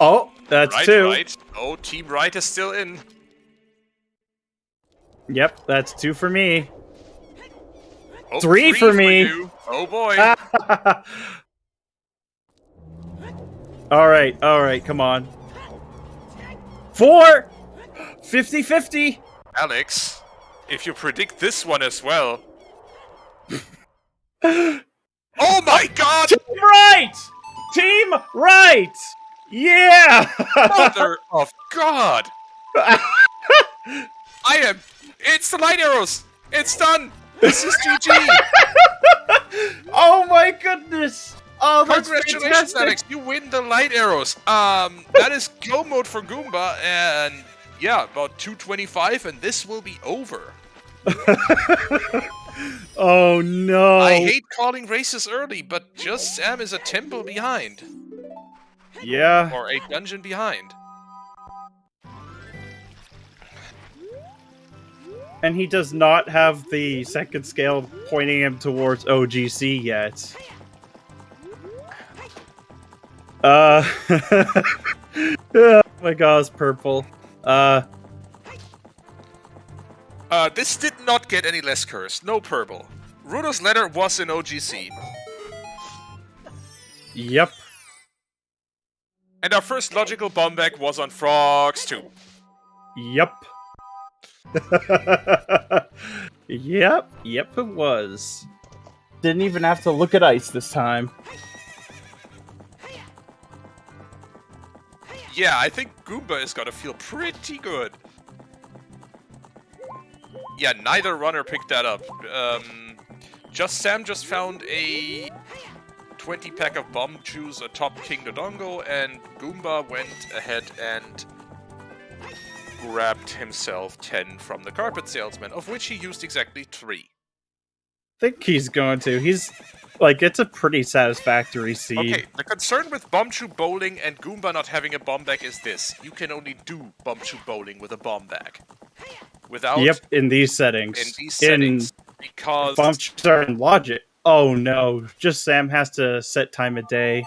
Oh, that's right, two. Right. Oh, Team Right is still in. Yep, that's two for me. Oh, Three for me. You. Oh boy. Alright, come on. 4! 50-50! Alex, if you predict this one as well... Oh my god! Team right! Team right! Yeah! Mother of God! It's the light arrows! It's done! This is GG! Oh my goodness! Oh, that's Congratulations, fantastic. Alex! You win the light arrows! That is go mode for Goomba, and yeah, about 225, and this will be over. Oh no! I hate calling races early, but JustSam is a temple behind. Yeah. Or a dungeon behind. And he does not have the second scale pointing him towards OGC yet. Oh my god, it's purple. This did not get any less cursed. No purple. Rudo's letter was in OGC. Yep. And our first logical bomb back was on Frogs 2. Yep. Yep, it was. Didn't even have to look at ice this time. Yeah, I think Goomba is gonna feel pretty good. Yeah, neither runner picked that up. JustSam just found a 20-pack of bomb juice atop King Dodongo, and Goomba went ahead and grabbed himself 10 from the carpet salesman, of which he used exactly 3. I think he's going to. He's like, it's a pretty satisfactory seed. Okay, the concern with Bombchu bowling and Goomba not having a bomb bag is this: you can only do Bombchu bowling with a bomb bag. Without in these settings. Because Bombs are in logic. Oh no, JustSam has to set time of day.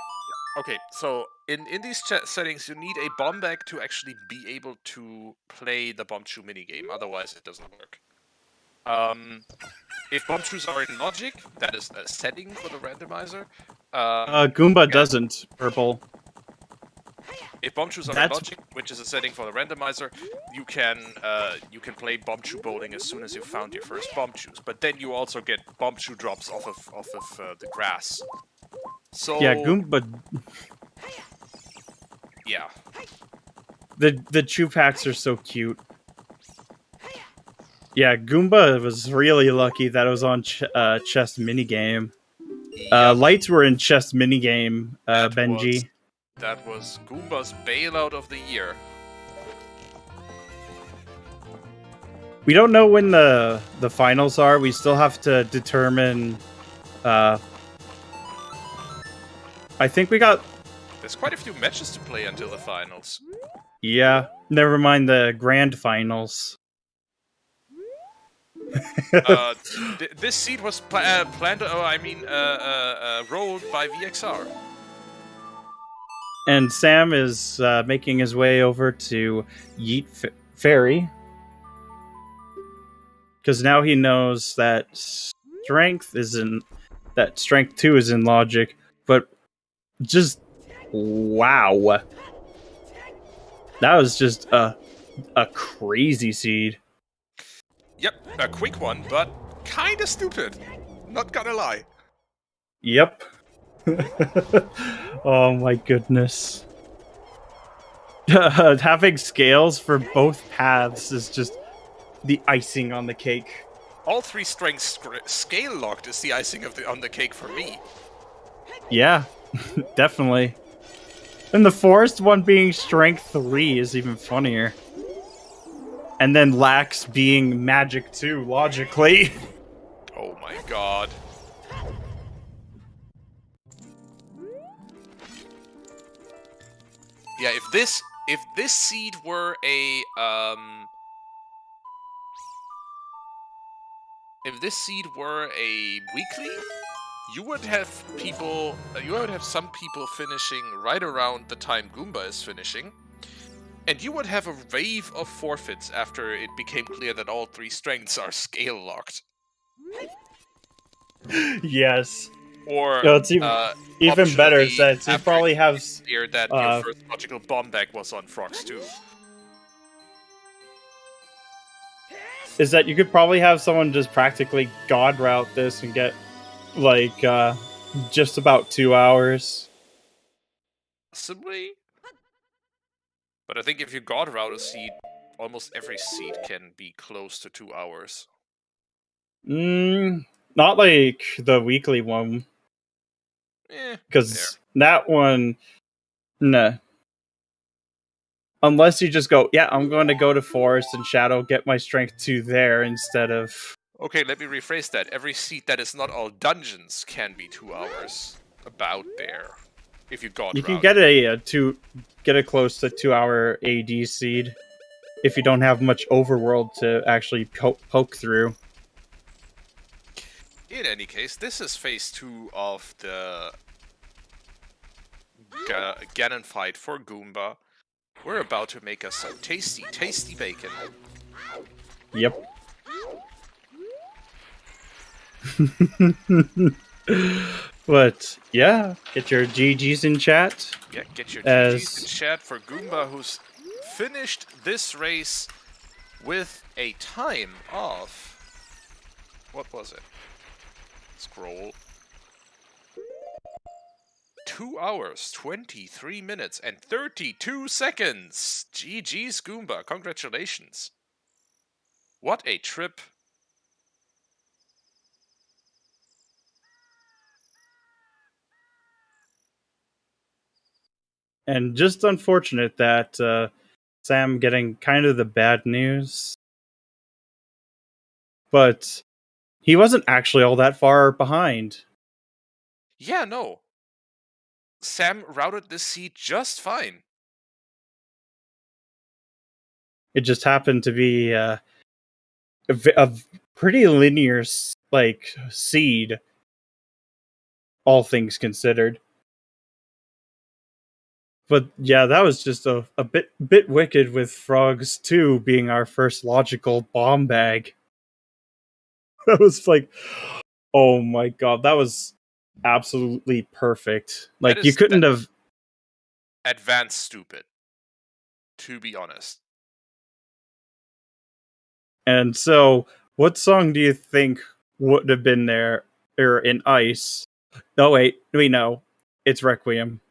Okay, so in these settings, you need a bomb bag to actually be able to play the Bombchu minigame. Otherwise, it doesn't work. If Bombchus are in logic, that is a setting for the randomizer. Goomba doesn't. Purple. If Bombchus are in logic, which is a setting for the randomizer, you can play Bombchu bowling as soon as you found your first Bombchus. But then you also get Bombchu drops off of the grass. So yeah, Goomba. Yeah. The chew packs are so cute. Yeah, Goomba was really lucky that it was on chess minigame. Yep. Lights were in chess minigame, Benji. That was Goomba's bailout of the year. We don't know when the finals are. We still have to determine. I think we got. There's quite a few matches to play until the finals. Yeah, never mind the grand finals. This seed was planned. Rolled by VXR. And Sam is making his way over to Yeet Fairy. Because now he knows that strength 2 is in logic, but just wow. That was just a crazy seed. Yep, a quick one, but kinda stupid. Not gonna lie. Yep. Oh my goodness. Having scales for both paths is just the icing on the cake. All 3 strengths scale locked is the icing on the cake for me. Yeah, definitely. And the forest one being strength 3 is even funnier. And then Lax being magic 2, logically. Oh my god. Yeah, if this seed were a weekly, you would have some people finishing right around the time Goomba is finishing, and you would have a wave of forfeits after it became clear that all 3 strengths are scale locked. Yes. Or No, it's even better since you probably have clear that your first logical bomb bag was on frogs too. is that you could probably have someone just practically god route this and get like just about 2 hours. Possibly. But I think if you god route a seed, almost every seed can be close to 2 hours. Not like the weekly one. Because that one, nah. Unless you just go, yeah, I'm going to go to Forest and Shadow, get my strength 2 there instead of... Okay, let me rephrase that. Every seed that is not all dungeons can be 2 hours. About there. If you god route. You can get a close to 2 hour AD seed if you don't have much overworld to actually poke through. In any case, this is phase 2 of the Ganon fight for Goomba. We're about to make us some tasty, tasty bacon. Yep. But, yeah, get your GGs in chat. Yeah, get your GGs in chat for Goomba, who's finished this race with a time of... What was it? Scroll. 2 hours, 23 minutes, and 32 seconds! GG's Goomba, congratulations. What a trip. And just unfortunate that Sam getting kind of the bad news. But he wasn't actually all that far behind. Yeah, no. Sam routed this seed just fine. It just happened to be a pretty linear seed, all things considered. But yeah, that was just a bit wicked with Frogs 2 being our first logical bomb bag. That was like, oh my god, that was absolutely perfect. Like, you couldn't have... Advanced stupid, to be honest. And so, what song do you think would have been there in Ice? Oh wait, we know. It's Requiem.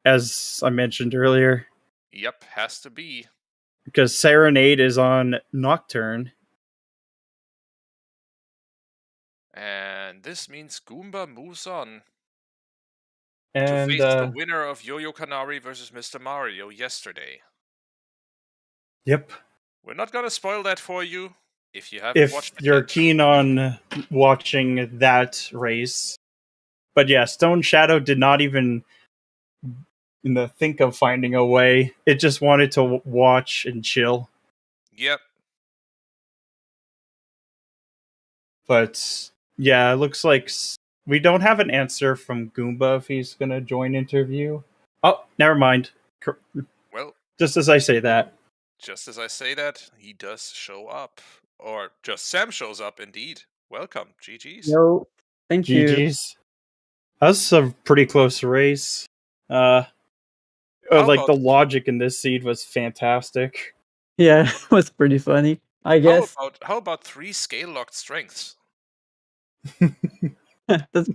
As I mentioned earlier. Yep, has to be. Because Serenade is on Nocturne. And this means Goomba moves on. And, to face the winner of Yo-Yo Canary versus Mr. Mario yesterday. Yep. We're not gonna spoil that for you if you haven't watched it. If you're keen on watching that race. But yeah, Stone Shadow did not even think of finding a way. It just wanted to watch and chill. Yep. But yeah, it looks like we don't have an answer from Goomba if he's gonna join interview. Oh, never mind. Well, Just as I say that. just as I say that, he does show up. Or JustSam shows up, indeed. Welcome, GG's. Yo, thank you. GG's. That's a pretty close race. How Like the about- logic in this seed was fantastic. Yeah, it was pretty funny. I guess How about 3 scale-locked strengths?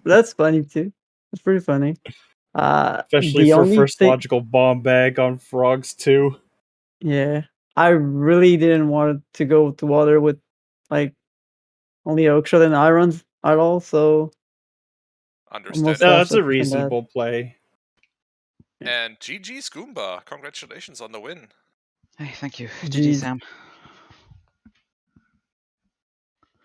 that's funny too. It's pretty funny. Especially The for only first thing, logical bomb bag on frogs too. yeah, I really didn't want to go to water with like only Oakshot and Irons at all. So Understand. That's also a from that. reasonable play. And GG's Goomba. Congratulations on the win. Hey, thank you, Jeez. JustSam.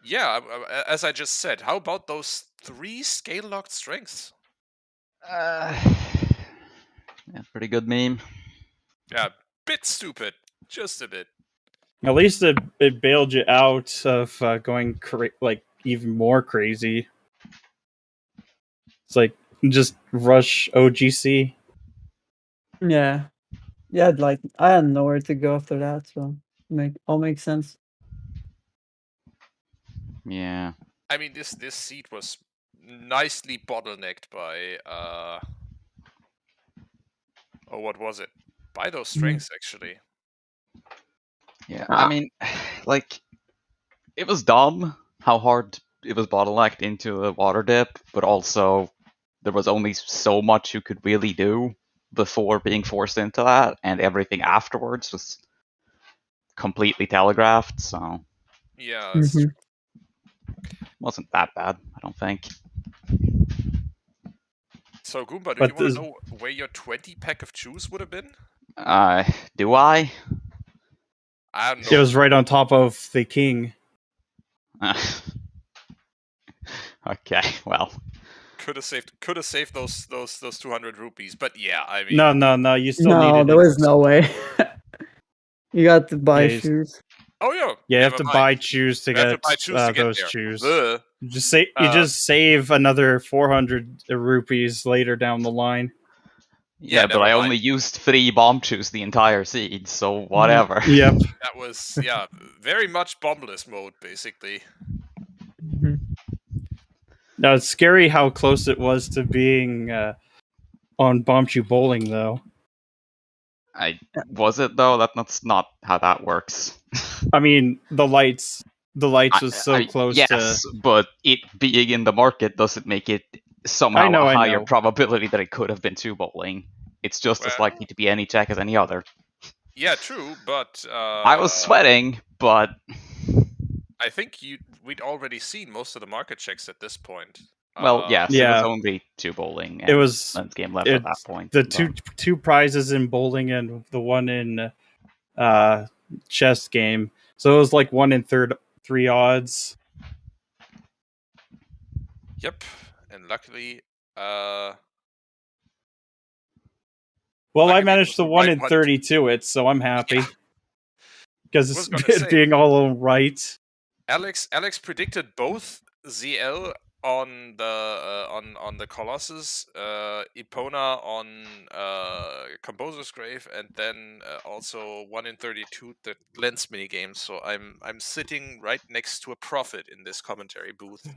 Yeah, as I just said, how about those 3 scale-locked strengths? Yeah, pretty good meme. Yeah, bit stupid. Just a bit. At least it bailed you out of going like even more crazy. It's like just rush OGC. Yeah, yeah. Like I had nowhere to go after that, so all makes sense. Yeah. I mean, this seed was nicely bottlenecked by oh, what was it? By those strengths, actually. Yeah, Ah. I mean, like, it was dumb how hard it was bottlenecked into a water dip, but also there was only so much you could really do before being forced into that, and everything afterwards was completely telegraphed, so Yeah, that's Mhm. true. wasn't that bad, I don't think. So, Goomba, do But you want this- to know where your 20 pack of juice would have been? Do I? I don't It know. was right on top of the king. Okay, well. Could have saved those 200 rupees, but yeah, I mean, No. You still No, needed there it. was no way. You got to buy Yeah, shoes. oh yeah, You have never to mind. buy shoes to You have get to buy shoes to get those there. shoes. Bleh. You just save another 400 rupees later down the line. Yeah, but never I mind. only used 3 bomb chews the entire seed, so whatever. Yep. That was very much bombless mode, basically. Mhm. Now it's scary how close it was to being on Bombchu Bowling, though. Was it though? That's not how that works. I mean, the lights was so close yes, to. but it being in the market doesn't make it somehow I a higher know. probability that it could have been 2 bowling. It's just as Well- likely to be any check as any other. Yeah, true, but I was sweating, but I think we'd already seen most of the market checks at this point. well, yes, it Yeah. was only 2 bowling. It was Lens game left at that point. the but- two prizes in bowling and the one in chess game. So it was like 1 in 3 odds. Yep, and luckily, Well, Luckily, I it managed was to the 1 right in one. 32 it, so I'm happy. Yeah. Because Was it's gonna say. being all right. Alex predicted both ZL on the Colossus, Epona on Composer's Grave, and then also 1 in 32 the Lens minigame. So I'm sitting right next to a prophet in this commentary booth.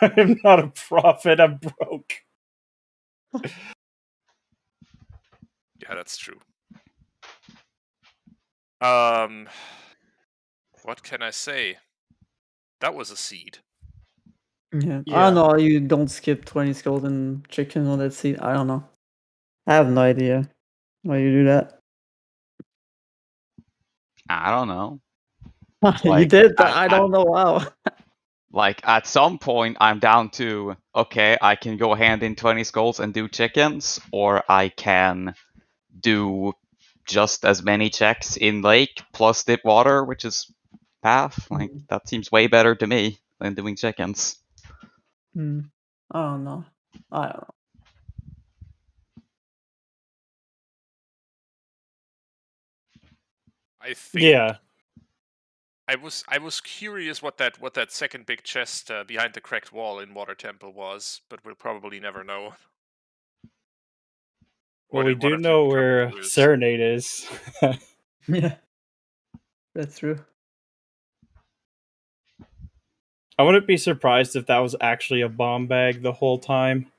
I'm not a prophet, I'm broke. Yeah, that's true. What can I say? That was a seed. Yeah. I Yeah. don't know. You don't skip 20 skulls and chicken on that seat. I don't know. I have no idea why you do that. I don't know. You Like, did, but I don't know how. Like, at some point, I'm down to, okay, I can go hand in 20 skulls and do chickens, or I can do just as many checks in lake plus dip water, which is path. Like, that seems way better to me than doing chickens. I don't know. I don't know. I think. Yeah. I was curious what that second big chest behind the cracked wall in Water Temple was, but we'll probably never know. Or Well, we did one do of you know become where curious? Serenade is. Yeah, that's true. I wouldn't be surprised if that was actually a bomb bag the whole time.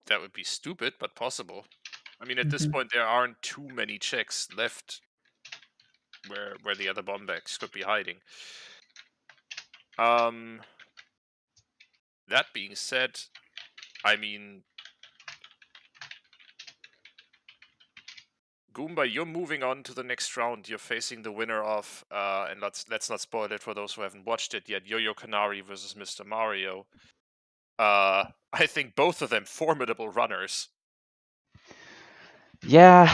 That would be stupid, but possible. I mean, at this Mhm. point, there aren't too many checks left where the other bomb bags could be hiding. That being said, I mean, Goomba, you're moving on to the next round. You're facing the winner of, and let's not spoil it for those who haven't watched it yet. Yo-Yo Canary versus Mr. Mario. I think both of them formidable runners. Yeah,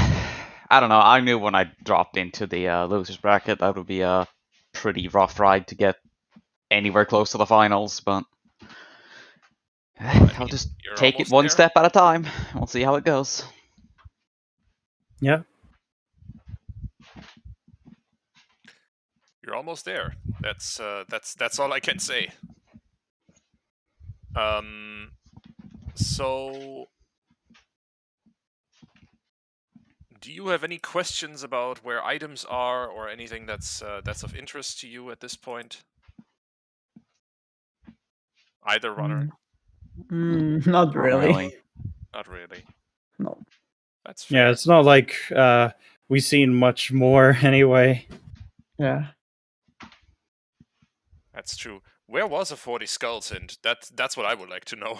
I don't know. I knew when I dropped into the losers bracket that would be a pretty rough ride to get anywhere close to the finals, but I'll just you're take it almost one there. step at a time. We'll see how it goes. Yeah. You're almost there. That's all I can say. So, do you have any questions about where items are or anything that's of interest to you at this point? Either runner? Not Not really. really. Not really. No. That's fair. Yeah, it's not like we've seen much more anyway. Yeah. That's true. Where was a 40 skulls hint? That's what I would like to know.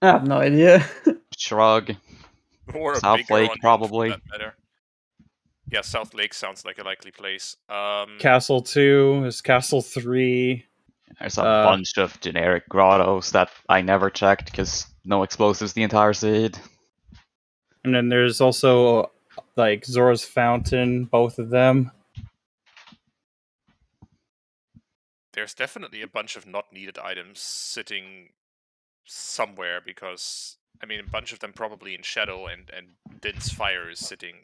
I have no idea. Shrug. Or a South bigger Lake, one, probably. for that matter. Yeah, South Lake sounds like a likely place. Castle 2 is Castle 3. There's a bunch of generic grottos that I never checked because no explosives the entire seed. And then there's also like Zora's Fountain, both of them. There's definitely a bunch of not needed items sitting somewhere because I mean a bunch of them probably in shadow and Din's fire is sitting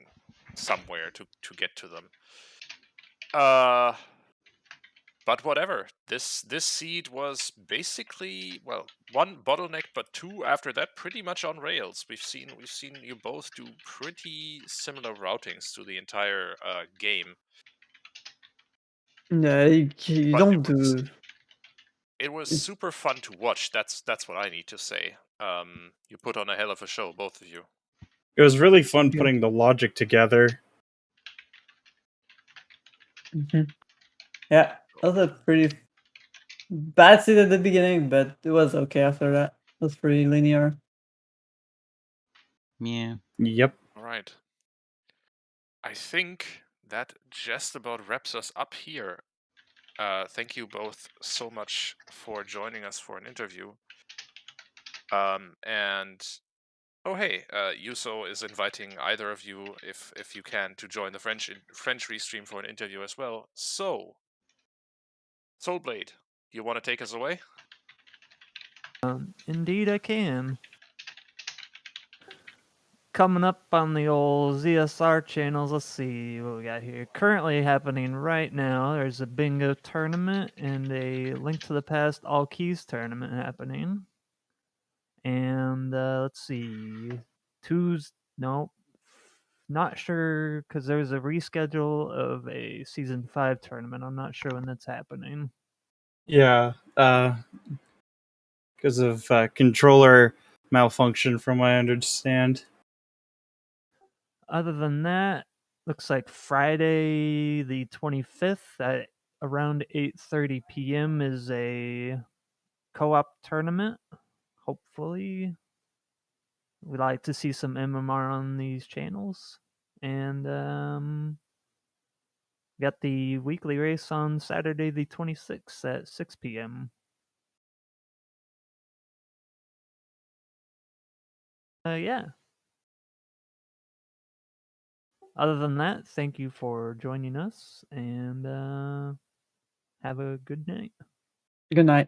somewhere to get to them. But whatever. This seed was basically, well, one bottleneck, but two after that pretty much on rails. We've seen you both do pretty similar routings to the entire game. Yeah, you But don't do. it was It's- super fun to watch. That's what I need to say. You put on a hell of a show, both of you. It was really fun Yeah. putting the logic together. Yeah, that was a pretty bad seed at the beginning, but it was okay after that. It was pretty linear. Yeah. Yep. All right. I think that just about wraps us up here. Thank you both so much for joining us for an interview. And oh hey, Yuso is inviting either of you, if you can, to join the French restream for an interview as well. So, Soulblade, do you want to take us away? Indeed, I can. Coming up on the old ZSR channels, let's see what we got here. Currently happening right now, there's a bingo tournament and a Link to the Past All Keys tournament happening. And let's see, not sure because there's a reschedule of a Season 5 tournament. I'm not sure when that's happening. Yeah. Because of controller malfunction, from what I understand. Other than that, looks like Friday the 25th at around 8:30 p.m. is a co-op tournament. Hopefully, we'd like to see some MMR on these channels. And got the weekly race on Saturday the 26th at 6 p.m. Yeah. Other than that, thank you for joining us and have a good night. Good night.